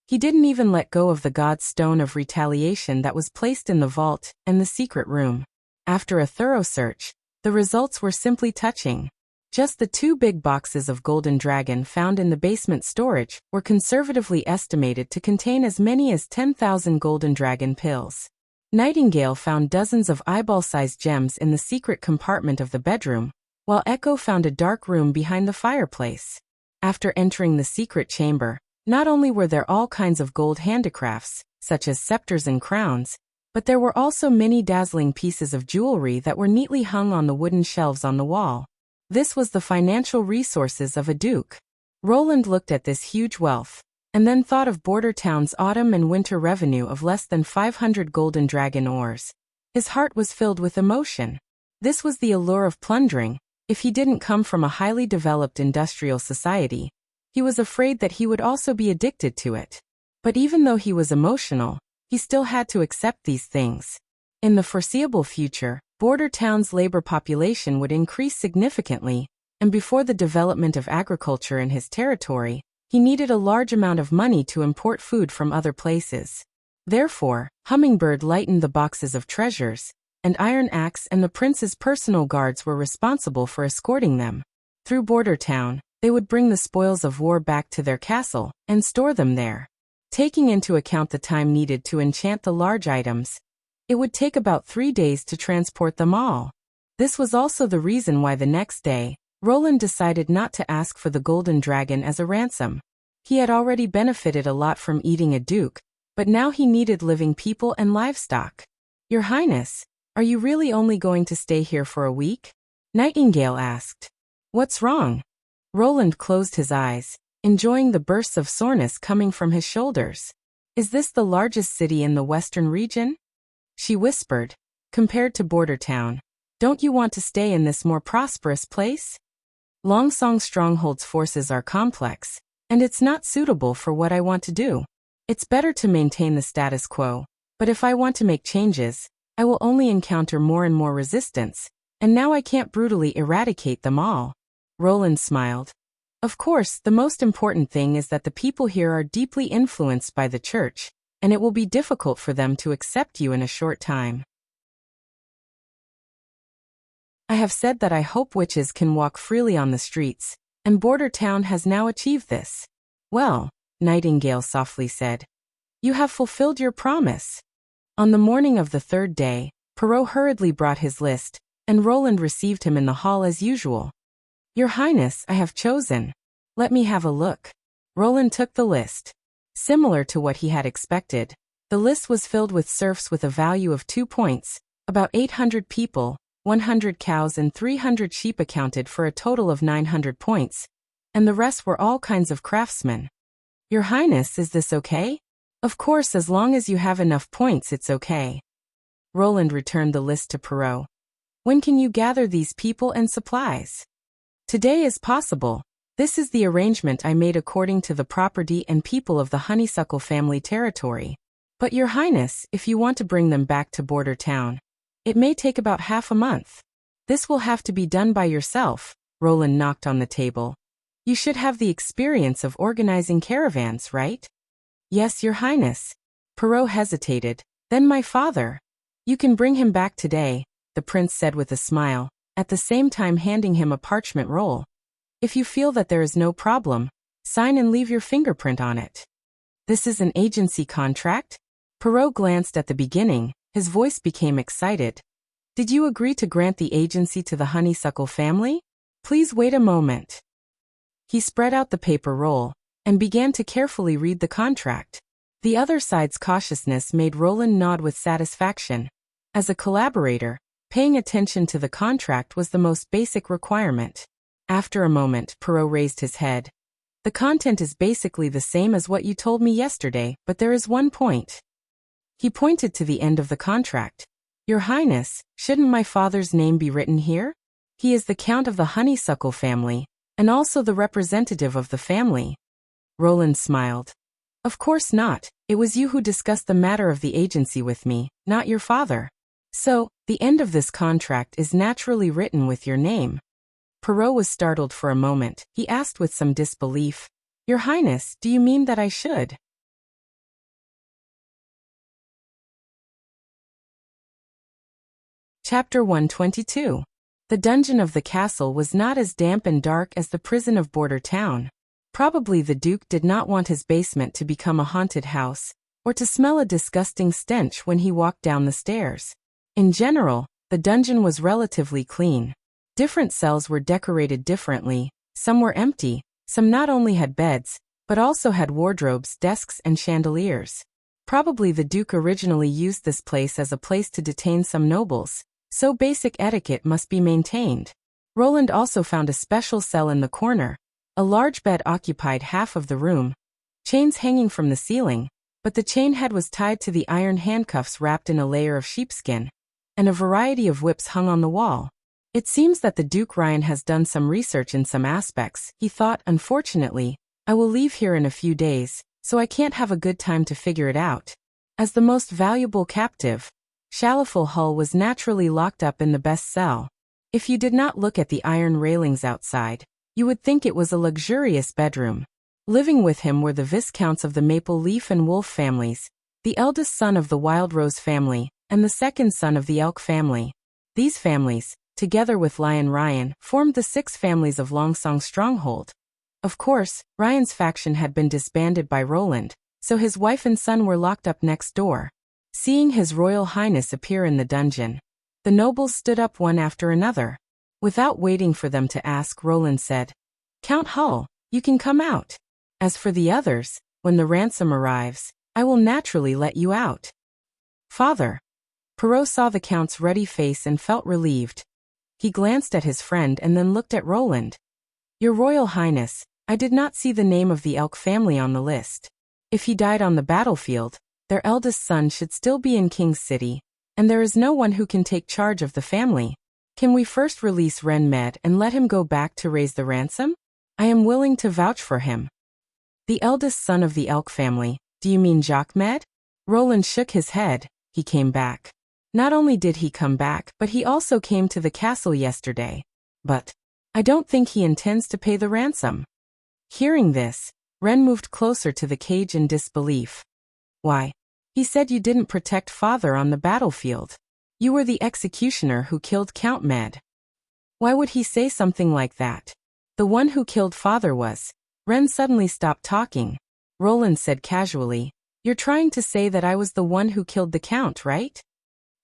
He didn't even let go of the god's stone of retaliation that was placed in the vault and the secret room. After a thorough search, the results were simply touching. Just the 2 big boxes of Golden Dragon found in the basement storage were conservatively estimated to contain as many as 10,000 Golden Dragon pills. Nightingale found dozens of eyeball-sized gems in the secret compartment of the bedroom, while Echo found a dark room behind the fireplace. After entering the secret chamber, not only were there all kinds of gold handicrafts, such as scepters and crowns, but there were also many dazzling pieces of jewelry that were neatly hung on the wooden shelves on the wall. This was the financial resources of a duke. Roland looked at this huge wealth, and then thought of Border Town's autumn and winter revenue of less than 500 Golden Dragon ores. His heart was filled with emotion. This was the allure of plundering. If he didn't come from a highly developed industrial society, he was afraid that he would also be addicted to it. But even though he was emotional, he still had to accept these things. In the foreseeable future, Border Town's labor population would increase significantly, and before the development of agriculture in his territory, he needed a large amount of money to import food from other places. Therefore, Hummingbird lightened the boxes of treasures, and Iron Axe and the prince's personal guards were responsible for escorting them. Through Border Town, they would bring the spoils of war back to their castle and store them there. Taking into account the time needed to enchant the large items, it would take about 3 days to transport them all. This was also the reason why the next day, Roland decided not to ask for the Golden Dragon as a ransom. He had already benefited a lot from eating a duke, but now he needed living people and livestock. "Your Highness, are you really only going to stay here for a week?" Nightingale asked. "What's wrong?" Roland closed his eyes, enjoying the bursts of soreness coming from his shoulders. "Is this the largest city in the western region?" She whispered. "Compared to Border Town, don't you want to stay in this more prosperous place?" "Longsong Stronghold's forces are complex, and it's not suitable for what I want to do. It's better to maintain the status quo. But if I want to make changes, I will only encounter more and more resistance, and now I can't brutally eradicate them all. Roland smiled. Of course, the most important thing is that the people here are deeply influenced by the church, and it will be difficult for them to accept you in a short time. I have said that I hope witches can walk freely on the streets, and Border Town has now achieved this. Well, Nightingale softly said, you have fulfilled your promise. On the morning of the third day, Perrault hurriedly brought his list, and Roland received him in the hall as usual. Your Highness, I have chosen. Let me have a look. Roland took the list. Similar to what he had expected, the list was filled with serfs with a value of 2 points, about 800 people, 100 cows and 300 sheep accounted for a total of 900 points, and the rest were all kinds of craftsmen. Your Highness, is this okay? Of course, as long as you have enough points, it's okay. Roland returned the list to Perrault. When can you gather these people and supplies? Today is possible. This is the arrangement I made according to the property and people of the Honeysuckle family territory. But Your Highness, if you want to bring them back to Border Town, it may take about half a month. This will have to be done by yourself. Roland knocked on the table. You should have the experience of organizing caravans, right? Yes, Your Highness. Perrault hesitated. Then my father. You can bring him back today, the prince said with a smile, at the same time handing him a parchment roll. If you feel that there is no problem, sign and leave your fingerprint on it. This is an agency contract? Perrault glanced at the beginning, his voice became excited. Did you agree to grant the agency to the Honeysuckle family? Please wait a moment. He spread out the paper roll, and began to carefully read the contract. The other side's cautiousness made Roland nod with satisfaction. As a collaborator, paying attention to the contract was the most basic requirement. After a moment, Perrault raised his head. The content is basically the same as what you told me yesterday, but there is one point. He pointed to the end of the contract. Your Highness, shouldn't my father's name be written here? He is the Count of the Honeysuckle family, and also the representative of the family. Roland smiled. Of course not. It was you who discussed the matter of the agency with me, not your father. So, the end of this contract is naturally written with your name. Perrault was startled for a moment. He asked with some disbelief, Your Highness, do you mean that I should? Chapter 122. The dungeon of the castle was not as damp and dark as the prison of Border Town. Probably the Duke did not want his basement to become a haunted house, or to smell a disgusting stench when he walked down the stairs. In general, the dungeon was relatively clean. Different cells were decorated differently, some were empty, some not only had beds, but also had wardrobes, desks, and chandeliers. Probably the Duke originally used this place as a place to detain some nobles, so basic etiquette must be maintained. Roland also found a special cell in the corner. A large bed occupied half of the room, chains hanging from the ceiling, but the chain head was tied to the iron handcuffs wrapped in a layer of sheepskin, and a variety of whips hung on the wall. It seems that the Duke Ryan has done some research in some aspects, he thought. Unfortunately, I will leave here in a few days, so I can't have a good time to figure it out. As the most valuable captive, Shaliful Hull was naturally locked up in the best cell. If you did not look at the iron railings outside, you would think it was a luxurious bedroom. Living with him were the Viscounts of the Maple Leaf and Wolf families, the eldest son of the Wild Rose family, and the second son of the Elk family. These families, together with Lion Ryan, formed the 6 families of Longsong Stronghold. Of course, Ryan's faction had been disbanded by Roland, so his wife and son were locked up next door. Seeing His Royal Highness appear in the dungeon, the nobles stood up one after another. Without waiting for them to ask, Roland said, Count Hull, you can come out. As for the others, when the ransom arrives, I will naturally let you out. Father. Perrault saw the Count's ruddy face and felt relieved. He glanced at his friend and then looked at Roland. Your Royal Highness, I did not see the name of the Elk family on the list. If he died on the battlefield, their eldest son should still be in King's City, and there is no one who can take charge of the family. Can we first release Ren Med and let him go back to raise the ransom? I am willing to vouch for him. The eldest son of the Elk family, do you mean Jacques Med? Roland shook his head. He came back. Not only did he come back, but he also came to the castle yesterday. But I don't think he intends to pay the ransom. Hearing this, Ren moved closer to the cage in disbelief. Why? He said you didn't protect father on the battlefield. You were the executioner who killed Count Med. Why would he say something like that? The one who killed father was. Ren suddenly stopped talking. Roland said casually, "You're trying to say that I was the one who killed the count, right?"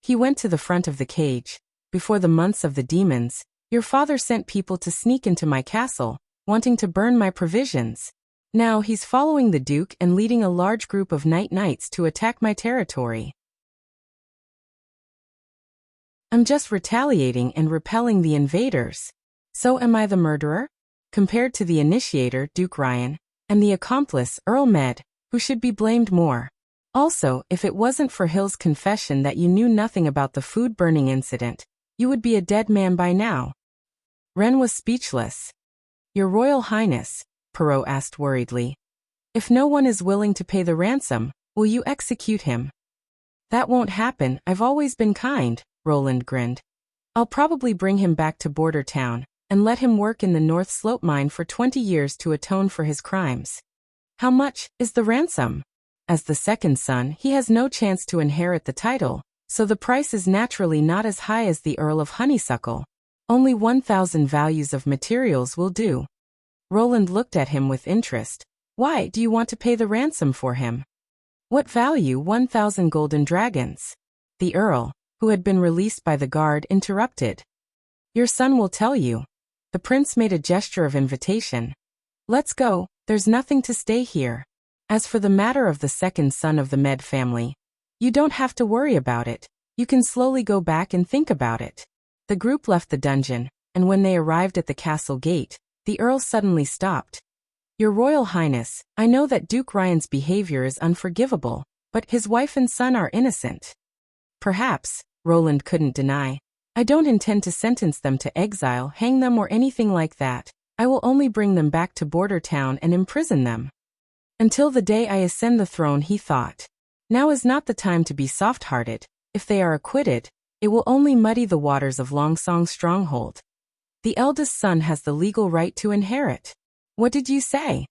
He went to the front of the cage. "Before the months of the demons, your father sent people to sneak into my castle, wanting to burn my provisions. Now he's following the Duke and leading a large group of knights to attack my territory. I'm just retaliating and repelling the invaders. So am I the murderer? Compared to the initiator, Duke Ryan, and the accomplice, Earl Med, who should be blamed more? Also, if it wasn't for Hill's confession that you knew nothing about the food burning incident, you would be a dead man by now." Ren was speechless. "Your Royal Highness," Perrault asked worriedly, "if no one is willing to pay the ransom, will you execute him?" "That won't happen, I've always been kind," Roland grinned. "I'll probably bring him back to Border Town, and let him work in the North Slope mine for 20 years to atone for his crimes." "How much is the ransom?" "As the second son, he has no chance to inherit the title, so the price is naturally not as high as the Earl of Honeysuckle. Only 1,000 values of materials will do." Roland looked at him with interest. "Why do you want to pay the ransom for him?" "What value 1,000 golden dragons?" The Earl, who had been released by the guard, interrupted. "Your son will tell you." The prince made a gesture of invitation. "Let's go, there's nothing to stay here. As for the matter of the second son of the Med family, you don't have to worry about it. You can slowly go back and think about it." The group left the dungeon, and when they arrived at the castle gate, the Earl suddenly stopped. "Your Royal Highness, I know that Duke Ryan's behavior is unforgivable, but his wife and son are innocent." "Perhaps," Roland couldn't deny. "I don't intend to sentence them to exile, hang them or anything like that. I will only bring them back to Border Town and imprison them. Until the day I ascend the throne," he thought. "Now is not the time to be soft-hearted. If they are acquitted, it will only muddy the waters of Longsong's stronghold. The eldest son has the legal right to inherit." "What did you say?"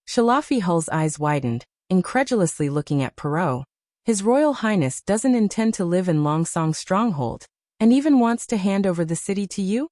Shalafi Hull's eyes widened, incredulously looking at Perrault. "His Royal Highness doesn't intend to live in Longsong's stronghold, and even wants to hand over the city to you?"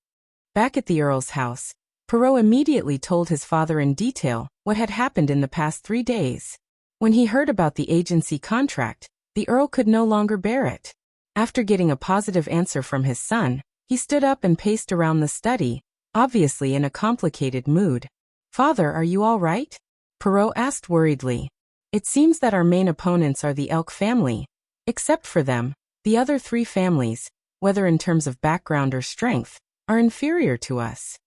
Back at the Earl's house, Perrault immediately told his father in detail what had happened in the past 3 days. When he heard about the agency contract, the Earl could no longer bear it. After getting a positive answer from his son, he stood up and paced around the study, obviously in a complicated mood. "Father, are you all right?" Perrault asked worriedly. "It seems that our main opponents are the Elk family. Except for them, the other 3 families, whether in terms of background or strength, are inferior to us."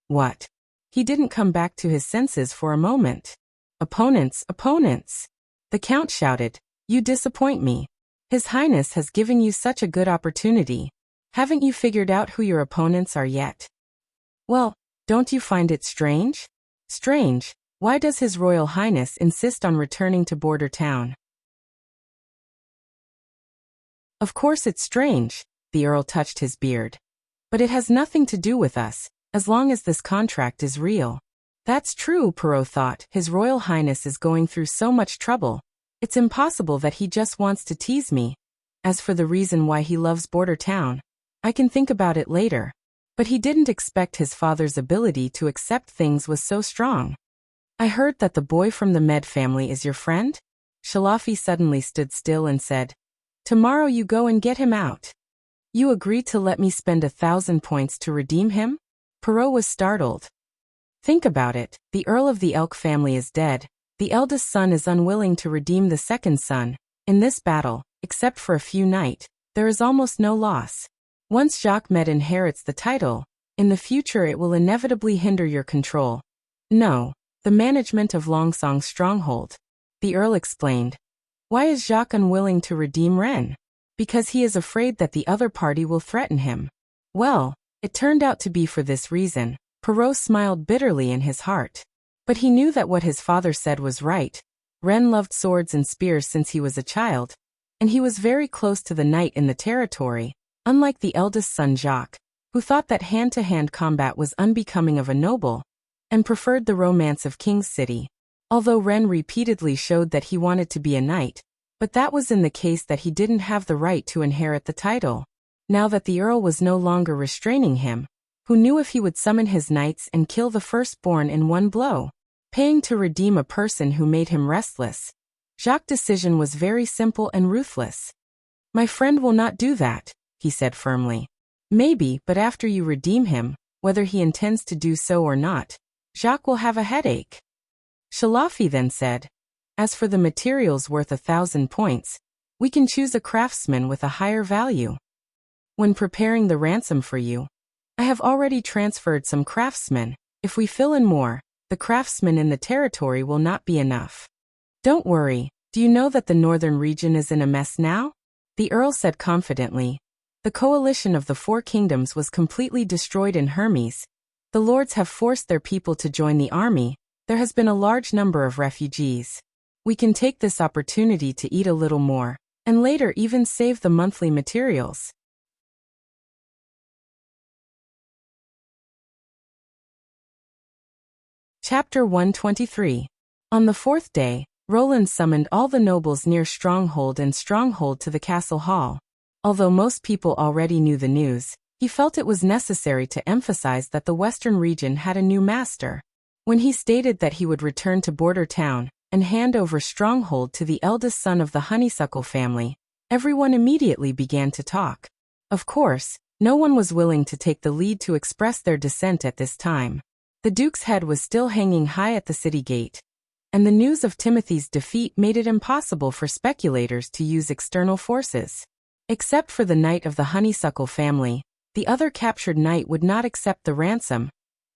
"What?" He didn't come back to his senses for a moment. "Opponents, opponents!" The Count shouted. "You disappoint me. His Highness has given you such a good opportunity. Haven't you figured out who your opponents are yet?" "Well, don't you find it strange?" "Strange? Why does His Royal Highness insist on returning to Border Town?" "Of course it's strange," the Earl touched his beard. "But it has nothing to do with us, as long as this contract is real." "That's true," Perrault thought. "His Royal Highness is going through so much trouble. It's impossible that he just wants to tease me. As for the reason why he loves Border Town, I can think about it later." But he didn't expect his father's ability to accept things was so strong. "I heard that the boy from the Med family is your friend?" Shalafi suddenly stood still and said, "Tomorrow you go and get him out." "You agree to let me spend 1,000 points to redeem him?" Perrault was startled. "Think about it. The Earl of the Elk family is dead. The eldest son is unwilling to redeem the second son. In this battle, except for a few knights, there is almost no loss. Once Jacques Med inherits the title, in the future it will inevitably hinder your control. No, the management of Longsong's stronghold." The Earl explained. "Why is Jacques unwilling to redeem Ren?" "Because he is afraid that the other party will threaten him." "Well, it turned out to be for this reason." Perrault smiled bitterly in his heart. But he knew that what his father said was right. Ren loved swords and spears since he was a child, and he was very close to the knight in the territory, unlike the eldest son Jacques, who thought that hand-to-hand combat was unbecoming of a noble, and preferred the romance of King's City. Although Ren repeatedly showed that he wanted to be a knight, but that was in the case that he didn't have the right to inherit the title. Now that the Earl was no longer restraining him, who knew if he would summon his knights and kill the firstborn in one blow, paying to redeem a person who made him restless, Jacques' decision was very simple and ruthless. "My friend will not do that," he said firmly. "Maybe, but after you redeem him, whether he intends to do so or not, Jacques will have a headache." Shalafi then said, "As for the materials worth 1,000 points, we can choose a craftsman with a higher value. When preparing the ransom for you, I have already transferred some craftsmen. If we fill in more, the craftsmen in the territory will not be enough." "Don't worry, do you know that the northern region is in a mess now?" the Earl said confidently. "The coalition of the 4 kingdoms was completely destroyed in Hermes. The lords have forced their people to join the army. There has been a large number of refugees. We can take this opportunity to eat a little more, and later even save the monthly materials." Chapter 123. On the 4th day, Roland summoned all the nobles near Stronghold and Stronghold to the castle hall. Although most people already knew the news, he felt it was necessary to emphasize that the western region had a new master. When he stated that he would return to Border Town and hand over Stronghold to the eldest son of the Honeysuckle family, everyone immediately began to talk. Of course, no one was willing to take the lead to express their dissent at this time. The Duke's head was still hanging high at the city gate, and the news of Timothy's defeat made it impossible for speculators to use external forces. Except for the knight of the Honeysuckle family, the other captured knight would not accept the ransom,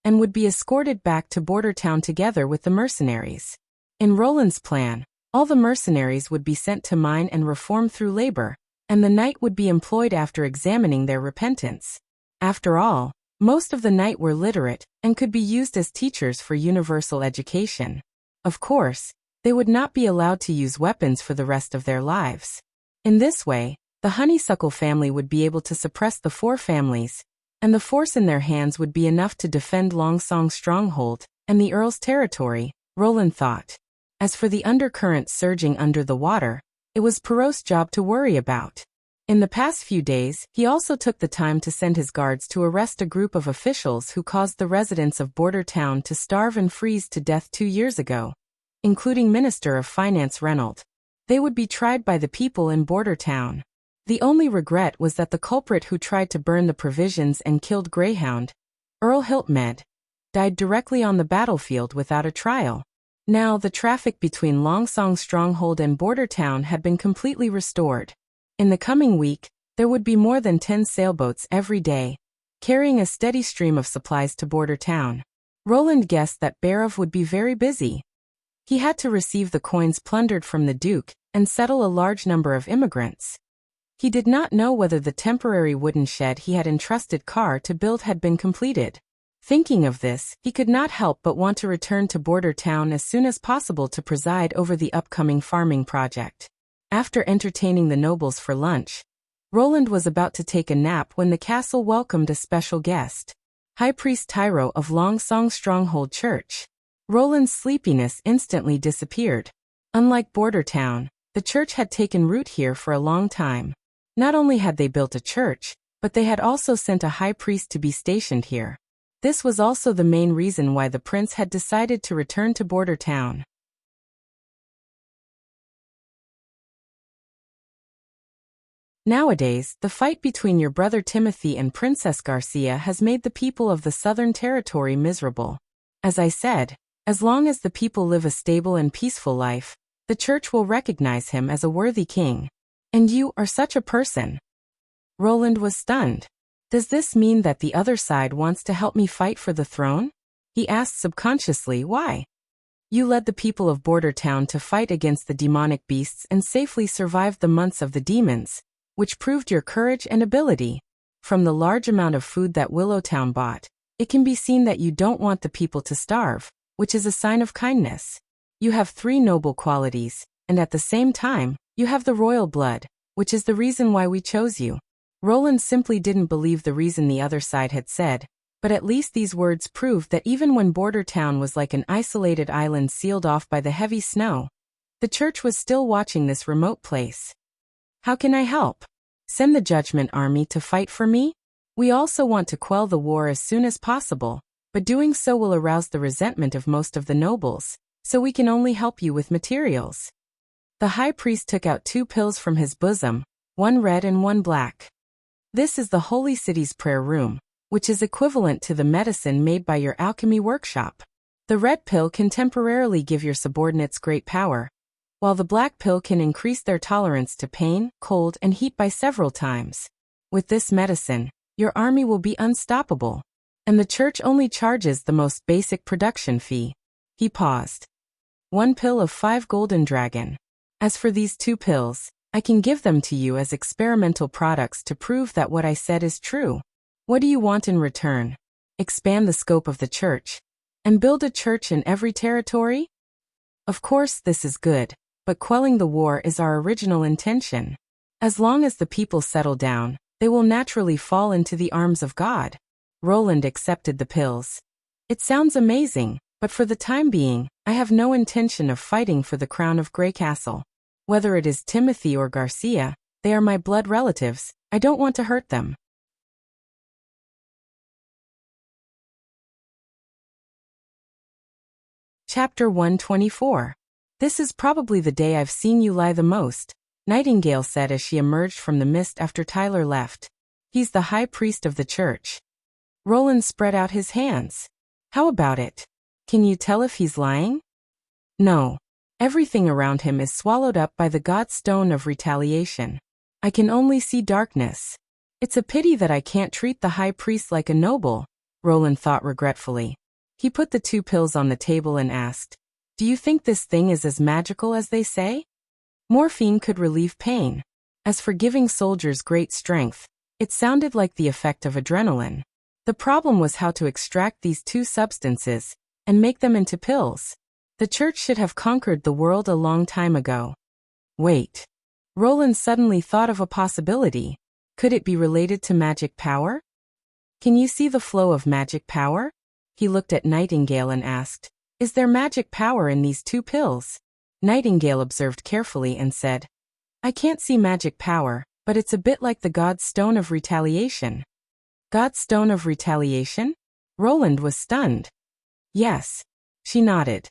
and would be escorted back to Border Town together with the mercenaries. In Roland's plan, all the mercenaries would be sent to mine and reform through labor, and the knight would be employed after examining their repentance. After all, most of the knight were literate, and could be used as teachers for universal education. Of course, they would not be allowed to use weapons for the rest of their lives. In this way, the Honeysuckle family would be able to suppress the 4 families, and the force in their hands would be enough to defend Longsong Stronghold and the Earl's territory, Roland thought. As for the undercurrent surging under the water, it was Perrault's job to worry about. In the past few days, he also took the time to send his guards to arrest a group of officials who caused the residents of Border Town to starve and freeze to death 2 years ago, including Minister of Finance Renault. They would be tried by the people in Border Town. The only regret was that the culprit who tried to burn the provisions and killed Greyhound, Earl Hiltmed, died directly on the battlefield without a trial. Now the traffic between Longsong Stronghold and Border Town had been completely restored. In the coming week, there would be more than 10 sailboats every day, carrying a steady stream of supplies to Border Town. Roland guessed that Barov would be very busy. He had to receive the coins plundered from the Duke and settle a large number of immigrants. He did not know whether the temporary wooden shed he had entrusted Carr to build had been completed. Thinking of this, he could not help but want to return to Border Town as soon as possible to preside over the upcoming farming project. After entertaining the nobles for lunch, Roland was about to take a nap when the castle welcomed a special guest, High Priest Tyro of Longsong Stronghold Church. Roland's sleepiness instantly disappeared. Unlike Border Town, the church had taken root here for a long time. Not only had they built a church, but they had also sent a high priest to be stationed here. This was also the main reason why the prince had decided to return to Border Town. Nowadays, the fight between your brother Timothy and Princess Garcia has made the people of the Southern Territory miserable. As I said, as long as the people live a stable and peaceful life, the church will recognize him as a worthy king. And you are such a person. Roland was stunned. Does this mean that the other side wants to help me fight for the throne? He asked subconsciously. Why? You led the people of Border Town to fight against the demonic beasts and safely survived the months of the demons, which proved your courage and ability. From the large amount of food that Willowtown bought, it can be seen that you don't want the people to starve, which is a sign of kindness. You have 3 noble qualities, and at the same time, you have the royal blood, which is the reason why we chose you. Roland simply didn't believe the reason the other side had said, but at least these words proved that even when Border Town was like an isolated island sealed off by the heavy snow, the church was still watching this remote place. How can I help? Send the Judgment Army to fight for me? We also want to quell the war as soon as possible, but doing so will arouse the resentment of most of the nobles, so we can only help you with materials. The high priest took out 2 pills from his bosom, one red and one black. This is the Holy City's prayer room, which is equivalent to the medicine made by your alchemy workshop. The red pill can temporarily give your subordinates great power, while the black pill can increase their tolerance to pain, cold, and heat by several times. With this medicine, your army will be unstoppable, and the church only charges the most basic production fee. He paused. 1 pill of 5 golden dragon. As for these 2 pills, I can give them to you as experimental products to prove that what I said is true. What do you want in return? Expand the scope of the church, and build a church in every territory? Of course this is good, but quelling the war is our original intention. As long as the people settle down, they will naturally fall into the arms of God. Roland accepted the pills. It sounds amazing, but for the time being, I have no intention of fighting for the crown of Grey Castle. Whether it is Timothy or Garcia, they are my blood relatives. I don't want to hurt them. Chapter 124. This is probably the day I've seen you lie the most, Nightingale said as she emerged from the mist after Tyler left. He's the high priest of the church. Roland spread out his hands. How about it? Can you tell if he's lying? No. Everything around him is swallowed up by the god stone of retaliation. I can only see darkness. It's a pity that I can't treat the high priest like a noble, Roland thought regretfully. He put the 2 pills on the table and asked, do you think this thing is as magical as they say? Morphine could relieve pain. As for giving soldiers great strength, it sounded like the effect of adrenaline. The problem was how to extract these 2 substances and make them into pills. The church should have conquered the world a long time ago. Wait. Roland suddenly thought of a possibility. Could it be related to magic power? Can you see the flow of magic power? He looked at Nightingale and asked, is there magic power in these 2 pills? Nightingale observed carefully and said, I can't see magic power, but it's a bit like the god's stone of retaliation. God's stone of retaliation? Roland was stunned. Yes. She nodded.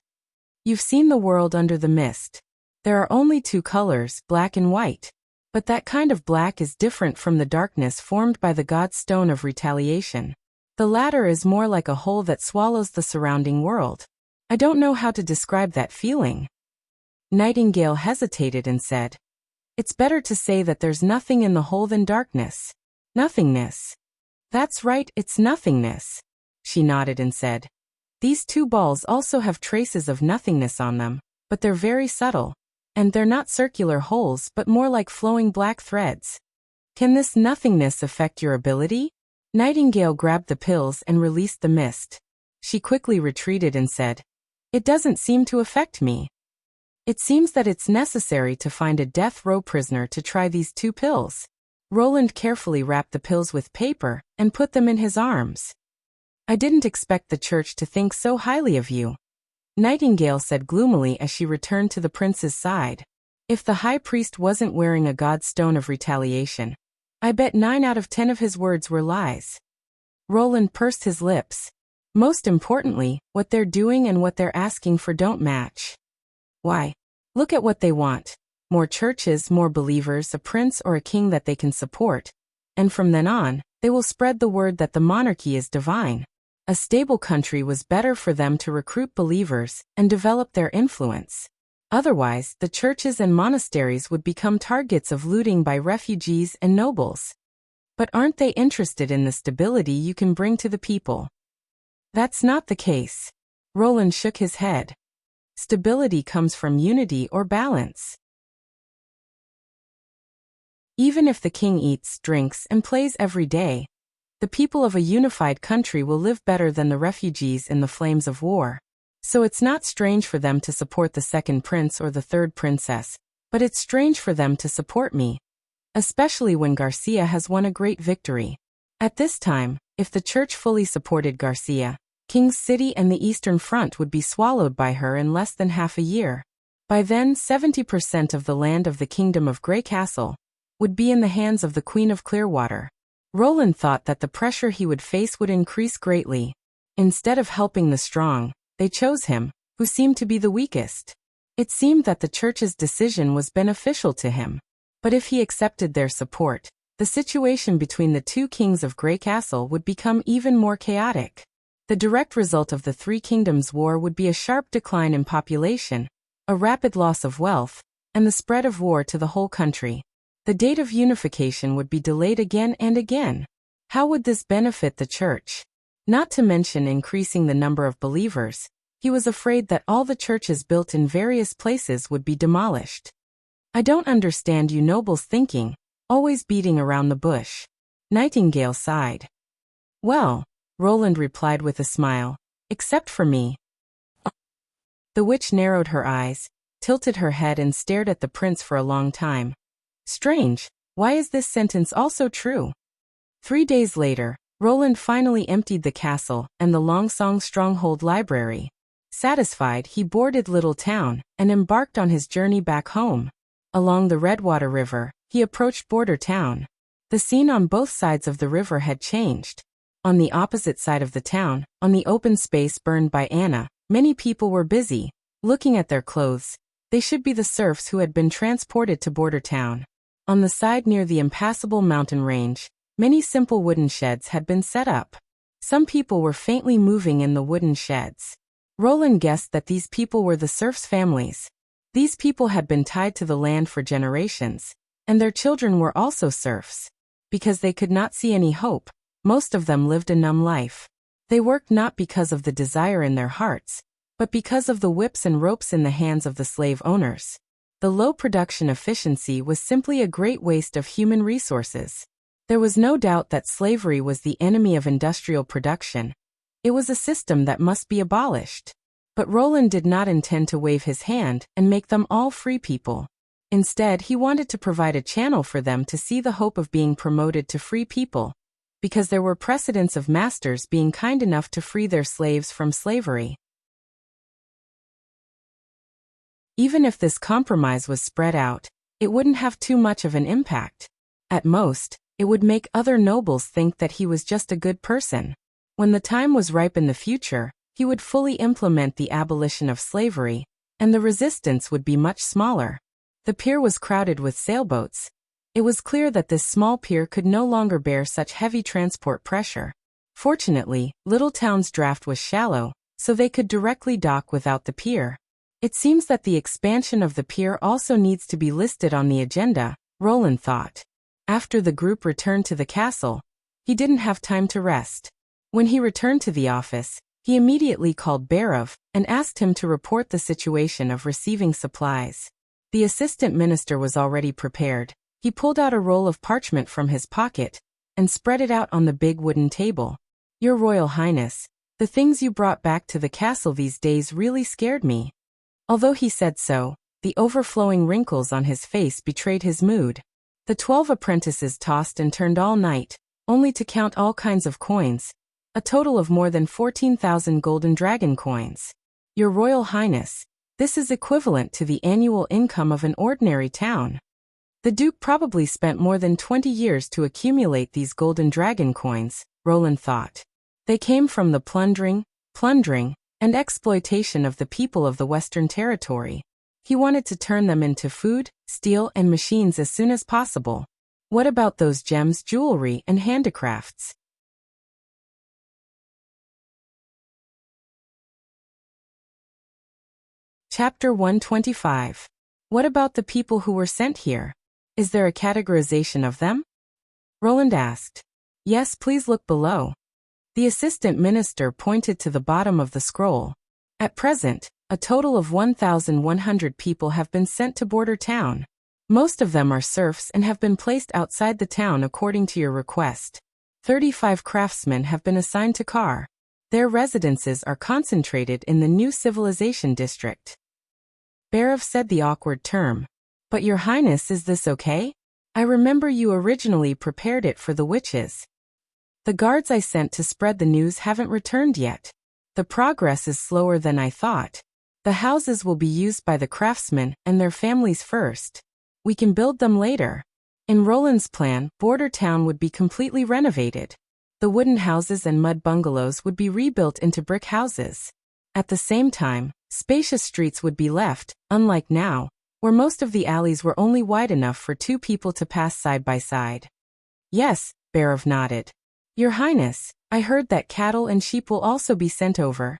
You've seen the world under the mist. There are only 2 colors, black and white. But that kind of black is different from the darkness formed by the god's stone of retaliation. The latter is more like a hole that swallows the surrounding world. I don't know how to describe that feeling. Nightingale hesitated and said, it's better to say that there's nothing in the hole than darkness. Nothingness. That's right, it's nothingness. She nodded and said, these 2 balls also have traces of nothingness on them, but they're very subtle, and they're not circular holes but more like flowing black threads. Can this nothingness affect your ability? Nightingale grabbed the pills and released the mist. She quickly retreated and said, it doesn't seem to affect me. It seems that it's necessary to find a death row prisoner to try these 2 pills. Roland carefully wrapped the pills with paper and put them in his arms. I didn't expect the church to think so highly of you, Nightingale said gloomily as she returned to the prince's side. If the high priest wasn't wearing a god's stone of retaliation, I bet 9 out of 10 of his words were lies. Roland pursed his lips. Most importantly, what they're doing and what they're asking for don't match. Why? Look at what they want. More churches, more believers, a prince or a king that they can support. And from then on, they will spread the word that the monarchy is divine. A stable country was better for them to recruit believers and develop their influence. Otherwise, the churches and monasteries would become targets of looting by refugees and nobles. But aren't they interested in the stability you can bring to the people? That's not the case. Roland shook his head. Stability comes from unity or balance. Even if the king eats, drinks, and plays every day, the people of a unified country will live better than the refugees in the flames of war. So it's not strange for them to support the second prince or the third princess, but it's strange for them to support me. Especially when Garcia has won a great victory. At this time, if the church fully supported Garcia, King's City and the Eastern Front would be swallowed by her in less than half a year. By then 70% of the land of the Kingdom of Grey Castle would be in the hands of the Queen of Clearwater. Roland thought that the pressure he would face would increase greatly. Instead of helping the strong, they chose him, who seemed to be the weakest. It seemed that the church's decision was beneficial to him. But if he accepted their support, the situation between the two kings of Grey Castle would become even more chaotic. The direct result of the Three Kingdoms War would be a sharp decline in population, a rapid loss of wealth, and the spread of war to the whole country. The date of unification would be delayed again and again. How would this benefit the church? Not to mention increasing the number of believers, he was afraid that all the churches built in various places would be demolished. I don't understand you nobles' thinking, always beating around the bush. Nightingale sighed. Well, Roland replied with a smile, except for me. The witch narrowed her eyes, tilted her head and stared at the prince for a long time. Strange, why is this sentence also true? 3 days later, Roland finally emptied the castle and the Longsong Stronghold library. Satisfied, he boarded Little Town and embarked on his journey back home. Along the Redwater River, he approached Border Town. The scene on both sides of the river had changed. On the opposite side of the town, on the open space burned by Anna, many people were busy, looking at their clothes. They should be the serfs who had been transported to Border Town. On the side near the impassable mountain range, many simple wooden sheds had been set up. Some people were faintly moving in the wooden sheds. Roland guessed that these people were the serfs' families. These people had been tied to the land for generations, and their children were also serfs. Because they could not see any hope, most of them lived a numb life. They worked not because of the desire in their hearts, but because of the whips and ropes in the hands of the slave owners. The low production efficiency was simply a great waste of human resources. There was no doubt that slavery was the enemy of industrial production. It was a system that must be abolished. But Roland did not intend to wave his hand and make them all free people. Instead, he wanted to provide a channel for them to see the hope of being promoted to free people, because there were precedents of masters being kind enough to free their slaves from slavery. Even if this compromise was spread out, it wouldn't have too much of an impact. At most, it would make other nobles think that he was just a good person. When the time was ripe in the future, he would fully implement the abolition of slavery, and the resistance would be much smaller. The pier was crowded with sailboats. It was clear that this small pier could no longer bear such heavy transport pressure. Fortunately, Little Town's draft was shallow, so they could directly dock without the pier. It seems that the expansion of the pier also needs to be listed on the agenda, Roland thought. After the group returned to the castle, he didn't have time to rest. When he returned to the office, he immediately called Barov and asked him to report the situation of receiving supplies. The assistant minister was already prepared. He pulled out a roll of parchment from his pocket and spread it out on the big wooden table. Your Royal Highness, the things you brought back to the castle these days really scared me. Although he said so, the overflowing wrinkles on his face betrayed his mood. The 12 apprentices tossed and turned all night, only to count all kinds of coins, a total of more than 14,000 golden dragon coins. Your Royal Highness, this is equivalent to the annual income of an ordinary town. The Duke probably spent more than 20 years to accumulate these golden dragon coins, Roland thought. They came from the plundering, and exploitation of the people of the Western Territory. He wanted to turn them into food, steel, and machines as soon as possible. What about those gems, jewelry, and handicrafts? Chapter 125. What about the people who were sent here? Is there a categorization of them? Roland asked. Yes, please look below. The assistant minister pointed to the bottom of the scroll. At present, a total of 1,100 people have been sent to Border Town. Most of them are serfs and have been placed outside the town according to your request. 35 craftsmen have been assigned to Kar. Their residences are concentrated in the new civilization district. Barav said the awkward term. But Your Highness, is this okay? I remember you originally prepared it for the witches. The guards I sent to spread the news haven't returned yet. The progress is slower than I thought. The houses will be used by the craftsmen and their families first. We can build them later. In Roland's plan, Border Town would be completely renovated. The wooden houses and mud bungalows would be rebuilt into brick houses. At the same time, spacious streets would be left, unlike now, where most of the alleys were only wide enough for two people to pass side by side. Yes, Barav nodded. Your Highness, I heard that cattle and sheep will also be sent over.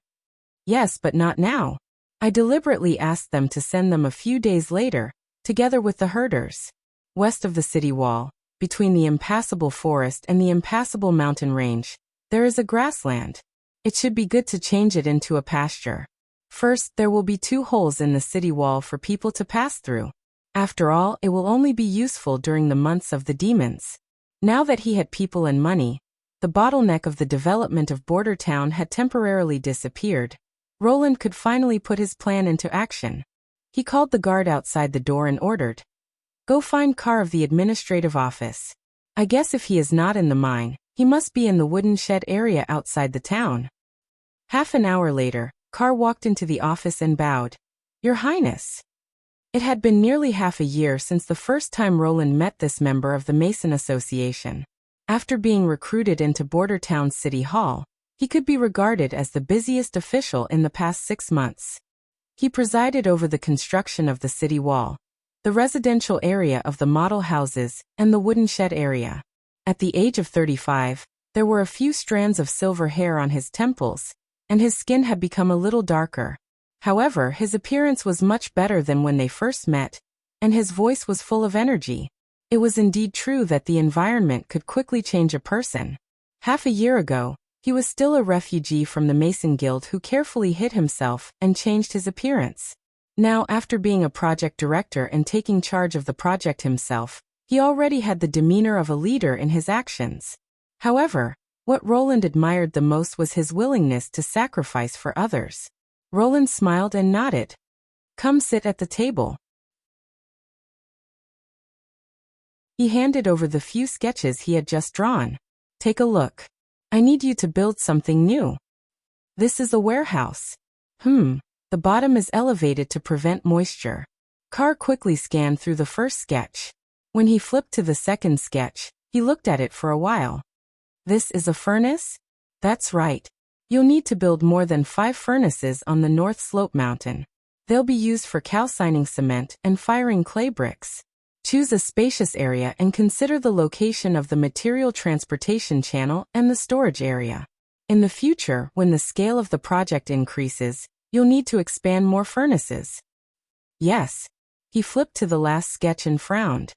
Yes, but not now. I deliberately asked them to send them a few days later, together with the herders. West of the city wall, between the impassable forest and the impassable mountain range, there is a grassland. It should be good to change it into a pasture. First, there will be 2 holes in the city wall for people to pass through. After all, it will only be useful during the months of the demons. Now that he had people and money, the bottleneck of the development of Border Town had temporarily disappeared. Roland could finally put his plan into action. He called the guard outside the door and ordered, "Go find Carr of the administrative office. I guess if he is not in the mine, he must be in the wooden shed area outside the town." Half an hour later, Carr walked into the office and bowed. "Your Highness." It had been nearly half a year since the first time Roland met this member of the Mason Association. After being recruited into Border Town City Hall, he could be regarded as the busiest official in the past 6 months. He presided over the construction of the city wall, the residential area of the model houses, and the wooden shed area. At the age of 35, there were a few strands of silver hair on his temples, and his skin had become a little darker. However, his appearance was much better than when they first met, and his voice was full of energy. It was indeed true that the environment could quickly change a person. Half a year ago, he was still a refugee from the Mason Guild who carefully hid himself and changed his appearance. Now, after being a project director and taking charge of the project himself, he already had the demeanor of a leader in his actions. However, what Roland admired the most was his willingness to sacrifice for others. Roland smiled and nodded. "Come sit at the table." He handed over the few sketches he had just drawn. "Take a look. I need you to build something new. This is a warehouse. The bottom is elevated to prevent moisture." Carr quickly scanned through the first sketch. When he flipped to the second sketch, he looked at it for a while. "This is a furnace?" "That's right. You'll need to build more than 5 furnaces on the North Slope Mountain. They'll be used for calcining cement and firing clay bricks. Choose a spacious area and consider the location of the material transportation channel and the storage area. In the future, when the scale of the project increases, you'll need to expand more furnaces." "Yes." He flipped to the last sketch and frowned.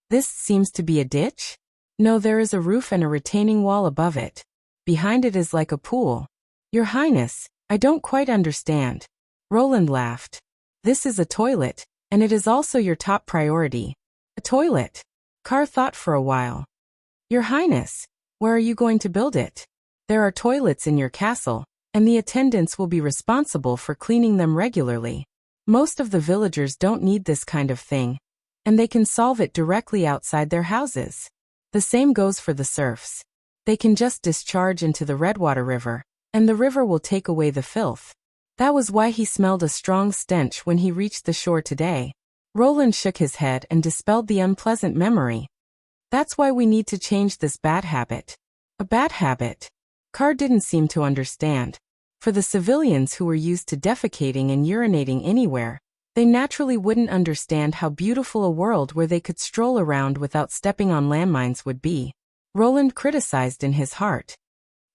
"This seems to be a ditch?" "No, there is a roof and a retaining wall above it. Behind it is like a pool." "Your Highness, I don't quite understand." Roland laughed. "This is a toilet, and it is also your top priority." "A toilet?" Carr thought for a while. "Your Highness, where are you going to build it?" "There are toilets in your castle, and the attendants will be responsible for cleaning them regularly. Most of the villagers don't need this kind of thing, and they can solve it directly outside their houses. The same goes for the serfs. They can just discharge into the Redwater River, and the river will take away the filth." That was why he smelled a strong stench when he reached the shore today. Roland shook his head and dispelled the unpleasant memory. "That's why we need to change this bad habit." "A bad habit?" Carr didn't seem to understand. For the civilians who were used to defecating and urinating anywhere, they naturally wouldn't understand how beautiful a world where they could stroll around without stepping on landmines would be. Roland criticized in his heart.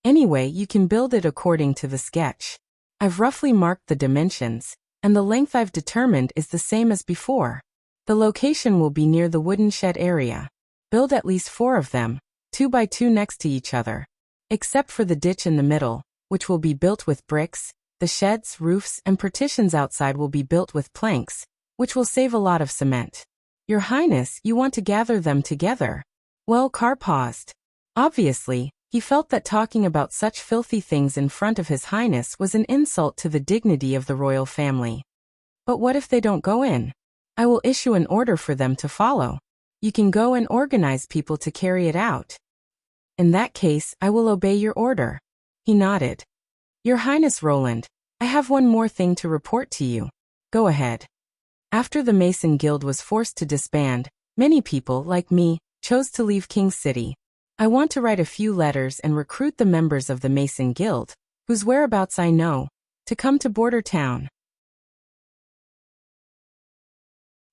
"Anyway, you can build it according to the sketch. I've roughly marked the dimensions, and the length I've determined is the same as before. The location will be near the wooden shed area. Build at least 4 of them, 2 by 2 next to each other. Except for the ditch in the middle, which will be built with bricks, the sheds, roofs, and partitions outside will be built with planks, which will save a lot of cement." "Your Highness, you want to gather them together?" Well, Carr paused. Obviously, He felt that talking about such filthy things in front of His Highness was an insult to the dignity of the royal family. But what if they don't go in? I will issue an order for them to follow. You can go and organize people to carry it out. In that case, I will obey your order. He nodded. Your Highness Roland, I have one more thing to report to you. Go ahead. After the Mason Guild was forced to disband, many people, like me, chose to leave King's City. I want to write a few letters and recruit the members of the Mason Guild, whose whereabouts I know, to come to Border Town.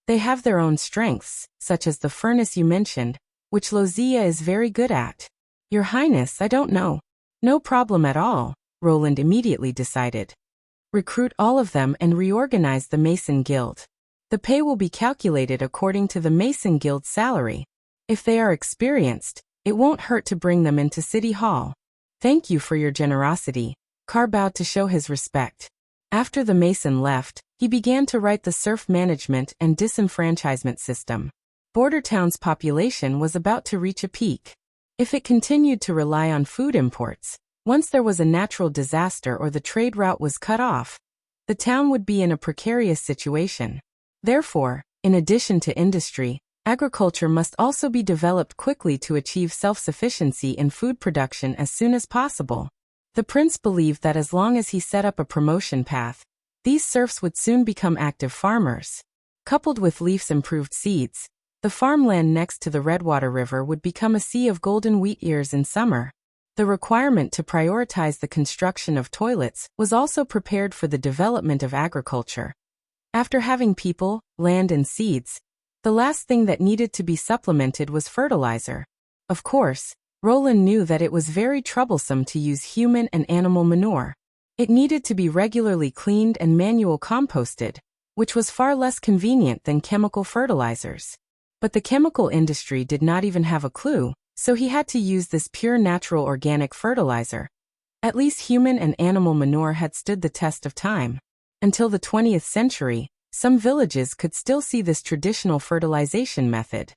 They have their own strengths, such as the furnace you mentioned, which Wuxia is very good at. Your Highness, I don't know. No problem at all, Roland immediately decided. Recruit all of them and reorganize the Mason Guild. The pay will be calculated according to the Mason Guild's salary. If they are experienced, it won't hurt to bring them into City Hall. Thank you for your generosity. Carr bowed to show his respect. After the Mason left, he began to write the serf management and disenfranchisement system. Border Town's population was about to reach a peak. If it continued to rely on food imports, once there was a natural disaster or the trade route was cut off, the town would be in a precarious situation. Therefore, in addition to industry, agriculture must also be developed quickly to achieve self-sufficiency in food production as soon as possible. The prince believed that as long as he set up a promotion path, these serfs would soon become active farmers. Coupled with Leaf's improved seeds, the farmland next to the Redwater River would become a sea of golden wheat ears in summer. The requirement to prioritize the construction of toilets was also prepared for the development of agriculture. After having people, land and seeds, the last thing that needed to be supplemented was fertilizer. Of course, Roland knew that it was very troublesome to use human and animal manure. It needed to be regularly cleaned and manual composted, which was far less convenient than chemical fertilizers. But the chemical industry did not even have a clue, so he had to use this pure natural organic fertilizer. At least human and animal manure had stood the test of time. Until the 20th century, some villages could still see this traditional fertilization method.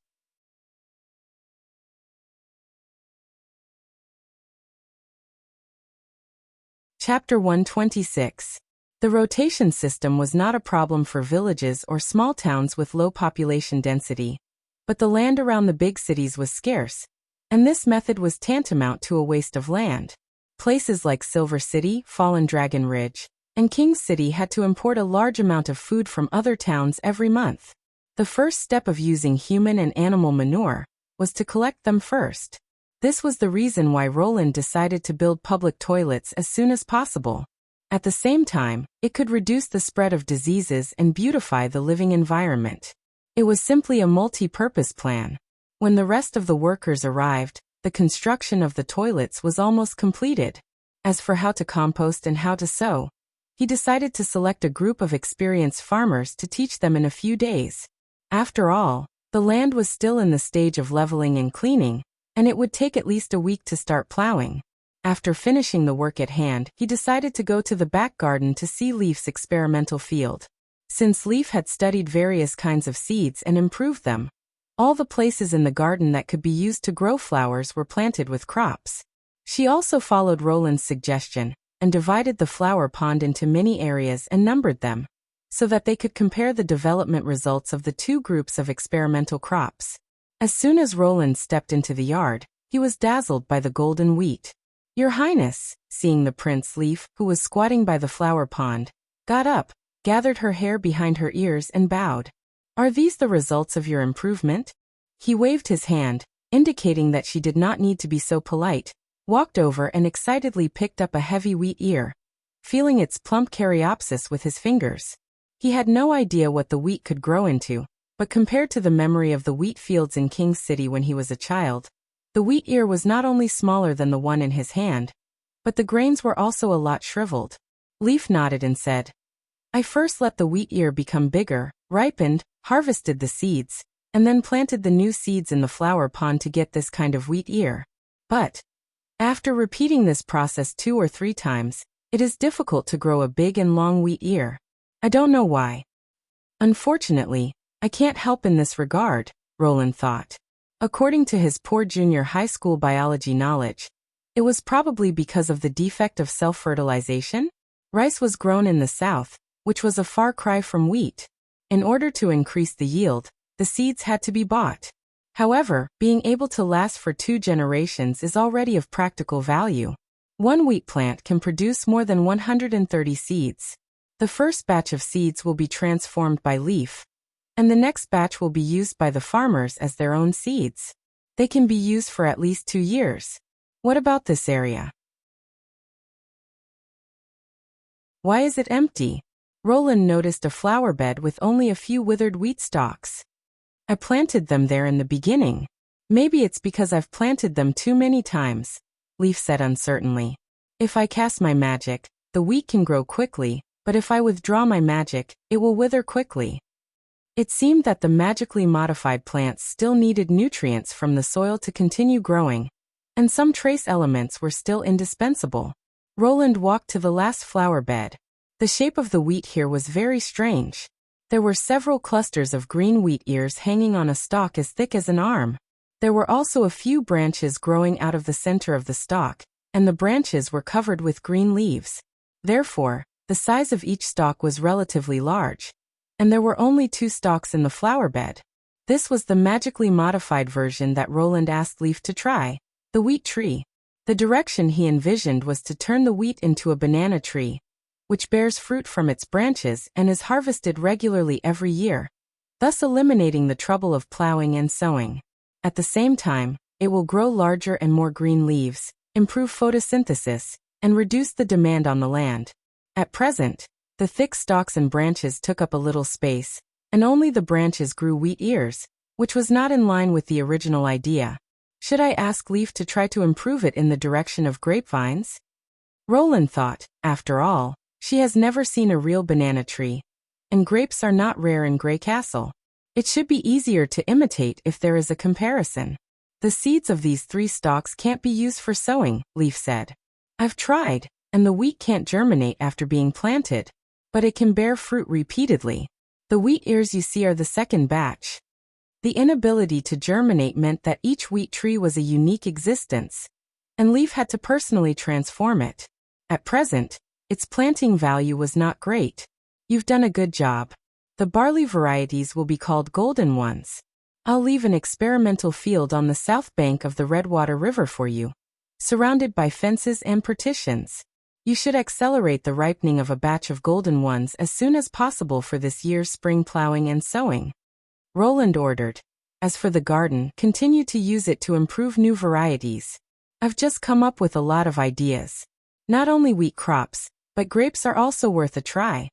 Chapter 126. The rotation system was not a problem for villages or small towns with low population density, but the land around the big cities was scarce, and this method was tantamount to a waste of land. Places like Silver City, Fallen Dragon Ridge, and King's City had to import a large amount of food from other towns every month. The first step of using human and animal manure was to collect them first. This was the reason why Roland decided to build public toilets as soon as possible. At the same time, it could reduce the spread of diseases and beautify the living environment. It was simply a multi-purpose plan. When the rest of the workers arrived, the construction of the toilets was almost completed. As for how to compost and how to sow, he decided to select a group of experienced farmers to teach them in a few days. After all, the land was still in the stage of leveling and cleaning, and it would take at least a week to start plowing. After finishing the work at hand, he decided to go to the back garden to see Leaf's experimental field. Since Leaf had studied various kinds of seeds and improved them, all the places in the garden that could be used to grow flowers were planted with crops. She also followed Roland's suggestion and divided the flower pond into many areas and numbered them, so that they could compare the development results of the two groups of experimental crops. As soon as Roland stepped into the yard, he was dazzled by the golden wheat. Your Highness, seeing the Prince Leaf, who was squatting by the flower pond, got up, gathered her hair behind her ears and bowed. Are these the results of your improvement? He waved his hand, indicating that she did not need to be so polite, walked over and excitedly picked up a heavy wheat ear, feeling its plump caryopsis with his fingers. He had no idea what the wheat could grow into, but compared to the memory of the wheat fields in King's City when he was a child, the wheat ear was not only smaller than the one in his hand, but the grains were also a lot shriveled. Leaf nodded and said, I first let the wheat ear become bigger, ripened, harvested the seeds, and then planted the new seeds in the flower pond to get this kind of wheat ear. But after repeating this process 2 or 3 times, it is difficult to grow a big and long wheat ear. I don't know why. Unfortunately, I can't help in this regard, Roland thought. According to his poor junior high school biology knowledge, It was probably because of the defect of self-fertilization. Rice was grown in the south, which was a far cry from wheat. In order to increase the yield, the seeds had to be bought. However, being able to last for 2 generations is already of practical value. One wheat plant can produce more than 130 seeds. The first batch of seeds will be transformed by leaf, and the next batch will be used by the farmers as their own seeds. They can be used for at least 2 years. What about this area? Why is it empty? Roland noticed a flower bed with only a few withered wheat stalks. I planted them there in the beginning. Maybe it's because I've planted them too many times, Leaf said uncertainly. If I cast my magic, the wheat can grow quickly, but if I withdraw my magic, it will wither quickly. It seemed that the magically modified plants still needed nutrients from the soil to continue growing, and some trace elements were still indispensable. Roland walked to the last flower bed. The shape of the wheat here was very strange. There were several clusters of green wheat ears hanging on a stalk as thick as an arm. There were also a few branches growing out of the center of the stalk, and the branches were covered with green leaves. Therefore, the size of each stalk was relatively large, and there were only 2 stalks in the flower bed. This was the magically modified version that Roland asked Leaf to try. The wheat tree. The direction he envisioned was to turn the wheat into a banana tree, which bears fruit from its branches and is harvested regularly every year, thus eliminating the trouble of plowing and sowing. At the same time, it will grow larger and more green leaves, improve photosynthesis, and reduce the demand on the land. At present, the thick stalks and branches took up a little space, and only the branches grew wheat ears, which was not in line with the original idea. Should I ask Leaf to try to improve it in the direction of grapevines? Roland thought, after all, she has never seen a real banana tree, and grapes are not rare in Grey Castle. It should be easier to imitate if there is a comparison. The seeds of these 3 stalks can't be used for sowing, Leaf said. I've tried, and the wheat can't germinate after being planted, but it can bear fruit repeatedly. The wheat ears you see are the second batch. The inability to germinate meant that each wheat tree was a unique existence, and Leaf had to personally transform it. At present, its planting value was not great. You've done a good job. The barley varieties will be called golden ones. I'll leave an experimental field on the south bank of the Redwater River for you, surrounded by fences and partitions. You should accelerate the ripening of a batch of golden ones as soon as possible for this year's spring plowing and sowing, Roland ordered. As for the garden, continue to use it to improve new varieties. I've just come up with a lot of ideas. Not only wheat crops, but grapes are also worth a try.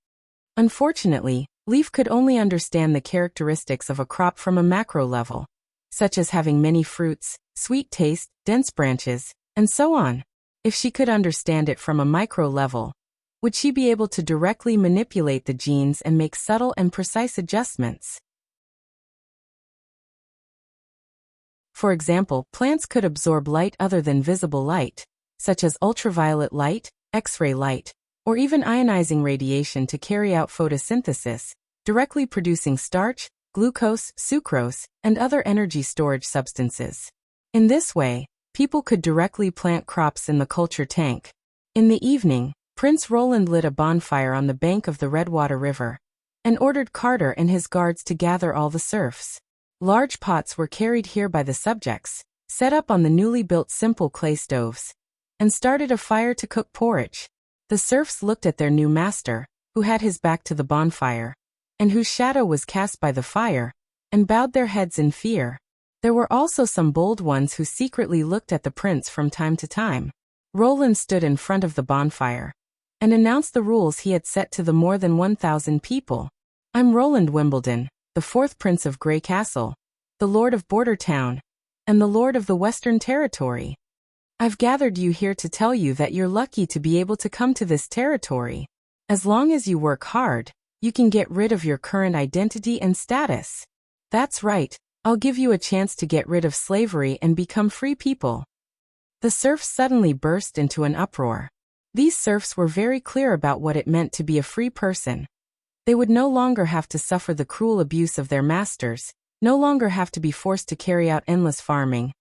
Unfortunately, Leaf could only understand the characteristics of a crop from a macro level, such as having many fruits, sweet taste, dense branches, and so on. If she could understand it from a micro level, would she be able to directly manipulate the genes and make subtle and precise adjustments? For example, plants could absorb light other than visible light, such as ultraviolet light, X-ray light, or even ionizing radiation to carry out photosynthesis, directly producing starch, glucose, sucrose, and other energy storage substances. In this way, people could directly plant crops in the culture tank. In the evening, Prince Roland lit a bonfire on the bank of the Redwater River, and ordered Carter and his guards to gather all the serfs. Large pots were carried here by the subjects, set up on the newly built simple clay stoves, and started a fire to cook porridge. The serfs looked at their new master, who had his back to the bonfire, and whose shadow was cast by the fire, and bowed their heads in fear. There were also some bold ones who secretly looked at the prince from time to time. Roland stood in front of the bonfire, and announced the rules he had set to the more than 1,000 people. I'm Roland Wimbledon, the 4th Prince of Grey Castle, the Lord of Border Town, and the Lord of the Western Territory. I've gathered you here to tell you that you're lucky to be able to come to this territory. As long as you work hard, you can get rid of your current identity and status. That's right, I'll give you a chance to get rid of slavery and become free people. The serfs suddenly burst into an uproar. These serfs were very clear about what it meant to be a free person. They would no longer have to suffer the cruel abuse of their masters, no longer have to be forced to carry out endless farming,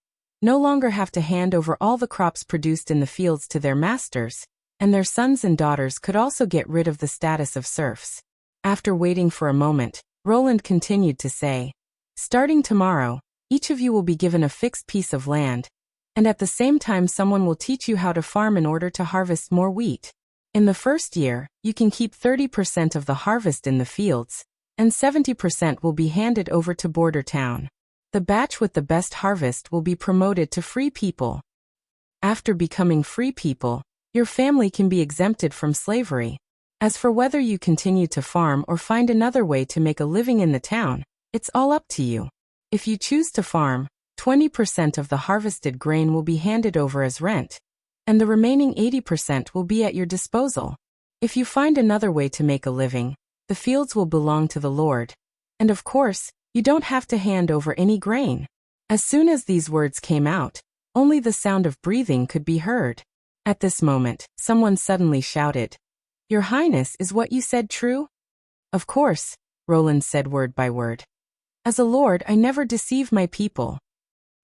no longer have to hand over all the crops produced in the fields to their masters, and their sons and daughters could also get rid of the status of serfs. After waiting for a moment, Roland continued to say, "Starting tomorrow, each of you will be given a fixed piece of land, and at the same time someone will teach you how to farm in order to harvest more wheat. In the first year, you can keep 30% of the harvest in the fields, and 70% will be handed over to Border Town. The batch with the best harvest will be promoted to free people. After becoming free people, your family can be exempted from slavery. As for whether you continue to farm or find another way to make a living in the town, it's all up to you. If you choose to farm, 20% of the harvested grain will be handed over as rent, and the remaining 80% will be at your disposal. If you find another way to make a living, the fields will belong to the Lord. And of course, you don't have to hand over any grain." As soon as these words came out, only the sound of breathing could be heard. At this moment, someone suddenly shouted, "Your Highness, is what you said true?" "Of course," Roland said word by word. "As a lord, I never deceive my people."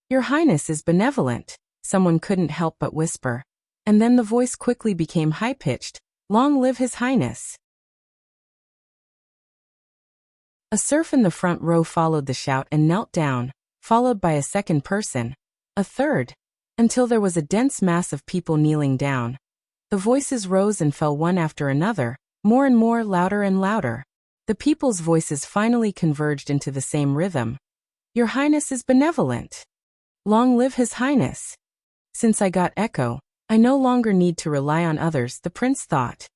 "Your Highness is benevolent," someone couldn't help but whisper. And then the voice quickly became high-pitched, "Long live His Highness." A serf in the front row followed the shout and knelt down, followed by a second person, a third, until there was a dense mass of people kneeling down. The voices rose and fell one after another, more and more, louder and louder. The people's voices finally converged into the same rhythm. "Your Highness is benevolent. Long live His Highness." Since I got echo, I no longer need to rely on others, the prince thought.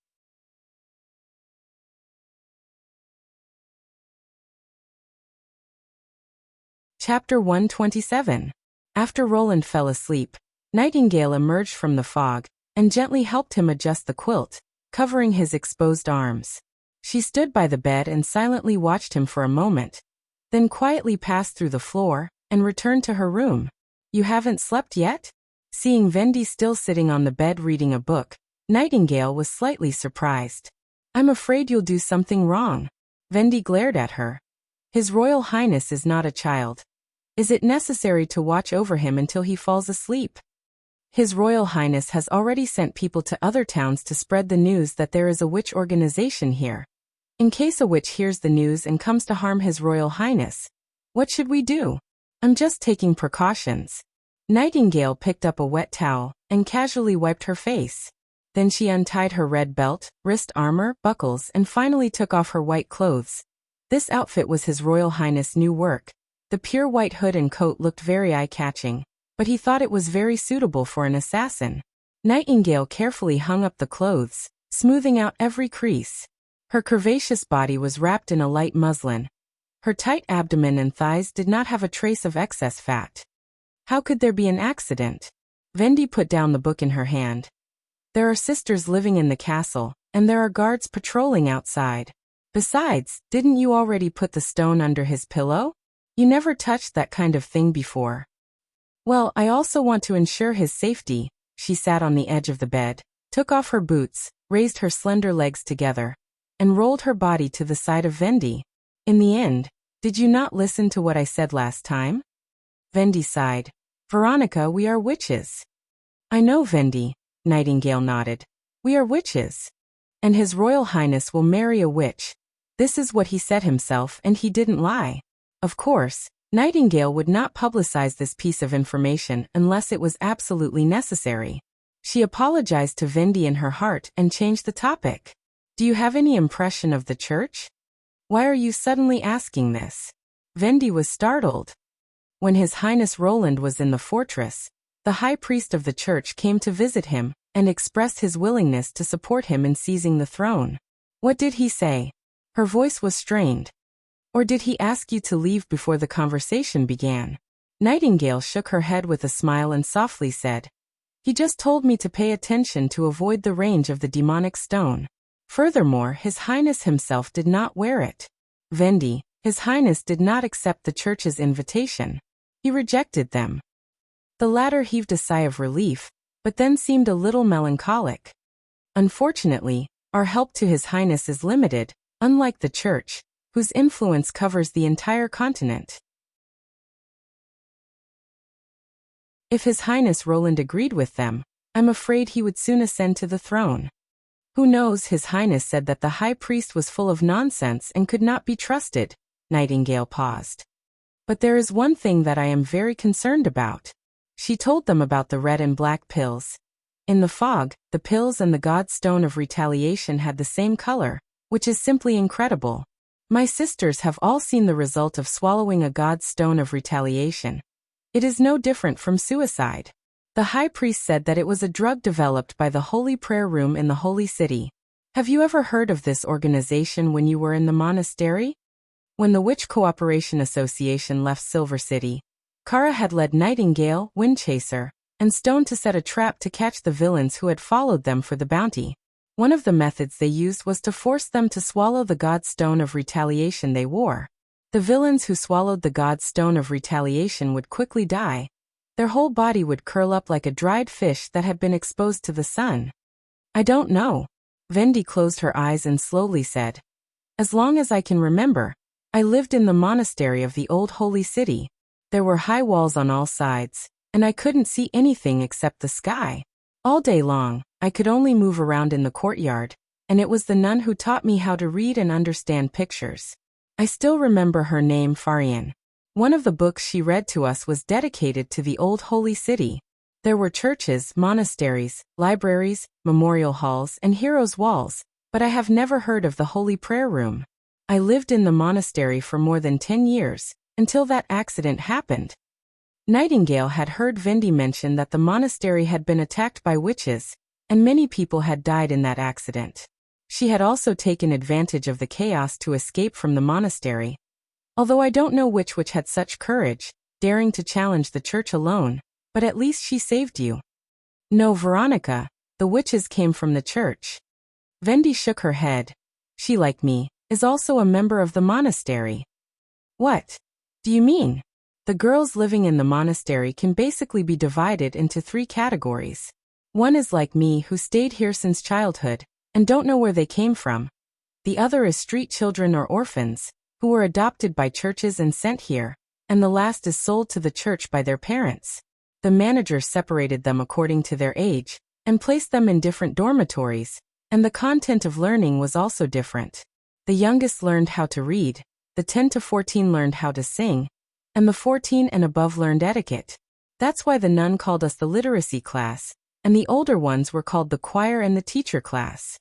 Chapter 127. After Roland fell asleep, Nightingale emerged from the fog and gently helped him adjust the quilt, covering his exposed arms. She stood by the bed and silently watched him for a moment, then quietly passed through the floor and returned to her room. "You haven't slept yet?" Seeing Vendi still sitting on the bed reading a book, Nightingale was slightly surprised. "I'm afraid you'll do something wrong." Vendi glared at her. "His Royal Highness is not a child. Is it necessary to watch over him until he falls asleep? His Royal Highness has already sent people to other towns to spread the news that there is a witch organization here. In case a witch hears the news and comes to harm His Royal Highness, what should we do? I'm just taking precautions." Nightingale picked up a wet towel and casually wiped her face. Then she untied her red belt, wrist armor, buckles, and finally took off her white clothes. This outfit was His Royal Highness' new work. The pure white hood and coat looked very eye-catching, but he thought it was very suitable for an assassin. Nightingale carefully hung up the clothes, smoothing out every crease. Her curvaceous body was wrapped in a light muslin. Her tight abdomen and thighs did not have a trace of excess fat. How could there be an accident? Vendi put down the book in her hand. "There are sisters living in the castle, and there are guards patrolling outside. Besides, didn't you already put the stone under his pillow? You never touched that kind of thing before." "Well, I also want to ensure his safety." She sat on the edge of the bed, took off her boots, raised her slender legs together, and rolled her body to the side of Vendi. "In the end, did you not listen to what I said last time?" Vendi sighed. "Veronica, we are witches." "I know, Vendi," Nightingale nodded. "We are witches. And His Royal Highness will marry a witch. This is what he said himself, and he didn't lie." Of course, Nightingale would not publicize this piece of information unless it was absolutely necessary. She apologized to Vendi in her heart and changed the topic. "Do you have any impression of the church? Why are you suddenly asking this?" Vendi was startled. When His Highness Roland was in the fortress, the high priest of the church came to visit him and expressed his willingness to support him in seizing the throne. "What did he say?" Her voice was strained. "Or did he ask you to leave before the conversation began?" Nightingale shook her head with a smile and softly said, "He just told me to pay attention to avoid the range of the demonic stone. Furthermore, His Highness himself did not wear it." "Vendi, His Highness did not accept the church's invitation. He rejected them." The latter heaved a sigh of relief, but then seemed a little melancholic. "Unfortunately, our help to His Highness is limited, unlike the church, whose influence covers the entire continent." If His Highness Roland agreed with them, I'm afraid he would soon ascend to the throne. Who knows? His Highness said that the high priest was full of nonsense and could not be trusted. Nightingale paused. But there is one thing that I am very concerned about. She told them about the red and black pills. In the fog, the pills and the God's Stone of Retaliation had the same color, which is simply incredible. My sisters have all seen the result of swallowing a God's Stone of Retaliation. It is no different from suicide. The high priest said that it was a drug developed by the Holy Prayer Room in the Holy City. Have you ever heard of this organization when you were in the monastery? When the Witch Cooperation Association left Silver City, Kara had led Nightingale, Windchaser, and Stone to set a trap to catch the villains who had followed them for the bounty. One of the methods they used was to force them to swallow the God's Stone of Retaliation they wore. The villains who swallowed the God's Stone of Retaliation would quickly die. Their whole body would curl up like a dried fish that had been exposed to the sun. I don't know. Vendi closed her eyes and slowly said, As long as I can remember, I lived in the monastery of the old holy city. There were high walls on all sides, and I couldn't see anything except the sky. All day long, I could only move around in the courtyard, and it was the nun who taught me how to read and understand pictures. I still remember her name, Farian. One of the books she read to us was dedicated to the old holy city. There were churches, monasteries, libraries, memorial halls, and heroes' walls, but I have never heard of the Holy Prayer Room. I lived in the monastery for more than 10 years, until that accident happened. Nightingale had heard Vendi mention that the monastery had been attacked by witches, and many people had died in that accident. She had also taken advantage of the chaos to escape from the monastery. Although I don't know which witch had such courage, daring to challenge the church alone, but at least she saved you. No, Veronica, the witches came from the church. Vendi shook her head. She, like me, is also a member of the monastery. What do you mean? The girls living in the monastery can basically be divided into 3 categories. One is like me, who stayed here since childhood, and don't know where they came from. The other is street children or orphans, who were adopted by churches and sent here, and the last is sold to the church by their parents. The manager separated them according to their age, and placed them in different dormitories, and the content of learning was also different. The youngest learned how to read, the 10 to 14 learned how to sing, and the 14 and above learned etiquette. That's why the nun called us the literacy class, and the older ones were called the choir and the teacher class.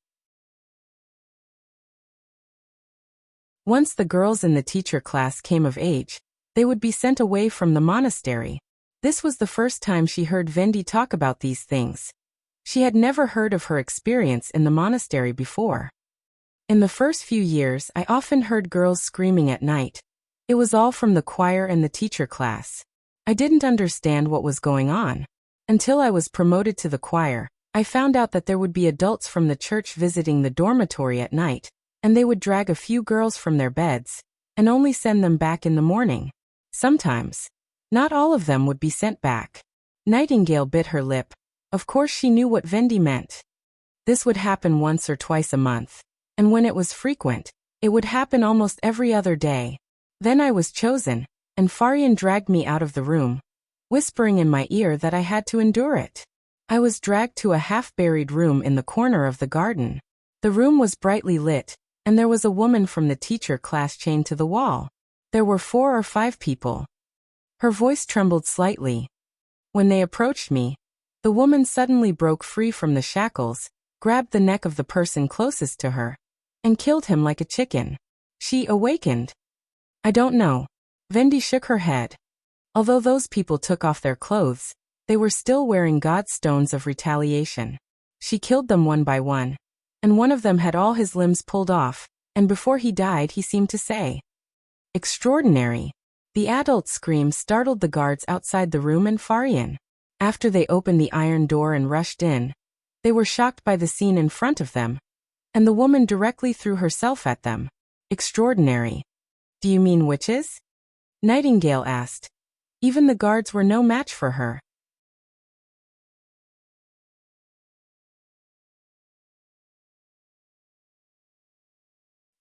Once the girls in the teacher class came of age, they would be sent away from the monastery. This was the first time she heard Vendi talk about these things. She had never heard of her experience in the monastery before. In the first few years, I often heard girls screaming at night. It was all from the choir and the teacher class. I didn't understand what was going on. Until I was promoted to the choir, I found out that there would be adults from the church visiting the dormitory at night, and they would drag a few girls from their beds, and only send them back in the morning. Sometimes, not all of them would be sent back. Nightingale bit her lip. Of course she knew what Vendi meant. This would happen once or twice a month, and when it was frequent, it would happen almost every other day. Then I was chosen, and Farian dragged me out of the room, whispering in my ear that I had to endure it. I was dragged to a half-buried room in the corner of the garden. The room was brightly lit, and there was a woman from the teacher class chained to the wall. There were 4 or 5 people. Her voice trembled slightly. When they approached me, the woman suddenly broke free from the shackles, grabbed the neck of the person closest to her, and killed him like a chicken. She awakened. I don't know. Vendi shook her head. Although those people took off their clothes, they were still wearing God's stones of retaliation. She killed them one by one, and one of them had all his limbs pulled off, and before he died he seemed to say, "Extraordinary." The adult's scream startled the guards outside the room and Farian. After they opened the iron door and rushed in, they were shocked by the scene in front of them, and the woman directly threw herself at them. Extraordinary. Do you mean witches? Nightingale asked. Even the guards were no match for her.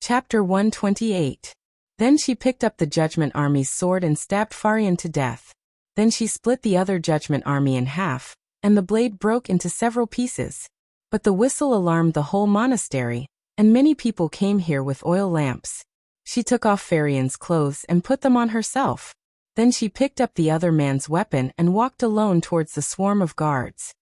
Chapter 128. Then she picked up the Judgment Army's sword and stabbed Farian to death. Then she split the other judgment army in half, and the blade broke into several pieces. But the whistle alarmed the whole monastery, and many people came here with oil lamps. She took off Farian's clothes and put them on herself. Then she picked up the other man's weapon and walked alone towards the swarm of guards.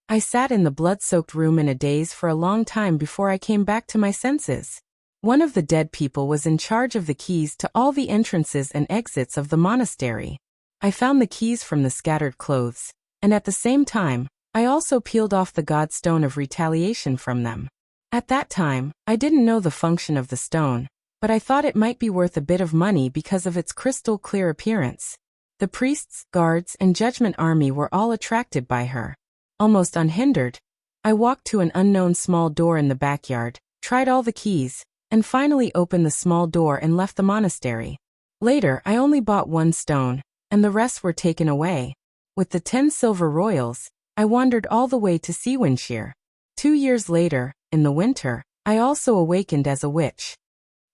I sat in the blood-soaked room in a daze for a long time before I came back to my senses. One of the dead people was in charge of the keys to all the entrances and exits of the monastery. I found the keys from the scattered clothes, and at the same time, I also peeled off the god stone of retaliation from them. At that time, I didn't know the function of the stone, but I thought it might be worth a bit of money because of its crystal-clear appearance. The priests, guards, and judgment army were all attracted by her. Almost unhindered, I walked to an unknown small door in the backyard, tried all the keys, and finally opened the small door and left the monastery. Later, I only bought one stone, and the rest were taken away. With the 10 silver royals, I wandered all the way to Sewinshire. 2 years later, in the winter, I also awakened as a witch.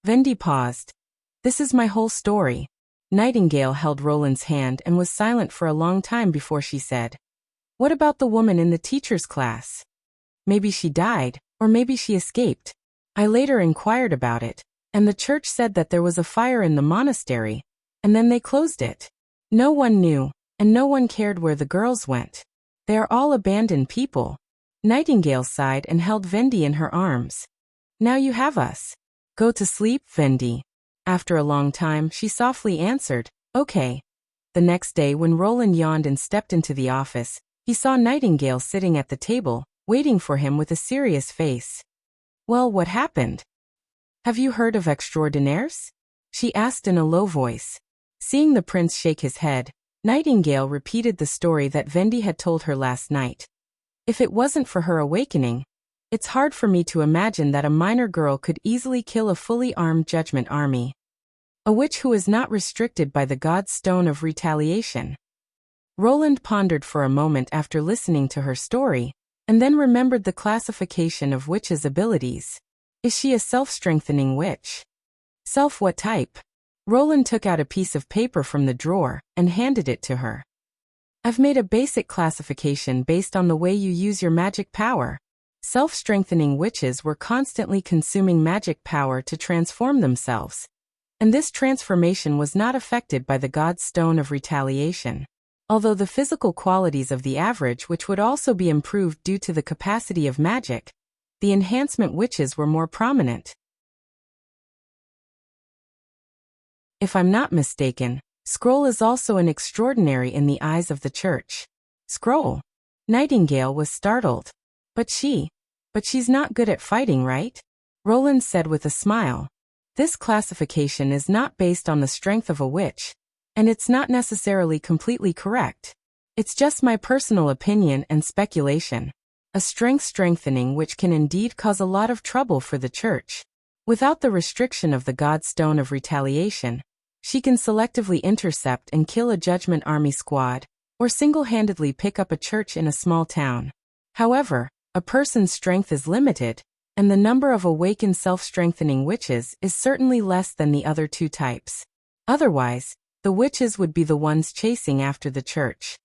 Vendi paused. This is my whole story. Nightingale held Roland's hand and was silent for a long time before she said, "What about the woman in the teacher's class? Maybe she died, or maybe she escaped." I later inquired about it, and the church said that there was a fire in the monastery, and then they closed it. No one knew, and no one cared where the girls went. They are all abandoned people. Nightingale sighed and held Vendi in her arms. Now you have us. Go to sleep, Vendi. After a long time, she softly answered, "Okay." The next day, when Roland yawned and stepped into the office, he saw Nightingale sitting at the table, waiting for him with a serious face. "Well, what happened? Have you heard of extraordinaires?" she asked in a low voice. Seeing the prince shake his head, Nightingale repeated the story that Vendi had told her last night. If it wasn't for her awakening, it's hard for me to imagine that a minor girl could easily kill a fully armed judgment army. A witch who is not restricted by the god stone of retaliation. Roland pondered for a moment after listening to her story, and then remembered the classification of witches' abilities. Is she a self-strengthening witch? Self what type? Roland took out a piece of paper from the drawer and handed it to her. I've made a basic classification based on the way you use your magic power. Self-strengthening witches were constantly consuming magic power to transform themselves, and this transformation was not affected by the god stone of retaliation. Although the physical qualities of the average witch would also be improved due to the capacity of magic, the enhancement witches were more prominent. If I'm not mistaken, Scroll is also an extraordinary in the eyes of the church. Scroll? Nightingale was startled. But she's not good at fighting, right? Roland said with a smile. This classification is not based on the strength of a witch, and it's not necessarily completely correct. It's just my personal opinion and speculation. A strengthening which can indeed cause a lot of trouble for the church. Without the restriction of the god stone of retaliation, she can selectively intercept and kill a judgment army squad, or single-handedly pick up a church in a small town. However, a person's strength is limited, and the number of awakened self-strengthening witches is certainly less than the other two types. Otherwise, the witches would be the ones chasing after the church.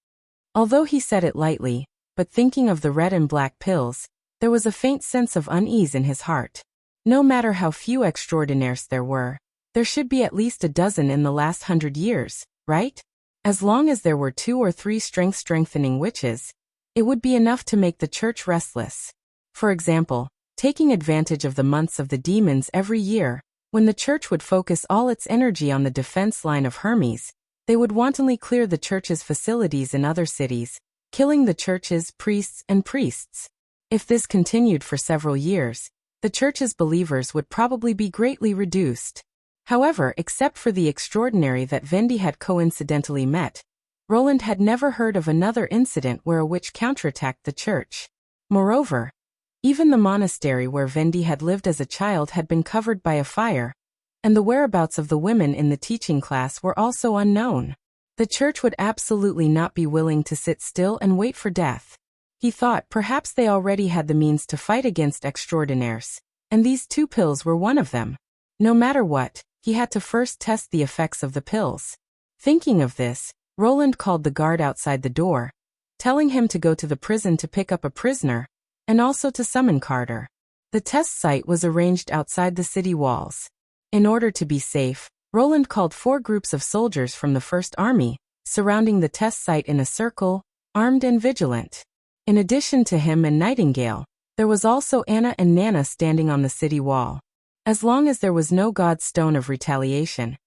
Although he said it lightly, but thinking of the red and black pills, there was a faint sense of unease in his heart. No matter how few extraordinaires there should be at least a dozen in the last 100 years, right? As long as there were 2 or 3 strengthening witches, it would be enough to make the church restless. For example, taking advantage of the months of the demons every year, when the church would focus all its energy on the defense line of Hermes, they would wantonly clear the church's facilities in other cities, killing the church's priests. If this continued for several years, the church's believers would probably be greatly reduced. However, except for the extraordinary that Vendi had coincidentally met, Roland had never heard of another incident where a witch counterattacked the church. Moreover, even the monastery where Vendi had lived as a child had been covered by a fire, and the whereabouts of the women in the teaching class were also unknown. The church would absolutely not be willing to sit still and wait for death. He thought perhaps they already had the means to fight against extraordinaires, and these 2 pills were one of them. No matter what, he had to first test the effects of the pills. Thinking of this, Roland called the guard outside the door, telling him to go to the prison to pick up a prisoner, and also to summon Carter. The test site was arranged outside the city walls. In order to be safe, Roland called 4 groups of soldiers from the First Army, surrounding the test site in a circle, armed and vigilant. In addition to him and Nightingale, there was also Anna and Nana standing on the city wall. As long as there was no God's stone of retaliation,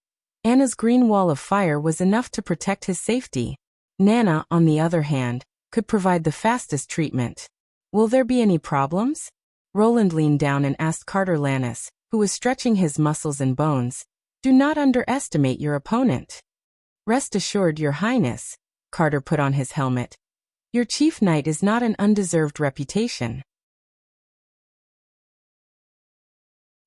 Anna's green wall of fire was enough to protect his safety. Nana, on the other hand, could provide the fastest treatment. Will there be any problems? Roland leaned down and asked Carter Lannis, who was stretching his muscles and bones. Do not underestimate your opponent. Rest assured, Your Highness. Carter put on his helmet. Your chief knight is not an undeserved reputation.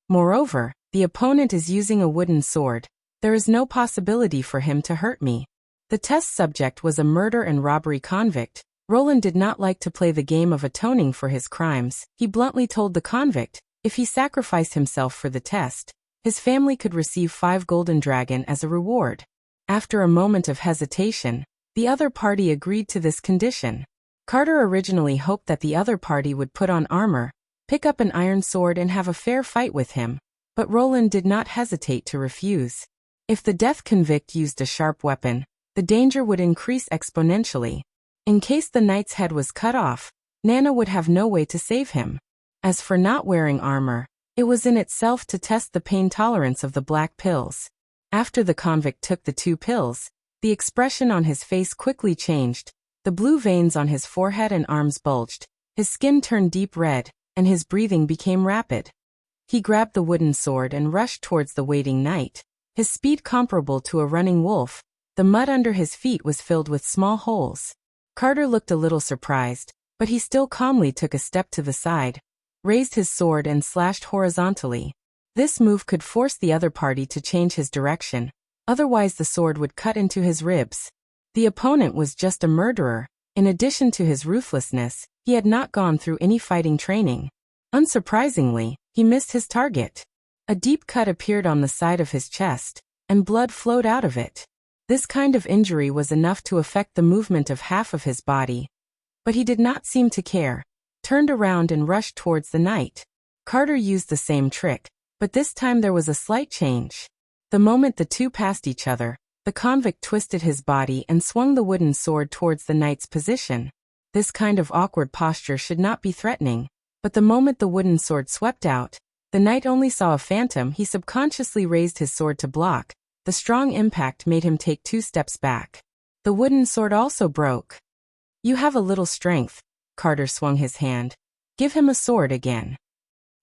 Moreover, the opponent is using a wooden sword. There is no possibility for him to hurt me. The test subject was a murder and robbery convict. Roland did not like to play the game of atoning for his crimes. He bluntly told the convict, if he sacrificed himself for the test, his family could receive 5 golden dragon as a reward. After a moment of hesitation, the other party agreed to this condition. Carter originally hoped that the other party would put on armor, pick up an iron sword and have a fair fight with him, but Roland did not hesitate to refuse. If the death convict used a sharp weapon, the danger would increase exponentially. In case the knight's head was cut off, Nana would have no way to save him. As for not wearing armor, it was in itself to test the pain tolerance of the black pills. After the convict took the 2 pills, the expression on his face quickly changed. The blue veins on his forehead and arms bulged, his skin turned deep red, and his breathing became rapid. He grabbed the wooden sword and rushed towards the waiting knight, his speed comparable to a running wolf. The mud under his feet was filled with small holes. Carter looked a little surprised, but he still calmly took a step to the side, raised his sword and slashed horizontally. This move could force the other party to change his direction, otherwise the sword would cut into his ribs. The opponent was just a murderer. In addition to his ruthlessness, he had not gone through any fighting training. Unsurprisingly, he missed his target. A deep cut appeared on the side of his chest, and blood flowed out of it. This kind of injury was enough to affect the movement of half of his body. But he did not seem to care, turned around and rushed towards the knight. Carter used the same trick, but this time there was a slight change. The moment the two passed each other, the convict twisted his body and swung the wooden sword towards the knight's position. This kind of awkward posture should not be threatening, but the moment the wooden sword swept out, the knight only saw a phantom. He subconsciously raised his sword to block. The strong impact made him take 2 steps back. The wooden sword also broke. You have a little strength. Carter swung his hand. Give him a sword again.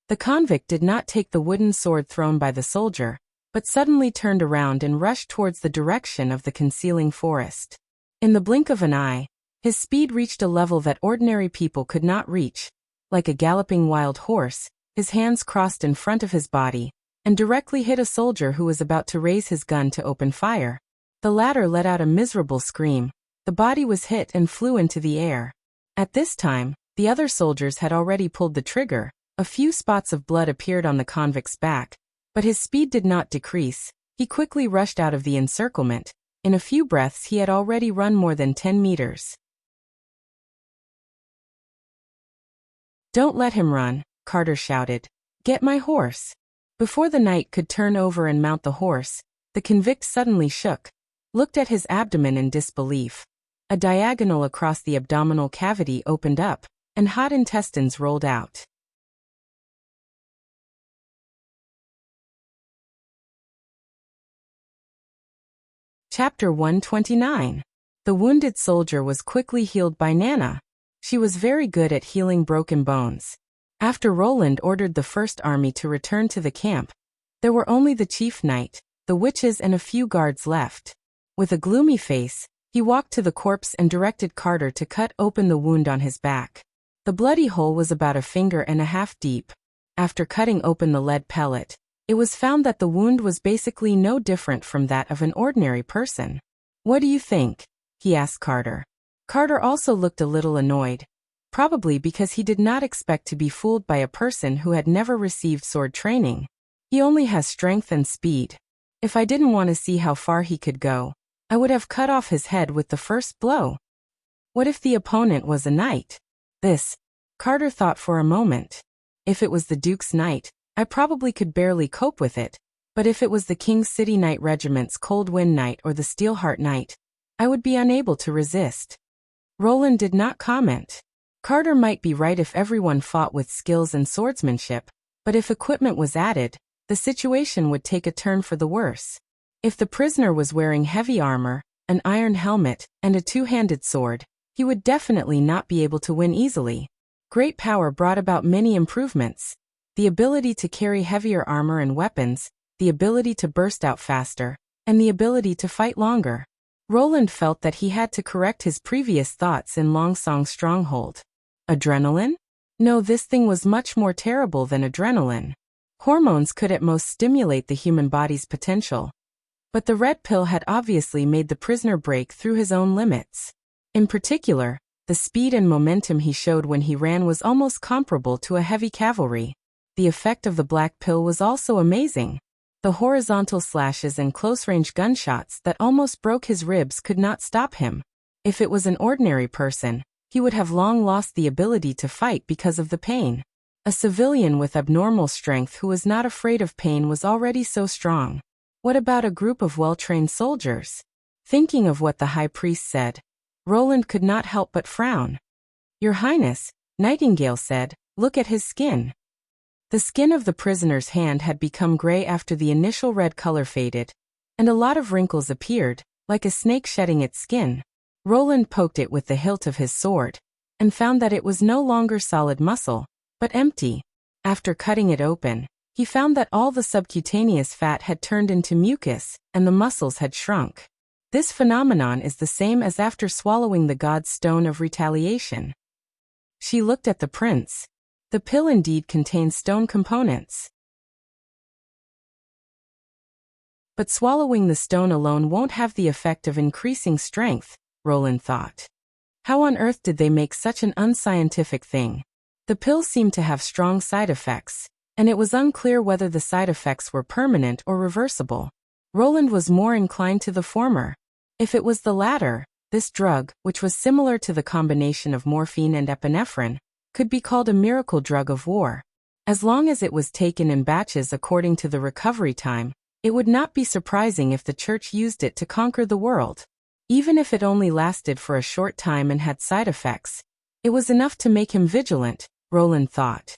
The convict did not take the wooden sword thrown by the soldier, but suddenly turned around and rushed towards the direction of the concealing forest. In the blink of an eye, his speed reached a level that ordinary people could not reach. Like a galloping wild horse, his hands crossed in front of his body, and directly hit a soldier who was about to raise his gun to open fire. The latter let out a miserable scream. The body was hit and flew into the air. At this time, the other soldiers had already pulled the trigger. A few spots of blood appeared on the convict's back, but his speed did not decrease. He quickly rushed out of the encirclement. In a few breaths he had already run more than 10 meters. Don't let him run, Carter shouted. Get my horse. Before the knight could turn over and mount the horse, the convict suddenly shook, looked at his abdomen in disbelief. A diagonal across the abdominal cavity opened up, and hot intestines rolled out. Chapter 129. The wounded soldier was quickly healed by Nana. She was very good at healing broken bones. After Roland ordered the First Army to return to the camp, there were only the chief knight, the witches and a few guards left. With a gloomy face, he walked to the corpse and directed Carter to cut open the wound on his back. The bloody hole was about 1.5 fingers deep. After cutting open the lead pellet, it was found that the wound was basically no different from that of an ordinary person. What do you think? He asked Carter. Carter also looked a little annoyed, probably because he did not expect to be fooled by a person who had never received sword training. He only has strength and speed. If I didn't want to see how far he could go, I would have cut off his head with the first blow. What if the opponent was a knight? Carter thought for a moment. If it was the Duke's knight, I probably could barely cope with it, but if it was the King's City Knight Regiment's Cold Wind Knight or the Steelheart Knight, I would be unable to resist. Roland did not comment. Carter might be right if everyone fought with skills and swordsmanship, but if equipment was added, the situation would take a turn for the worse. If the prisoner was wearing heavy armor, an iron helmet, and a two-handed sword, he would definitely not be able to win easily. Great power brought about many improvements. The ability to carry heavier armor and weapons, the ability to burst out faster, and the ability to fight longer. Roland felt that he had to correct his previous thoughts in Longsong's stronghold. Adrenaline? No, this thing was much more terrible than adrenaline. Hormones could at most stimulate the human body's potential. But the red pill had obviously made the prisoner break through his own limits. In particular, the speed and momentum he showed when he ran was almost comparable to a heavy cavalry. The effect of the black pill was also amazing. The horizontal slashes and close-range gunshots that almost broke his ribs could not stop him. If it was an ordinary person, he would have long lost the ability to fight because of the pain. A civilian with abnormal strength who was not afraid of pain was already so strong. What about a group of well-trained soldiers? Thinking of what the high priest said, Roland could not help but frown. Your Highness, Nightingale said, look at his skin. The skin of the prisoner's hand had become gray after the initial red color faded, and a lot of wrinkles appeared, like a snake shedding its skin. Roland poked it with the hilt of his sword, and found that it was no longer solid muscle, but empty. After cutting it open, he found that all the subcutaneous fat had turned into mucus, and the muscles had shrunk. This phenomenon is the same as after swallowing the god's stone of retaliation. She looked at the prince. The pill indeed contains stone components. But swallowing the stone alone won't have the effect of increasing strength, Roland thought. How on earth did they make such an unscientific thing? The pill seemed to have strong side effects, and it was unclear whether the side effects were permanent or reversible. Roland was more inclined to the former. If it was the latter, this drug, which was similar to the combination of morphine and epinephrine, could be called a miracle drug of war. As long as it was taken in batches according to the recovery time, it would not be surprising if the church used it to conquer the world. Even if it only lasted for a short time and had side effects, it was enough to make him vigilant, Roland thought.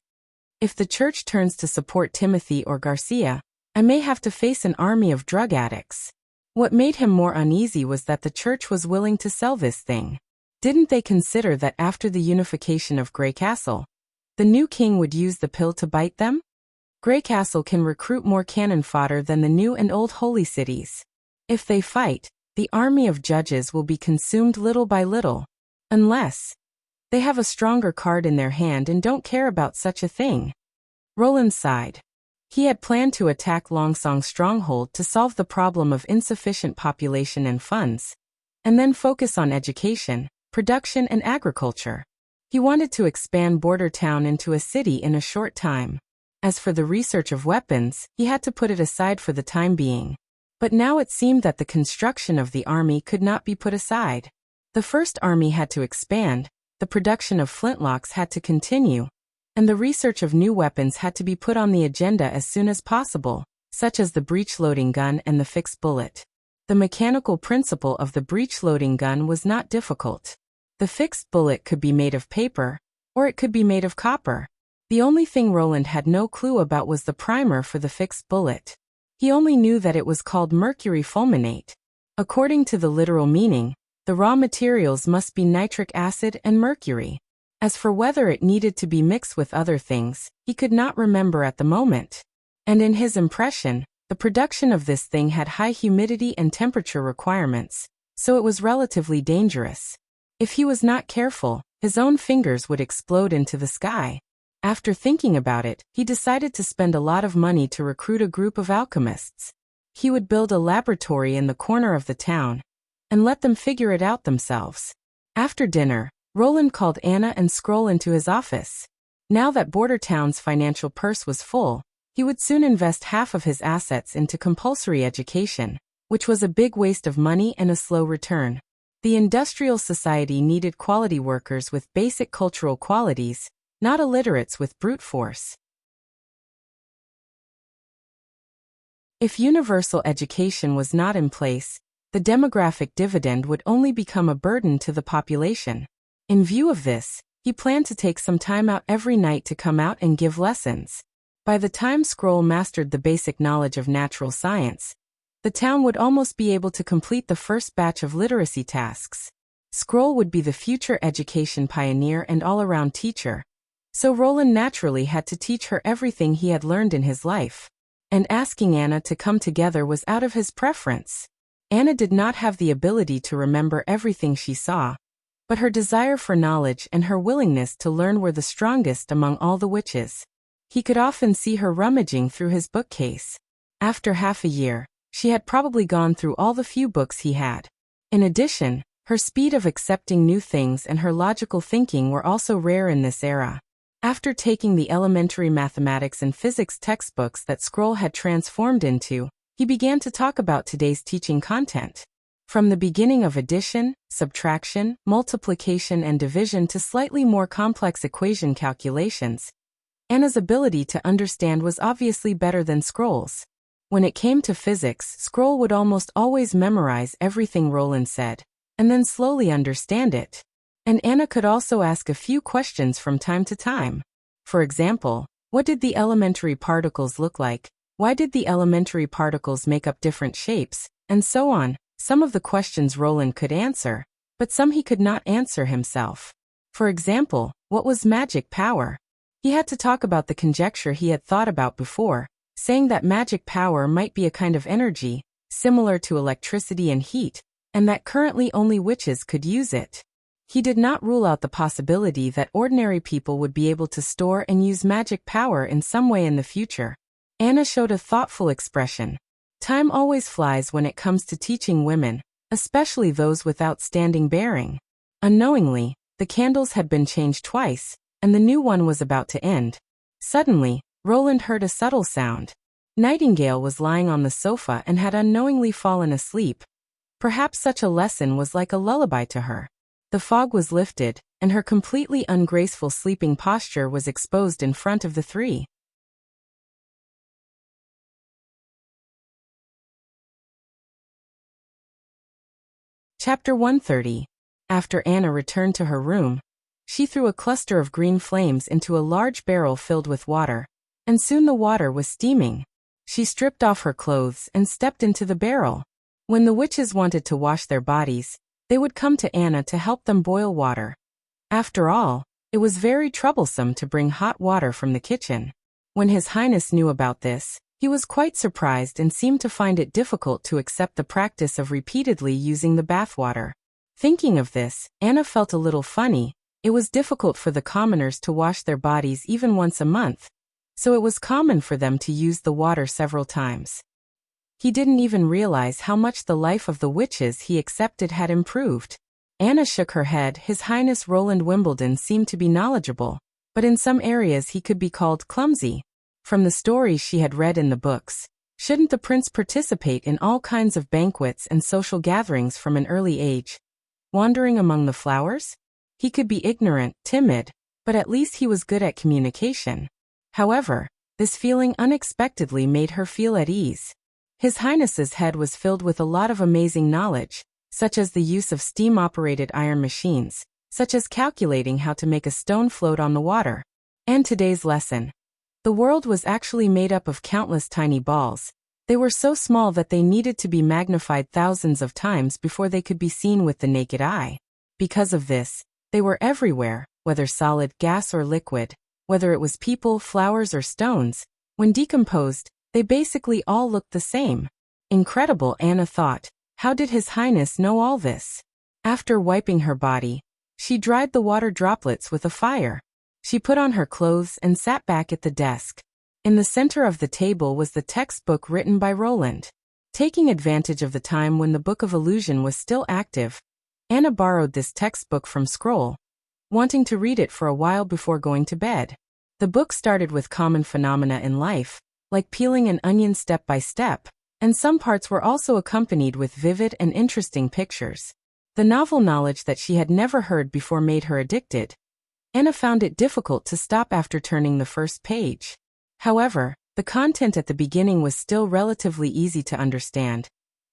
If the church turns to support Timothy or Garcia, I may have to face an army of drug addicts. What made him more uneasy was that the church was willing to sell this thing. Didn't they consider that after the unification of Grey Castle, the new king would use the pill to bite them? Grey Castle can recruit more cannon fodder than the new and old holy cities. If they fight, the army of judges will be consumed little by little, unless they have a stronger card in their hand and don't care about such a thing. Roland sighed. He had planned to attack Longsong's stronghold to solve the problem of insufficient population and funds, and then focus on education, production and agriculture. He wanted to expand Border Town into a city in a short time. As for the research of weapons, he had to put it aside for the time being. But now it seemed that the construction of the army could not be put aside. The first army had to expand, the production of flintlocks had to continue, and the research of new weapons had to be put on the agenda as soon as possible, such as the breech-loading gun and the fixed bullet. The mechanical principle of the breech-loading gun was not difficult. The fixed bullet could be made of paper, or it could be made of copper. The only thing Roland had no clue about was the primer for the fixed bullet. He only knew that it was called mercury fulminate. According to the literal meaning, the raw materials must be nitric acid and mercury. As for whether it needed to be mixed with other things, he could not remember at the moment. And in his impression, the production of this thing had high humidity and temperature requirements, so it was relatively dangerous. If he was not careful, his own fingers would explode into the sky. After thinking about it, he decided to spend a lot of money to recruit a group of alchemists. He would build a laboratory in the corner of the town, and let them figure it out themselves. After dinner, Roland called Anna and Scroll into his office. Now that Border Town's financial purse was full, he would soon invest half of his assets into compulsory education, which was a big waste of money and a slow return. The industrial society needed quality workers with basic cultural qualities, not illiterates with brute force. If universal education was not in place, the demographic dividend would only become a burden to the population. In view of this, he planned to take some time out every night to come out and give lessons. By the time Scroll mastered the basic knowledge of natural science, the town would almost be able to complete the first batch of literacy tasks. Scroll would be the future education pioneer and all-around teacher, so Roland naturally had to teach her everything he had learned in his life. And asking Anna to come together was out of his preference. Anna did not have the ability to remember everything she saw, but her desire for knowledge and her willingness to learn were the strongest among all the witches. He could often see her rummaging through his bookcase. After half a year, she had probably gone through all the few books he had. In addition, her speed of accepting new things and her logical thinking were also rare in this era. After taking the elementary mathematics and physics textbooks that Scroll had transformed into, he began to talk about today's teaching content. From the beginning of addition, subtraction, multiplication and division to slightly more complex equation calculations, Anna's ability to understand was obviously better than Scroll's. When it came to physics, Scroll would almost always memorize everything Roland said, and then slowly understand it. And Anna could also ask a few questions from time to time. For example, what did the elementary particles look like? Why did the elementary particles make up different shapes? And so on. Some of the questions Roland could answer, but some he could not answer himself. For example, what was magic power? He had to talk about the conjecture he had thought about before, saying that magic power might be a kind of energy, similar to electricity and heat, and that currently only witches could use it. He did not rule out the possibility that ordinary people would be able to store and use magic power in some way in the future. Anna showed a thoughtful expression. Time always flies when it comes to teaching women, especially those with outstanding bearing. Unknowingly, the candles had been changed twice, and the new one was about to end. Suddenly, Roland heard a subtle sound. Nightingale was lying on the sofa and had unknowingly fallen asleep. Perhaps such a lesson was like a lullaby to her. The fog was lifted, and her completely ungraceful sleeping posture was exposed in front of the three. Chapter 130. After Anna returned to her room, she threw a cluster of green flames into a large barrel filled with water, and soon the water was steaming. She stripped off her clothes and stepped into the barrel. When the witches wanted to wash their bodies, they would come to Anna to help them boil water. After all, it was very troublesome to bring hot water from the kitchen. When His Highness knew about this, he was quite surprised and seemed to find it difficult to accept the practice of repeatedly using the bathwater. Thinking of this, Anna felt a little funny. It was difficult for the commoners to wash their bodies even once a month, so it was common for them to use the water several times. He didn't even realize how much the life of the witches he accepted had improved. Anna shook her head. His Highness Roland Wimbledon seemed to be knowledgeable, but in some areas he could be called clumsy. From the stories she had read in the books, shouldn't the prince participate in all kinds of banquets and social gatherings from an early age? Wandering among the flowers? He could be ignorant, timid, but at least he was good at communication. However, this feeling unexpectedly made her feel at ease. His Highness's head was filled with a lot of amazing knowledge, such as the use of steam-operated iron machines, such as calculating how to make a stone float on the water. And today's lesson. The world was actually made up of countless tiny balls. They were so small that they needed to be magnified thousands of times before they could be seen with the naked eye. Because of this, they were everywhere, whether solid, gas or liquid, whether it was people, flowers or stones. When decomposed, they basically all looked the same. Incredible, Anna thought. How did His Highness know all this? After wiping her body, she dried the water droplets with a fire. She put on her clothes and sat back at the desk. In the center of the table was the textbook written by Roland. Taking advantage of the time when the Book of Illusion was still active, Anna borrowed this textbook from Scroll, wanting to read it for a while before going to bed. The book started with common phenomena in life, like peeling an onion step by step, and some parts were also accompanied with vivid and interesting pictures. The novel knowledge that she had never heard before made her addicted. Anna found it difficult to stop after turning the first page. However, the content at the beginning was still relatively easy to understand,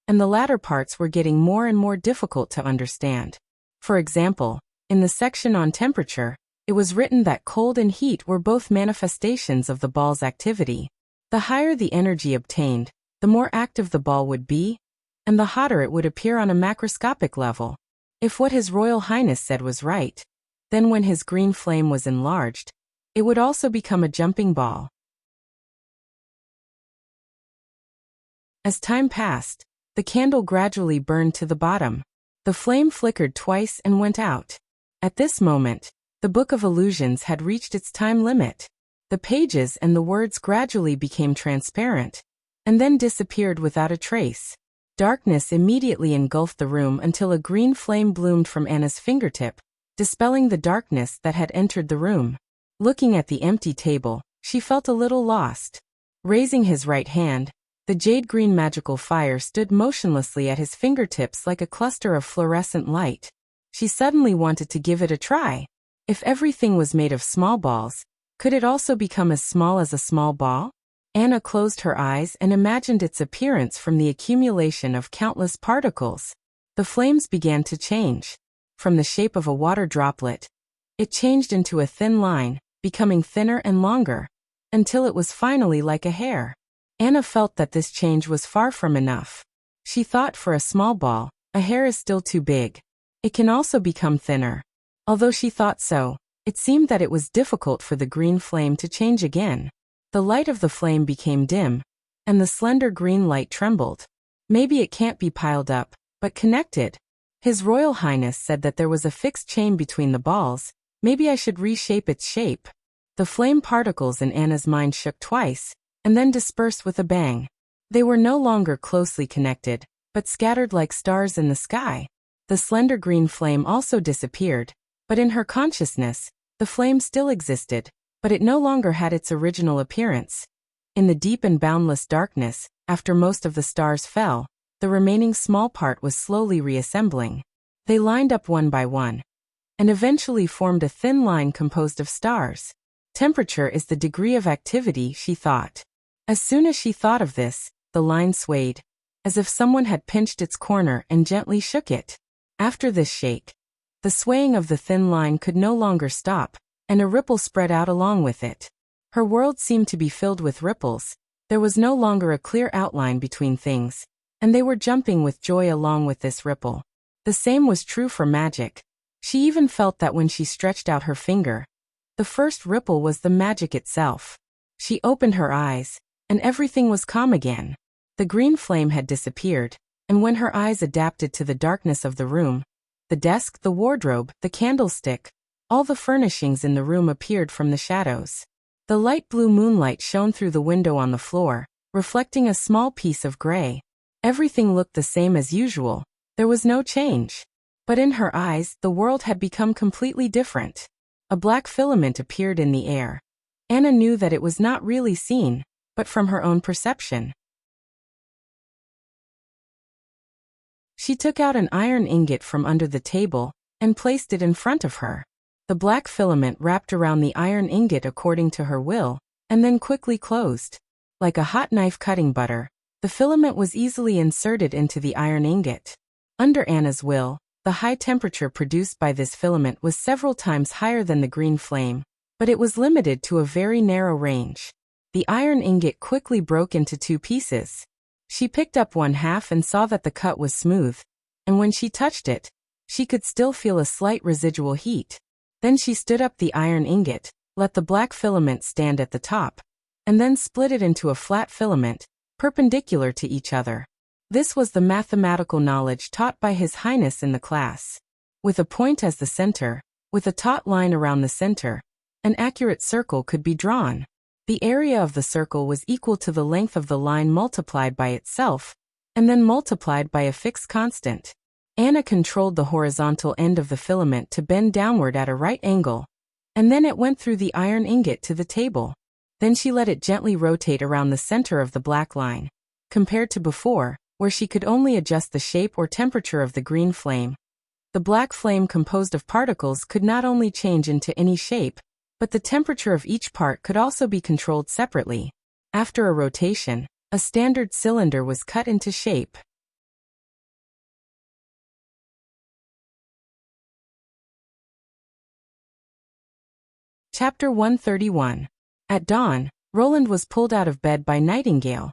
and the latter parts were getting more and more difficult to understand. For example, in the section on temperature, it was written that cold and heat were both manifestations of the ball's activity. The higher the energy obtained, the more active the ball would be, and the hotter it would appear on a macroscopic level. If what His Royal Highness said was right, then when his green flame was enlarged, it would also become a jumping ball. As time passed, the candle gradually burned to the bottom. The flame flickered twice and went out. At this moment, the Book of Illusions had reached its time limit. The pages and the words gradually became transparent, and then disappeared without a trace. Darkness immediately engulfed the room until a green flame bloomed from Anna's fingertip, dispelling the darkness that had entered the room. Looking at the empty table, she felt a little lost. Raising his right hand, the jade-green magical fire stood motionlessly at his fingertips like a cluster of fluorescent light. She suddenly wanted to give it a try. If everything was made of small balls, could it also become as small as a small ball? Anna closed her eyes and imagined its appearance from the accumulation of countless particles. The flames began to change. From the shape of a water droplet, it changed into a thin line, becoming thinner and longer, until it was finally like a hair. Anna felt that this change was far from enough. She thought, for a small ball, a hair is still too big. It can also become thinner. Although she thought so, it seemed that it was difficult for the green flame to change again. The light of the flame became dim, and the slender green light trembled. Maybe it can't be piled up, but connected. His Royal Highness said that there was a fixed chain between the balls. Maybe I should reshape its shape. The flame particles in Anna's mind shook twice, and then dispersed with a bang. They were no longer closely connected, but scattered like stars in the sky. The slender green flame also disappeared, but in her consciousness, the flame still existed, but it no longer had its original appearance. In the deep and boundless darkness, after most of the stars fell, the remaining small part was slowly reassembling. They lined up one by one, and eventually formed a thin line composed of stars. Temperature is the degree of activity, she thought. As soon as she thought of this, the line swayed, as if someone had pinched its corner and gently shook it. After this shake, the swaying of the thin line could no longer stop, and a ripple spread out along with it. Her world seemed to be filled with ripples. There was no longer a clear outline between things, and they were jumping with joy along with this ripple. The same was true for magic. She even felt that when she stretched out her finger, the first ripple was the magic itself. She opened her eyes, and everything was calm again. The green flame had disappeared, and when her eyes adapted to the darkness of the room, the desk, the wardrobe, the candlestick, all the furnishings in the room appeared from the shadows. The light blue moonlight shone through the window on the floor, reflecting a small piece of gray. Everything looked the same as usual. There was no change. But in her eyes, the world had become completely different. A black filament appeared in the air. Anna knew that it was not really seen, but from her own perception. She took out an iron ingot from under the table and placed it in front of her. The black filament wrapped around the iron ingot according to her will, and then quickly closed. Like a hot knife cutting butter, the filament was easily inserted into the iron ingot. Under Anna's will, the high temperature produced by this filament was several times higher than the green flame, but it was limited to a very narrow range. The iron ingot quickly broke into two pieces. She picked up one half and saw that the cut was smooth, and when she touched it, she could still feel a slight residual heat. Then she stood up the iron ingot, let the black filament stand at the top, and then split it into a flat filament, perpendicular to each other. This was the mathematical knowledge taught by His Highness in the class. With a point as the center, with a taut line around the center, an accurate circle could be drawn. The area of the circle was equal to the length of the line multiplied by itself, and then multiplied by a fixed constant. Anna controlled the horizontal end of the filament to bend downward at a right angle, and then it went through the iron ingot to the table. Then she let it gently rotate around the center of the black line. compared to before, where she could only adjust the shape or temperature of the green flame. The black flame composed of particles could not only change into any shape, but the temperature of each part could also be controlled separately. After a rotation, a standard cylinder was cut into shape. Chapter 131. At dawn, Roland was pulled out of bed by Nightingale.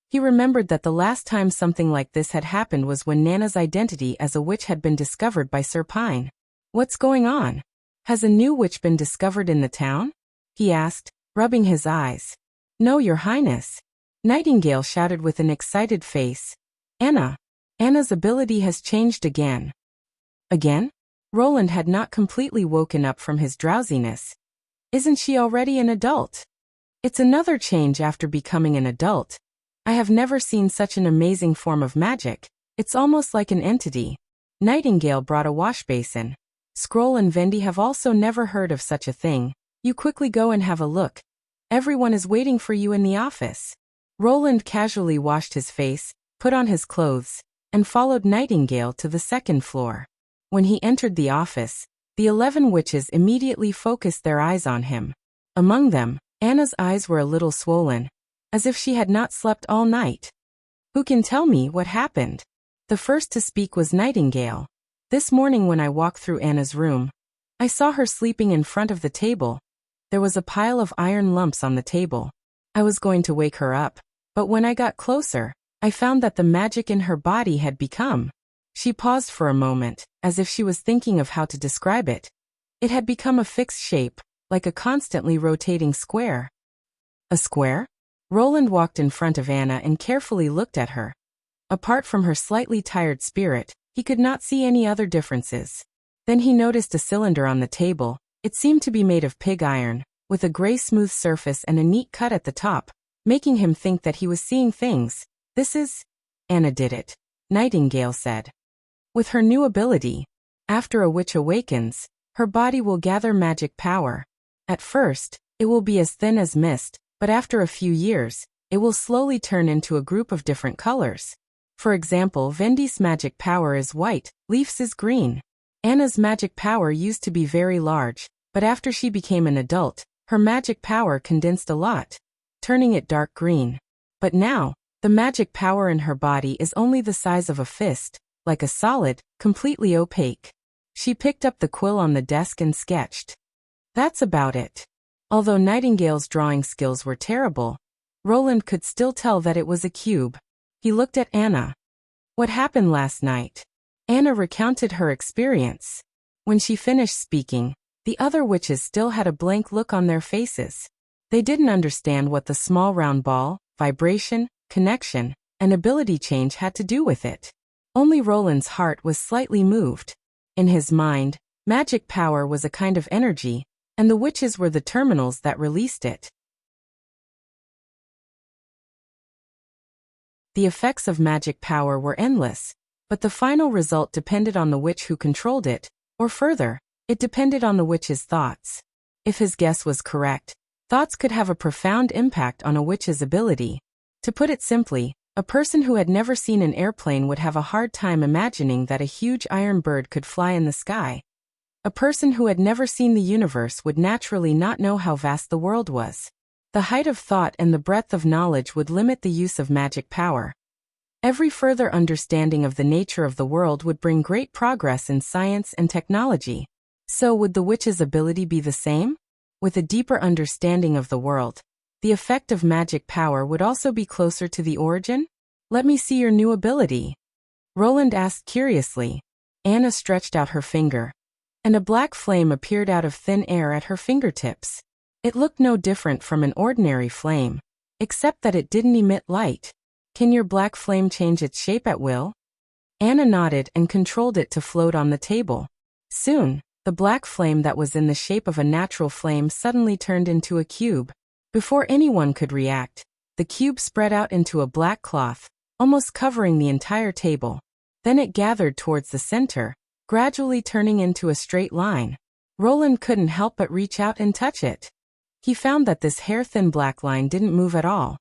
He remembered that the last time something like this had happened was when Nana's identity as a witch had been discovered by Sir Pine. "What's going on? Has a new witch been discovered in the town?" he asked, rubbing his eyes. "No, Your Highness," Nightingale shouted with an excited face. Anna's ability has changed again." Again? Roland had not completely woken up from his drowsiness. "Isn't she already an adult?" "It's another change after becoming an adult. I have never seen such an amazing form of magic. It's almost like an entity." Nightingale brought a wash basin. "Scroll and Vendi have also never heard of such a thing. You quickly go and have a look. Everyone is waiting for you in the office." Roland casually washed his face, put on his clothes, and followed Nightingale to the second floor. When he entered the office, the 11 witches immediately focused their eyes on him. Among them, Anna's eyes were a little swollen, as if she had not slept all night. "Who can tell me what happened?" The first to speak was Nightingale. "This morning when I walked through Anna's room, I saw her sleeping in front of the table. There was a pile of iron lumps on the table. I was going to wake her up, but when I got closer, I found that the magic in her body had become..." She paused for a moment, as if she was thinking of how to describe it. "It had become a fixed shape, like a constantly rotating square." "A square?" Roland walked in front of Anna and carefully looked at her. Apart from her slightly tired spirit, he could not see any other differences. Then he noticed a cylinder on the table. It seemed to be made of pig iron, with a gray smooth surface and a neat cut at the top, making him think that he was seeing things. "This is..." "Anna did it," Nightingale said. "With her new ability, after a witch awakens, her body will gather magic power. At first, it will be as thin as mist, but after a few years, it will slowly turn into a group of different colors. For example, Vendi's magic power is white, Leaf's is green. Anna's magic power used to be very large, but after she became an adult, her magic power condensed a lot, turning it dark green. But now, the magic power in her body is only the size of a fist, like a solid, completely opaque." She picked up the quill on the desk and sketched. That's about it. Although Nightingale's drawing skills were terrible, Roland could still tell that it was a cube. He looked at Anna. "What happened last night?" Anna recounted her experience. When she finished speaking, the other witches still had a blank look on their faces. They didn't understand what the small round ball, vibration, connection, and ability change had to do with it. Only Roland's heart was slightly moved. In his mind, magic power was a kind of energy, and the witches were the terminals that released it. The effects of magic power were endless, but the final result depended on the witch who controlled it, or further, it depended on the witch's thoughts. If his guess was correct, thoughts could have a profound impact on a witch's ability. To put it simply, a person who had never seen an airplane would have a hard time imagining that a huge iron bird could fly in the sky. A person who had never seen the universe would naturally not know how vast the world was. The height of thought and the breadth of knowledge would limit the use of magic power. Every further understanding of the nature of the world would bring great progress in science and technology. So would the witch's ability be the same? With a deeper understanding of the world, the effect of magic power would also be closer to the origin? "Let me see your new ability," Roland asked curiously. Anna stretched out her finger, and a black flame appeared out of thin air at her fingertips. It looked no different from an ordinary flame, except that it didn't emit light. "Can your black flame change its shape at will?" Anna nodded and controlled it to float on the table. Soon, the black flame that was in the shape of a natural flame suddenly turned into a cube. Before anyone could react, the cube spread out into a black cloth, almost covering the entire table. Then it gathered towards the center, gradually turning into a straight line. Roland couldn't help but reach out and touch it. He found that this hair-thin black line didn't move at all.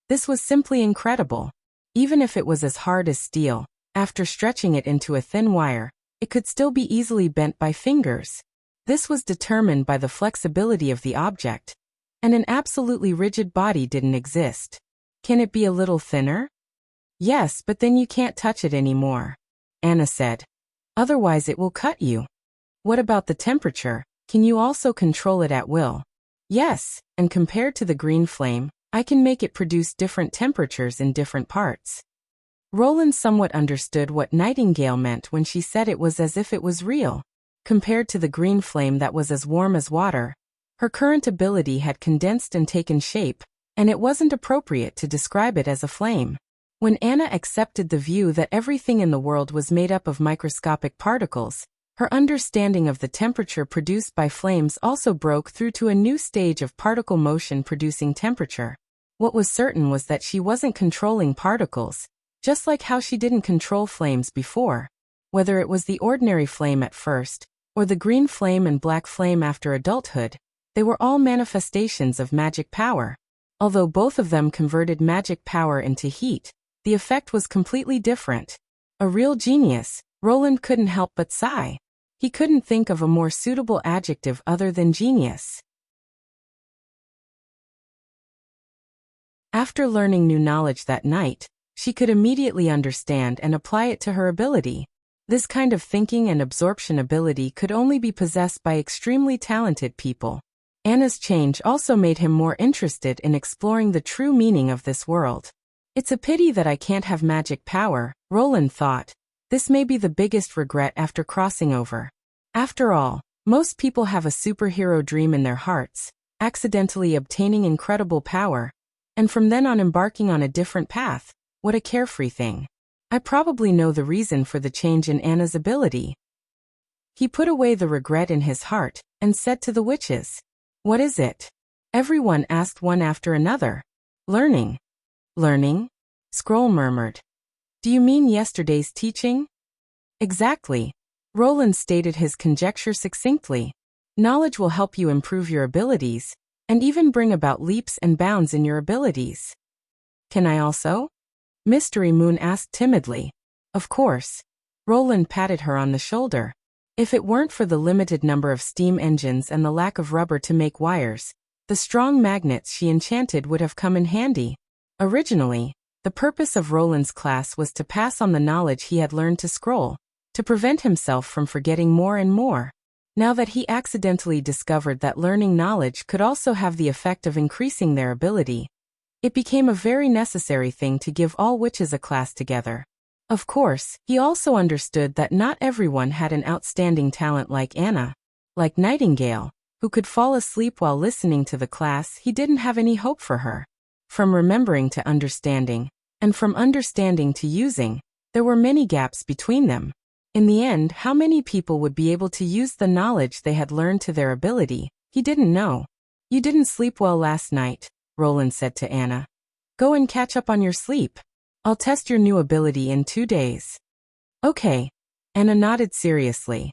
This was simply incredible. Even if it was as hard as steel, after stretching it into a thin wire, it could still be easily bent by fingers. This was determined by the flexibility of the object, and an absolutely rigid body didn't exist. Can it be a little thinner? Yes, but then you can't touch it anymore, Anna said. Otherwise it will cut you. What about the temperature? Can you also control it at will? Yes, and compared to the green flame, I can make it produce different temperatures in different parts. Roland somewhat understood what Nightingale meant when she said it was as if it was real. Compared to the green flame that was as warm as water, her current ability had condensed and taken shape, and it wasn't appropriate to describe it as a flame. When Anna accepted the view that everything in the world was made up of microscopic particles, her understanding of the temperature produced by flames also broke through to a new stage of particle motion producing temperature. What was certain was that she wasn't controlling particles, just like how she didn't control flames before. Whether it was the ordinary flame at first, or the green flame and black flame after adulthood, they were all manifestations of magic power. Although both of them converted magic power into heat, the effect was completely different. A real genius, Roland couldn't help but sigh. He couldn't think of a more suitable adjective other than genius. After learning new knowledge that night, she could immediately understand and apply it to her ability. This kind of thinking and absorption ability could only be possessed by extremely talented people. Anna's change also made him more interested in exploring the true meaning of this world. It's a pity that I can't have magic power, Roland thought. This may be the biggest regret after crossing over. After all, most people have a superhero dream in their hearts, accidentally obtaining incredible power, and from then on embarking on a different path. What a carefree thing. I probably know the reason for the change in Anna's ability. He put away the regret in his heart, and said to the witches, "What is it?" Everyone asked one after another. "Learning." "Learning?" Scroll murmured. "Do you mean yesterday's teaching?" "Exactly." Roland stated his conjecture succinctly. "Knowledge will help you improve your abilities, and even bring about leaps and bounds in your abilities." "Can I also?" Mystery Moon asked timidly. "Of course." Roland patted her on the shoulder. If it weren't for the limited number of steam engines and the lack of rubber to make wires, the strong magnets she enchanted would have come in handy. Originally, the purpose of Roland's class was to pass on the knowledge he had learned to scroll, to prevent himself from forgetting more and more. Now that he accidentally discovered that learning knowledge could also have the effect of increasing their ability, it became a very necessary thing to give all witches a class together. Of course, he also understood that not everyone had an outstanding talent like Anna. Like Nightingale, who could fall asleep while listening to the class, he didn't have any hope for her. From remembering to understanding, and from understanding to using, there were many gaps between them. In the end, how many people would be able to use the knowledge they had learned to their ability, he didn't know. "You didn't sleep well last night," Roland said to Anna. "Go and catch up on your sleep. I'll test your new ability in 2 days." "Okay." Anna nodded seriously.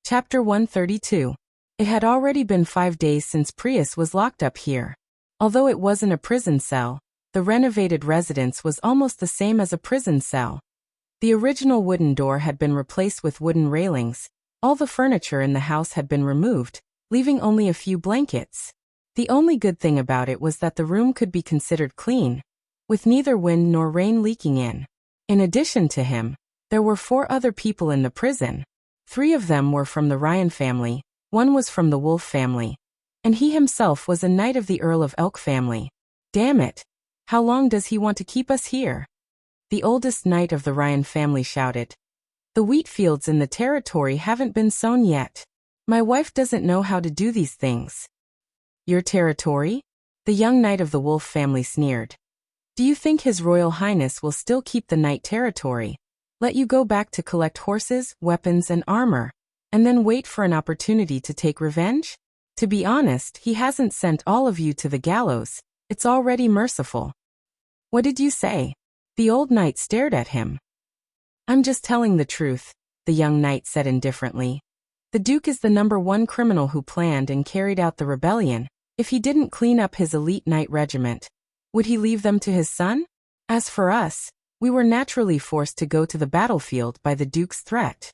Chapter 132. It had already been 5 days since Prius was locked up here. Although it wasn't a prison cell, the renovated residence was almost the same as a prison cell. The original wooden door had been replaced with wooden railings. All the furniture in the house had been removed, leaving only a few blankets. The only good thing about it was that the room could be considered clean, with neither wind nor rain leaking in. In addition to him, there were 4 other people in the prison. 3 of them were from the Ryan family, 1 was from the Wolf family, and he himself was a knight of the Earl of Elk family. "Damn it! How long does he want to keep us here?" The oldest knight of the Ryan family shouted. "The wheat fields in the territory haven't been sown yet. My wife doesn't know how to do these things." "Your territory?" The young knight of the Wolf family sneered. "Do you think His Royal Highness will still keep the knight territory, let you go back to collect horses, weapons and armor, and then wait for an opportunity to take revenge? To be honest, he hasn't sent all of you to the gallows. It's already merciful." "What did you say?" The old knight stared at him. "I'm just telling the truth," the young knight said indifferently. The Duke is the #1 criminal who planned and carried out the rebellion. If he didn't clean up his elite knight regiment, would he leave them to his son? As for us, we were naturally forced to go to the battlefield by the Duke's threat.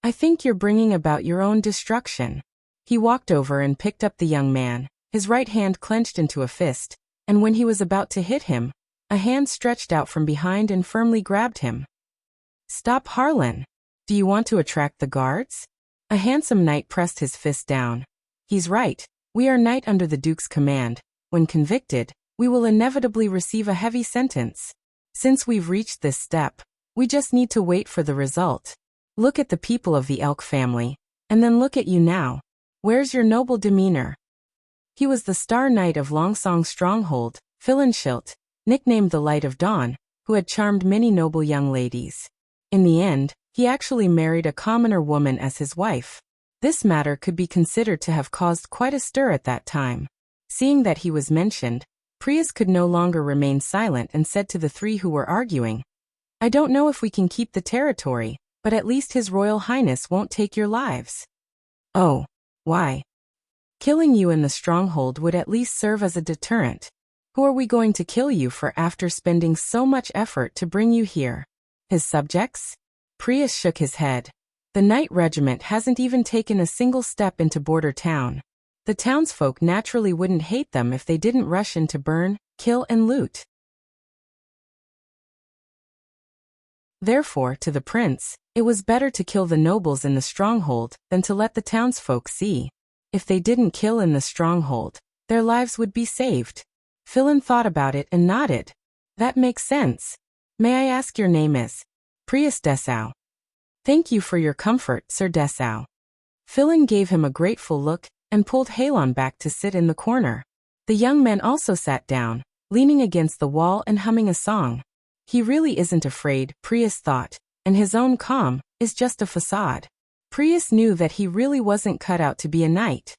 I think you're bringing about your own destruction. He walked over and picked up the young man, his right hand clenched into a fist, and when he was about to hit him, a hand stretched out from behind and firmly grabbed him. Stop, Harlan. Do you want to attract the guards? A handsome knight pressed his fist down. He's right. We are knight under the Duke's command. When convicted, we will inevitably receive a heavy sentence. Since we've reached this step, we just need to wait for the result. Look at the people of the Elk family, and then look at you now. Where's your noble demeanor? He was the Star Knight of Longsong's stronghold, Philinshilt, nicknamed the Light of Dawn, who had charmed many noble young ladies. In the end, he actually married a commoner woman as his wife. This matter could be considered to have caused quite a stir at that time. Seeing that he was mentioned, Prius could no longer remain silent and said to the three who were arguing, I don't know if we can keep the territory, but at least His Royal Highness won't take your lives. Oh, why? Killing you in the stronghold would at least serve as a deterrent. Who are we going to kill you for after spending so much effort to bring you here? His subjects? Prius shook his head. The Knight Regiment hasn't even taken a single step into Border Town. The townsfolk naturally wouldn't hate them if they didn't rush in to burn, kill and loot. Therefore, to the prince, it was better to kill the nobles in the stronghold than to let the townsfolk see. If they didn't kill in the stronghold, their lives would be saved. Philin thought about it and nodded. That makes sense. May I ask your name is? Prius Dessau. Thank you for your comfort, Sir Dessau. Philin gave him a grateful look and pulled Halon back to sit in the corner. The young man also sat down, leaning against the wall and humming a song. He really isn't afraid, Prius thought, and his own calm is just a facade. Prius knew that he really wasn't cut out to be a knight.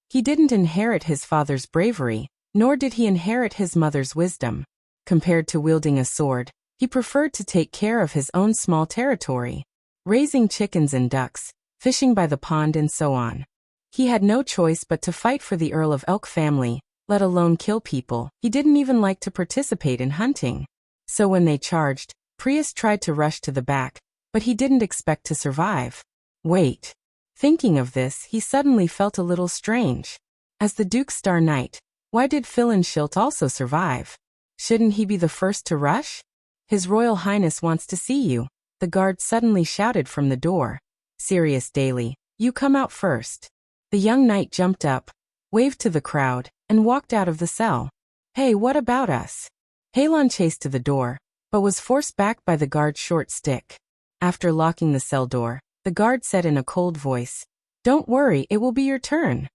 He didn't inherit his father's bravery, nor did he inherit his mother's wisdom. Compared to wielding a sword, he preferred to take care of his own small territory, raising chickens and ducks, fishing by the pond and so on. He had no choice but to fight for the Earl of Elk family, let alone kill people. He didn't even like to participate in hunting. So when they charged, Prius tried to rush to the back, but he didn't expect to survive. Wait. Thinking of this, he suddenly felt a little strange. As the Duke's Star Knight, why did Philinshilt also survive? Shouldn't he be the first to rush? His Royal Highness wants to see you, the guard suddenly shouted from the door. Sirius Daly, you come out first. The young knight jumped up, waved to the crowd, and walked out of the cell. Hey, what about us? Halon chased to the door, but was forced back by the guard's short stick. After locking the cell door, the guard said in a cold voice, Don't worry, it will be your turn.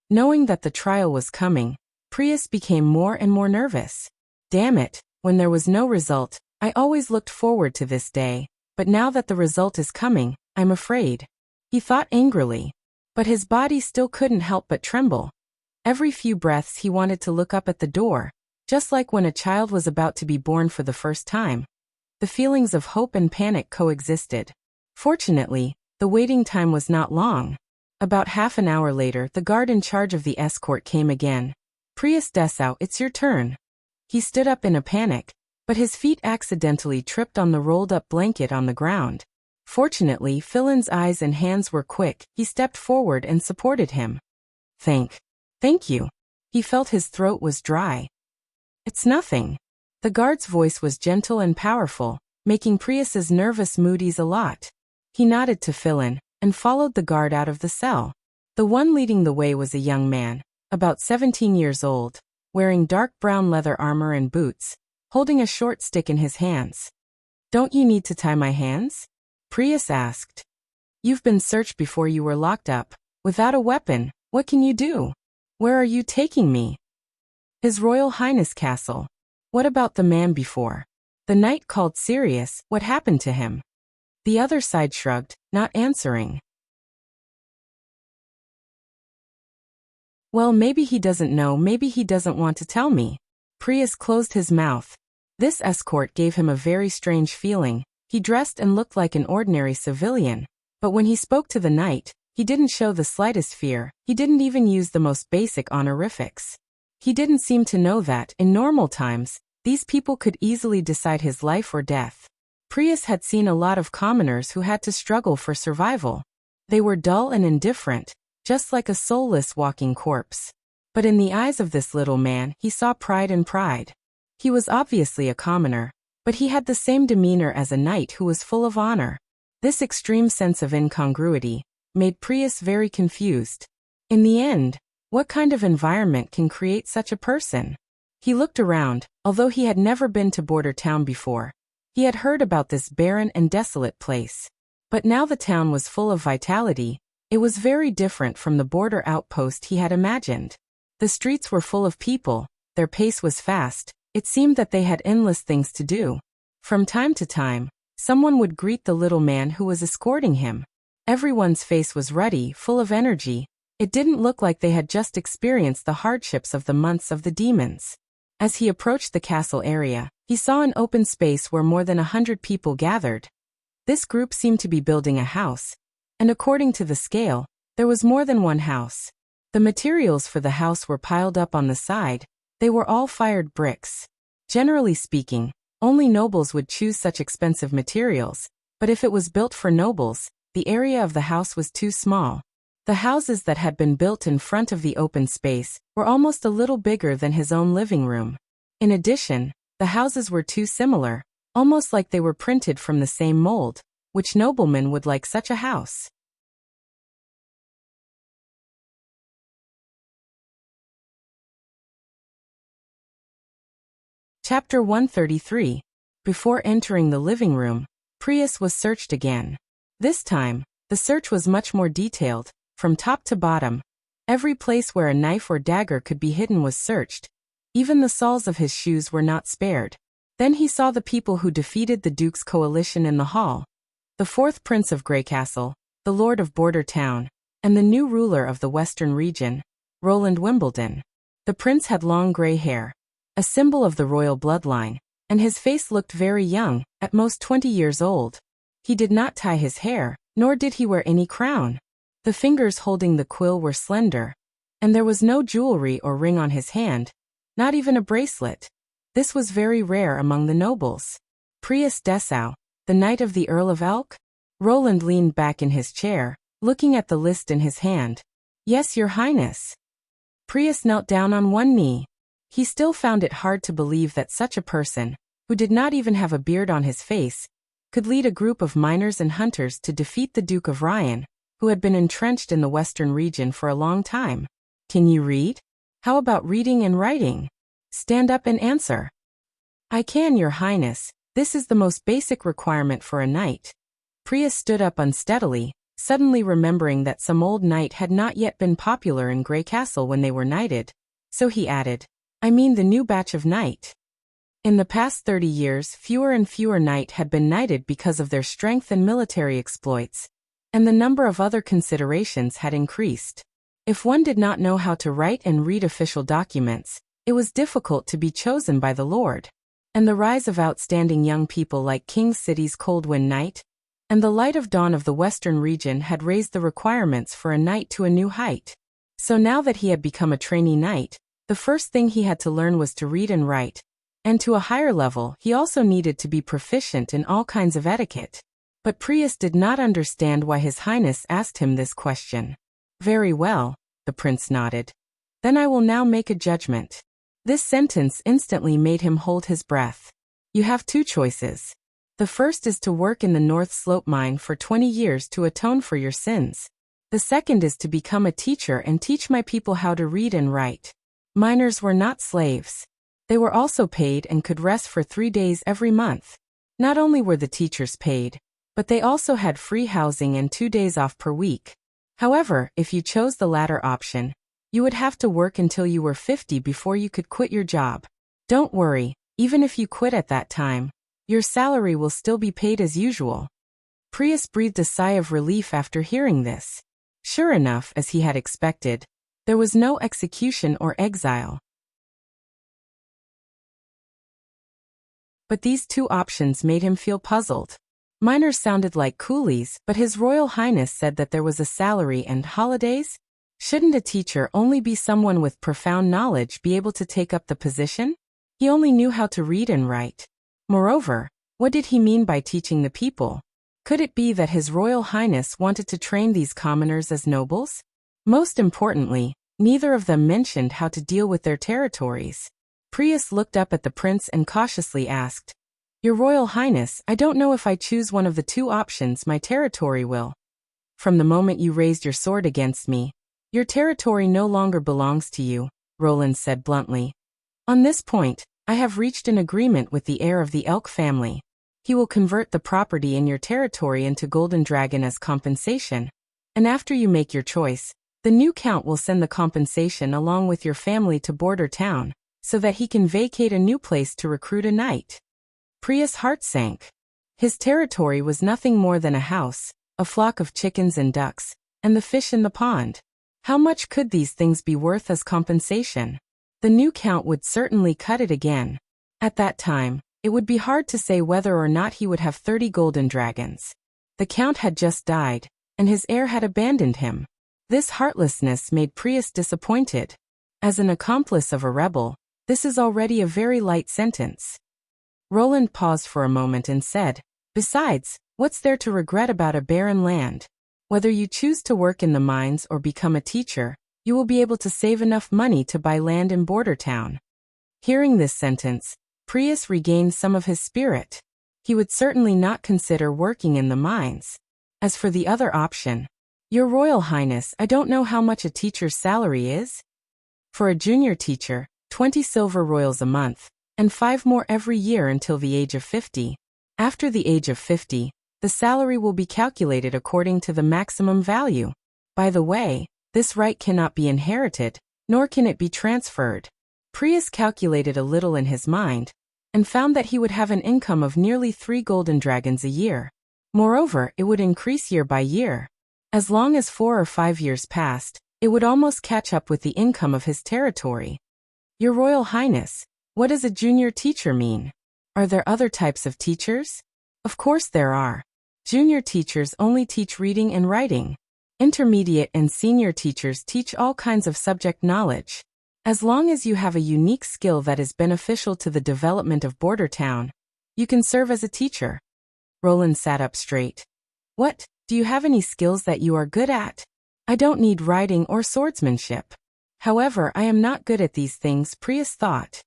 Knowing that the trial was coming, Prius became more and more nervous. Damn it, when there was no result, I always looked forward to this day, but now that the result is coming, I'm afraid. He thought angrily. But his body still couldn't help but tremble. Every few breaths he wanted to look up at the door, just like when a child was about to be born for the first time. The feelings of hope and panic coexisted. Fortunately, the waiting time was not long. About half an hour later, the guard in charge of the escort came again. Prius Dessau, it's your turn. He stood up in a panic, but his feet accidentally tripped on the rolled-up blanket on the ground. Fortunately, Philin's eyes and hands were quick. He stepped forward and supported him. Thank you. He felt his throat was dry. It's nothing. The guard's voice was gentle and powerful, making Prius's nervous mood ease a lot. He nodded to Philin and followed the guard out of the cell. The one leading the way was a young man, about 17 years old, wearing dark brown leather armor and boots, holding a short stick in his hands. Don't you need to tie my hands? Prius asked. You've been searched before you were locked up. Without a weapon, what can you do? Where are you taking me? His Royal Highness Castle. What about the man before? The knight called Sirius, what happened to him? The other side shrugged, not answering. Well, maybe he doesn't know, maybe he doesn't want to tell me. Prius closed his mouth. This escort gave him a very strange feeling. He dressed and looked like an ordinary civilian, but when he spoke to the knight, He didn't show the slightest fear, he didn't even use the most basic honorifics. He didn't seem to know that, in normal times, these people could easily decide his life or death. Prius had seen a lot of commoners who had to struggle for survival. They were dull and indifferent, just like a soulless walking corpse. But in the eyes of this little man, he saw pride and pride. He was obviously a commoner, but he had the same demeanor as a knight who was full of honor. This extreme sense of incongruity made Prius very confused. In the end, what kind of environment can create such a person? He looked around, although he had never been to Border Town before. He had heard about this barren and desolate place. But now the town was full of vitality. It was very different from the border outpost he had imagined. The streets were full of people, their pace was fast, it seemed that they had endless things to do. From time to time, someone would greet the little man who was escorting him. Everyone's face was ruddy, full of energy. It didn't look like they had just experienced the hardships of the months of the demons. As he approached the castle area, he saw an open space where more than 100 people gathered. This group seemed to be building a house, and according to the scale, there was more than one house. The materials for the house were piled up on the side. They were all fired bricks. Generally speaking, only nobles would choose such expensive materials, but if it was built for nobles, the area of the house was too small. The houses that had been built in front of the open space were almost a little bigger than his own living room. In addition, the houses were too similar, almost like they were printed from the same mold. Which nobleman would like such a house? Chapter 133. Before entering the living room, Prius was searched again. This time, the search was much more detailed. From top to bottom, every place where a knife or dagger could be hidden was searched. Even the soles of his shoes were not spared. Then he saw the people who defeated the Duke's coalition in the hall. The fourth prince of Greycastle, the lord of Border Town, and the new ruler of the western region, Roland Wimbledon. The prince had long gray hair, a symbol of the royal bloodline, and his face looked very young, at most 20 years old. He did not tie his hair, nor did he wear any crown. The fingers holding the quill were slender, and there was no jewelry or ring on his hand, not even a bracelet. This was very rare among the nobles. Prius Dessau, the knight of the Earl of Elk? Roland leaned back in his chair, looking at the list in his hand. Yes, your highness. Prius knelt down on one knee. He still found it hard to believe that such a person, who did not even have a beard on his face, could lead a group of miners and hunters to defeat the Duke of Ryan, who had been entrenched in the western region for a long time. Can you read? How about reading and writing? Stand up and answer. I can, your highness. This is the most basic requirement for a knight. Prius stood up unsteadily, suddenly remembering that some old knight had not yet been popular in Greycastle when they were knighted. So he added, I mean the new batch of knight. In the past 30 years, fewer and fewer knight had been knighted because of their strength and military exploits, and the number of other considerations had increased. If one did not know how to write and read official documents, it was difficult to be chosen by the Lord. And the rise of outstanding young people like King City's Coldwind Knight, and the light of dawn of the western region had raised the requirements for a knight to a new height. So now that he had become a trainee knight, the first thing he had to learn was to read and write, and to a higher level he also needed to be proficient in all kinds of etiquette. But Prius did not understand why His Highness asked him this question. Very well, the prince nodded. Then I will now make a judgment. This sentence instantly made him hold his breath. You have two choices. The first is to work in the North Slope mine for 20 years to atone for your sins. The second is to become a teacher and teach my people how to read and write. Miners were not slaves. They were also paid and could rest for 3 days every month. Not only were the teachers paid, but they also had free housing and 2 days off per week. However, if you chose the latter option, you would have to work until you were 50 before you could quit your job. Don't worry, even if you quit at that time, your salary will still be paid as usual. Prius breathed a sigh of relief after hearing this. Sure enough, as he had expected, there was no execution or exile. But these two options made him feel puzzled. Miners sounded like coolies, but His Royal Highness said that there was a salary and holidays? Shouldn't a teacher only be someone with profound knowledge be able to take up the position? He only knew how to read and write. Moreover, what did he mean by teaching the people? Could it be that His Royal Highness wanted to train these commoners as nobles? Most importantly, neither of them mentioned how to deal with their territories. Prius looked up at the prince and cautiously asked, "Your Royal Highness, I don't know if I choose one of the two options my territory will. From the moment you raised your sword against me, your territory no longer belongs to you," Roland said bluntly. "On this point, I have reached an agreement with the heir of the Elk family. He will convert the property in your territory into Golden Dragon as compensation. And after you make your choice, the new count will send the compensation along with your family to Border Town, so that he can vacate a new place to recruit a knight." Prius' heart sank. His territory was nothing more than a house, a flock of chickens and ducks, and the fish in the pond. How much could these things be worth as compensation? The new count would certainly cut it again. At that time, it would be hard to say whether or not he would have 30 golden dragons. The count had just died, and his heir had abandoned him. This heartlessness made Prius disappointed. As an accomplice of a rebel, this is already a very light sentence. Roland paused for a moment and said, "Besides, what's there to regret about a barren land? Whether you choose to work in the mines or become a teacher, you will be able to save enough money to buy land in Border Town." Hearing this sentence, Prius regained some of his spirit. He would certainly not consider working in the mines. As for the other option, "Your Royal Highness, I don't know how much a teacher's salary is." For a junior teacher, 20 silver royals a month, and 5 more every year until the age of 50. After the age of 50, the salary will be calculated according to the maximum value. By the way, this right cannot be inherited, nor can it be transferred. Prius calculated a little in his mind, and found that he would have an income of nearly 3 golden dragons a year. Moreover, it would increase year by year. As long as 4 or 5 years passed, it would almost catch up with the income of his territory. "Your Royal Highness, what does a junior teacher mean? Are there other types of teachers?" "Of course there are. Junior teachers only teach reading and writing. Intermediate and senior teachers teach all kinds of subject knowledge. As long as you have a unique skill that is beneficial to the development of Border Town, you can serve as a teacher." Roland sat up straight. "What, do you have any skills that you are good at?" "I don't need writing or swordsmanship. However, I am not good at these things," Prius thought.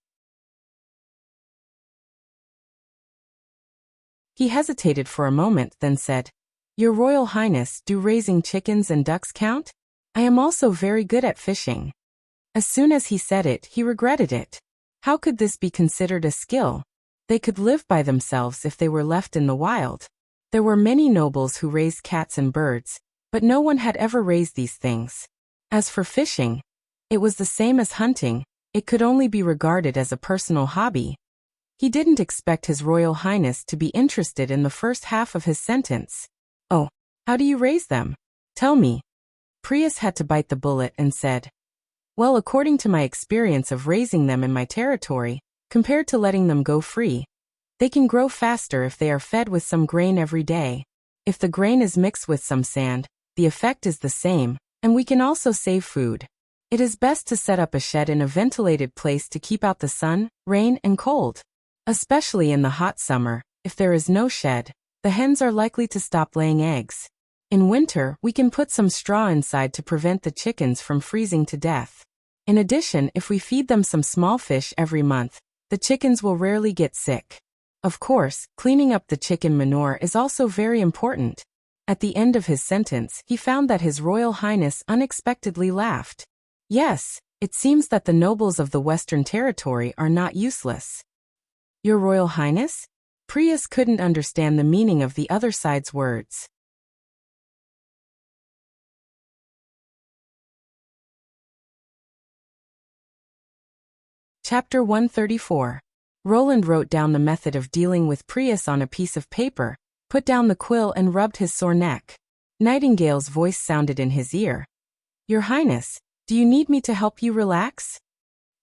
He hesitated for a moment, then said, "Your Royal Highness, do raising chickens and ducks count? I am also very good at fishing." As soon as he said it, he regretted it. How could this be considered a skill? They could live by themselves if they were left in the wild. There were many nobles who raised cats and birds, but no one had ever raised these things. As for fishing, it was the same as hunting, it could only be regarded as a personal hobby. He didn't expect His Royal Highness to be interested in the first half of his sentence. "Oh, how do you raise them? Tell me." Prius had to bite the bullet and said, "Well, according to my experience of raising them in my territory, compared to letting them go free, they can grow faster if they are fed with some grain every day. If the grain is mixed with some sand, the effect is the same, and we can also save food. It is best to set up a shed in a ventilated place to keep out the sun, rain, and cold. Especially in the hot summer, if there is no shed, the hens are likely to stop laying eggs. In winter, we can put some straw inside to prevent the chickens from freezing to death. In addition, if we feed them some small fish every month, the chickens will rarely get sick. Of course, cleaning up the chicken manure is also very important." At the end of his sentence, he found that His Royal Highness unexpectedly laughed. "Yes, it seems that the nobles of the Western Territory are not useless." "Your Royal Highness?" Prius couldn't understand the meaning of the other side's words. Chapter 134. Roland wrote down the method of dealing with Prius on a piece of paper, put down the quill and rubbed his sore neck. Nightingale's voice sounded in his ear. "Your Highness, do you need me to help you relax?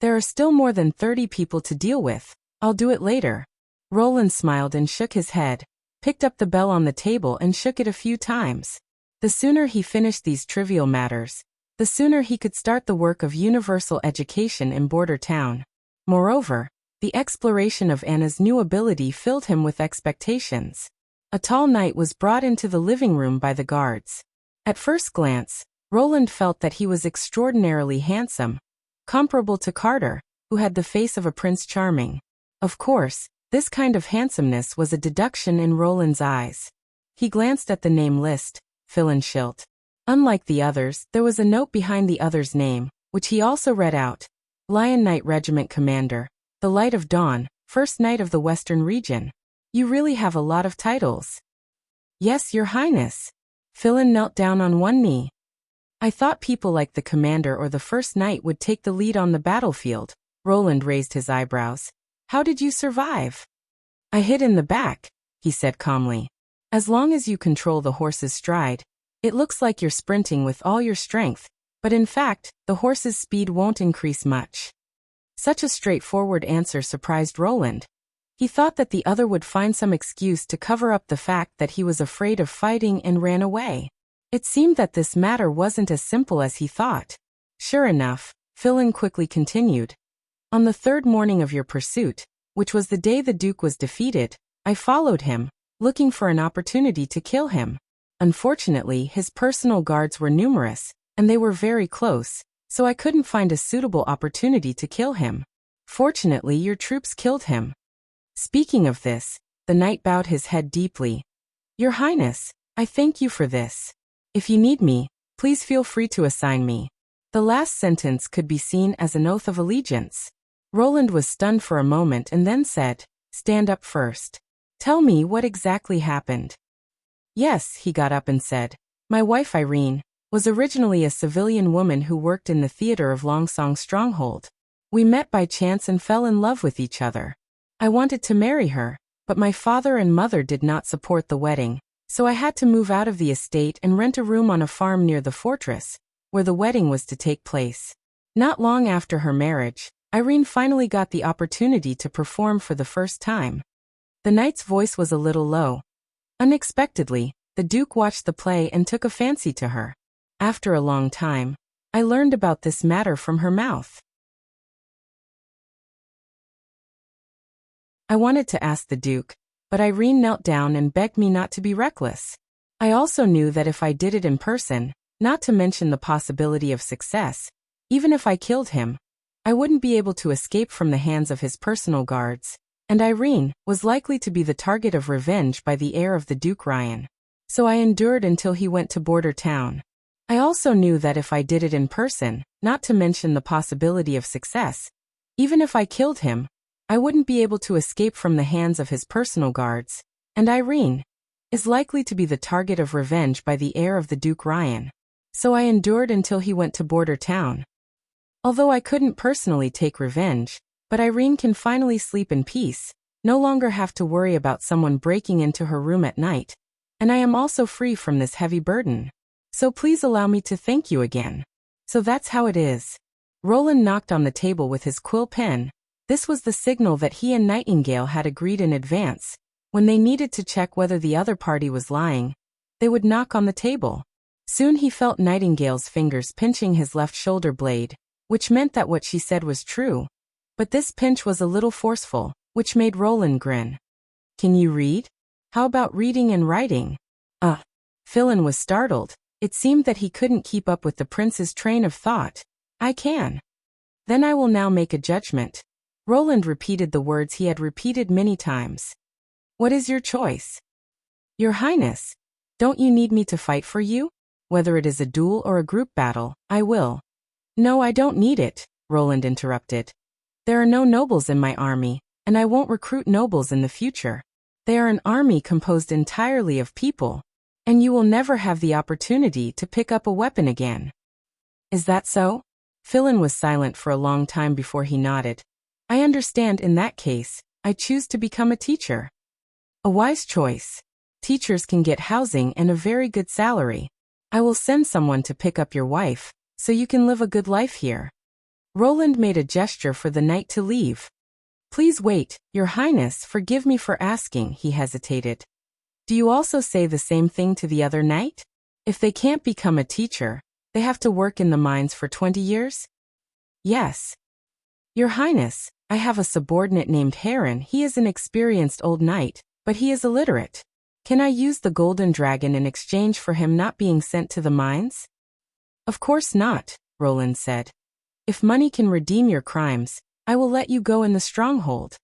There are still more than 30 people to deal with. I'll do it later." Roland smiled and shook his head. picked up the bell on the table and shook it a few times. The sooner he finished these trivial matters, the sooner he could start the work of universal education in Border Town. Moreover, the exploration of Anna's new ability filled him with expectations. A tall knight was brought into the living room by the guards. At first glance, Roland felt that he was extraordinarily handsome, comparable to Carter, who had the face of a Prince Charming. Of course, this kind of handsomeness was a deduction in Roland's eyes. He glanced at the name list, Philenshilt. Unlike the others, there was a note behind the other's name, which he also read out. Lion Knight Regiment Commander, the Light of Dawn, First Knight of the Western Region. You really have a lot of titles. Yes, Your Highness. Philin knelt down on one knee. I thought people like the commander or the first knight would take the lead on the battlefield. Roland raised his eyebrows. How did you survive? I hid in the back, he said calmly. As long as you control the horse's stride, it looks like you're sprinting with all your strength, but in fact, the horse's speed won't increase much. Such a straightforward answer surprised Roland. He thought that the other would find some excuse to cover up the fact that he was afraid of fighting and ran away. It seemed that this matter wasn't as simple as he thought. Sure enough, Philin quickly continued. On the third morning of your pursuit, which was the day the Duke was defeated, I followed him, looking for an opportunity to kill him. Unfortunately, his personal guards were numerous, and they were very close, so I couldn't find a suitable opportunity to kill him. Fortunately, your troops killed him. Speaking of this, the knight bowed his head deeply. Your Highness, I thank you for this. If you need me, please feel free to assign me. The last sentence could be seen as an oath of allegiance. Roland was stunned for a moment and then said, Stand up first. Tell me what exactly happened. Yes, he got up and said. My wife Irene was originally a civilian woman who worked in the theater of Longsong Stronghold. We met by chance and fell in love with each other. I wanted to marry her, but my father and mother did not support the wedding, so I had to move out of the estate and rent a room on a farm near the fortress, where the wedding was to take place. Not long after her marriage, Irene finally got the opportunity to perform for the first time. The knight's voice was a little low. Unexpectedly, the Duke watched the play and took a fancy to her. After a long time, I learned about this matter from her mouth. I wanted to ask the Duke, but Irene knelt down and begged me not to be reckless. I also knew that if I did it in person, not to mention the possibility of success, even if I killed him, I wouldn't be able to escape from the hands of his personal guards, and Irene was likely to be the target of revenge by the heir of the Duke Ryan. So I endured until he went to Border Town. I also knew that if I did it in person, not to mention the possibility of success, even if I killed him, I wouldn't be able to escape from the hands of his personal guards, and Irene is likely to be the target of revenge by the heir of the Duke Ryan. So I endured until he went to Border Town. Although I couldn't personally take revenge, but Irene can finally sleep in peace, no longer have to worry about someone breaking into her room at night, and I am also free from this heavy burden. So please allow me to thank you again. So that's how it is. Roland knocked on the table with his quill pen. This was the signal that he and Nightingale had agreed in advance. When they needed to check whether the other party was lying, they would knock on the table. Soon he felt Nightingale's fingers pinching his left shoulder blade, which meant that what she said was true. But this pinch was a little forceful, which made Roland grin. Can you read? How about reading and writing? Philin was startled. It seemed that he couldn't keep up with the prince's train of thought. I can. Then I will now make a judgment. Roland repeated the words he had repeated many times. What is your choice? Your Highness, don't you need me to fight for you? Whether it is a duel or a group battle, I will. No, I don't need it, Roland interrupted. There are no nobles in my army, and I won't recruit nobles in the future. They are an army composed entirely of people, and you will never have the opportunity to pick up a weapon again. Is that so? Philin was silent for a long time before he nodded. I understand. In that case, I choose to become a teacher. A wise choice. Teachers can get housing and a very good salary. I will send someone to pick up your wife, so you can live a good life here. Roland made a gesture for the knight to leave. Please wait, Your Highness, forgive me for asking, he hesitated. Do you also say the same thing to the other knight? If they can't become a teacher, they have to work in the mines for 20 years? Yes. Your Highness, I have a subordinate named Heron. He is an experienced old knight, but he is illiterate. Can I use the golden dragon in exchange for him not being sent to the mines? Of course not, Roland said. If money can redeem your crimes, I will let you go in the stronghold.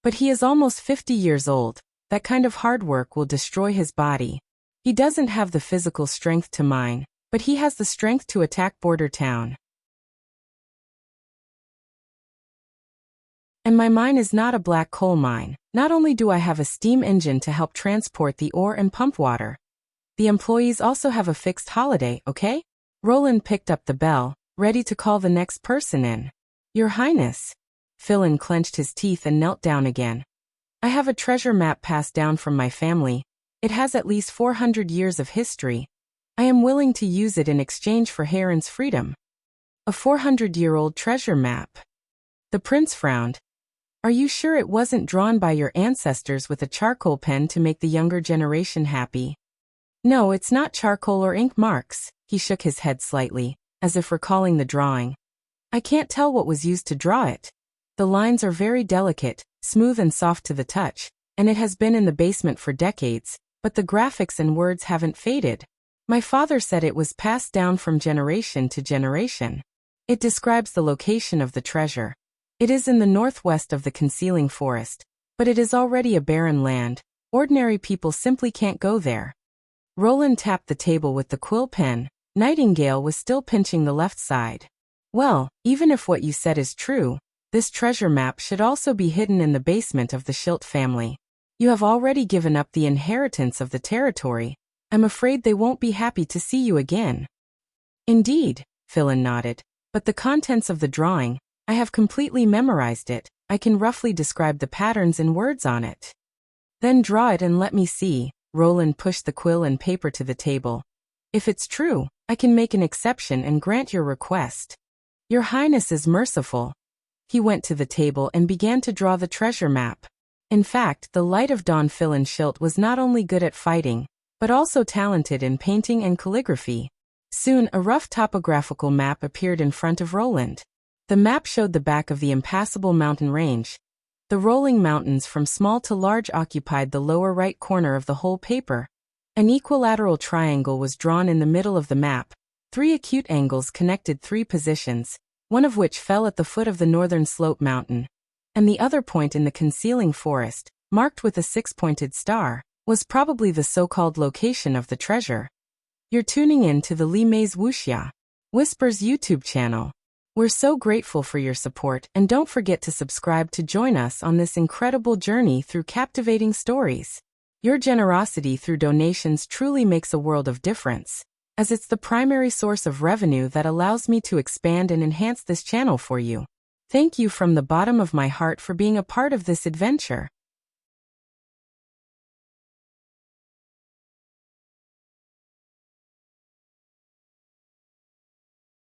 But he is almost 50 years old. That kind of hard work will destroy his body. He doesn't have the physical strength to mine, but he has the strength to attack border town. And my mine is not a black coal mine. Not only do I have a steam engine to help transport the ore and pump water, the employees also have a fixed holiday, okay? Roland picked up the bell, ready to call the next person in. Your Highness. Philin clenched his teeth and knelt down again. I have a treasure map passed down from my family. It has at least 400 years of history. I am willing to use it in exchange for Heron's freedom. A 400-year-old treasure map. The prince frowned. Are you sure it wasn't drawn by your ancestors with a charcoal pen to make the younger generation happy? No, it's not charcoal or ink marks. He shook his head slightly, as if recalling the drawing. I can't tell what was used to draw it. The lines are very delicate, smooth and soft to the touch, and it has been in the basement for decades, but the graphics and words haven't faded. My father said it was passed down from generation to generation. It describes the location of the treasure. It is in the northwest of the concealing forest, but it is already a barren land. Ordinary people simply can't go there. Roland tapped the table with the quill pen. Nightingale was still pinching the left side. Well, even if what you said is true, this treasure map should also be hidden in the basement of the Schilt family. You have already given up the inheritance of the territory. I'm afraid they won't be happy to see you again. Indeed, Philin nodded, but the contents of the drawing, I have completely memorized it. I can roughly describe the patterns and words on it. Then draw it and let me see. Roland pushed the quill and paper to the table. If it's true, I can make an exception and grant your request. Your Highness is merciful. He went to the table and began to draw the treasure map. In fact, the Light of Dawn Philin Schilt was not only good at fighting, but also talented in painting and calligraphy. Soon, a rough topographical map appeared in front of Roland. The map showed the back of the impassable mountain range. The rolling mountains from small to large occupied the lower right corner of the whole paper. An equilateral triangle was drawn in the middle of the map. 3 acute angles connected 3 positions, one of which fell at the foot of the northern slope mountain, and the other point in the concealing forest, marked with a 6-pointed star, was probably the so-called location of the treasure. You're tuning in to the Li Mei's Wuxia Whispers YouTube channel. We're so grateful for your support, and don't forget to subscribe to join us on this incredible journey through captivating stories. Your generosity through donations truly makes a world of difference, as it's the primary source of revenue that allows me to expand and enhance this channel for you. Thank you from the bottom of my heart for being a part of this adventure.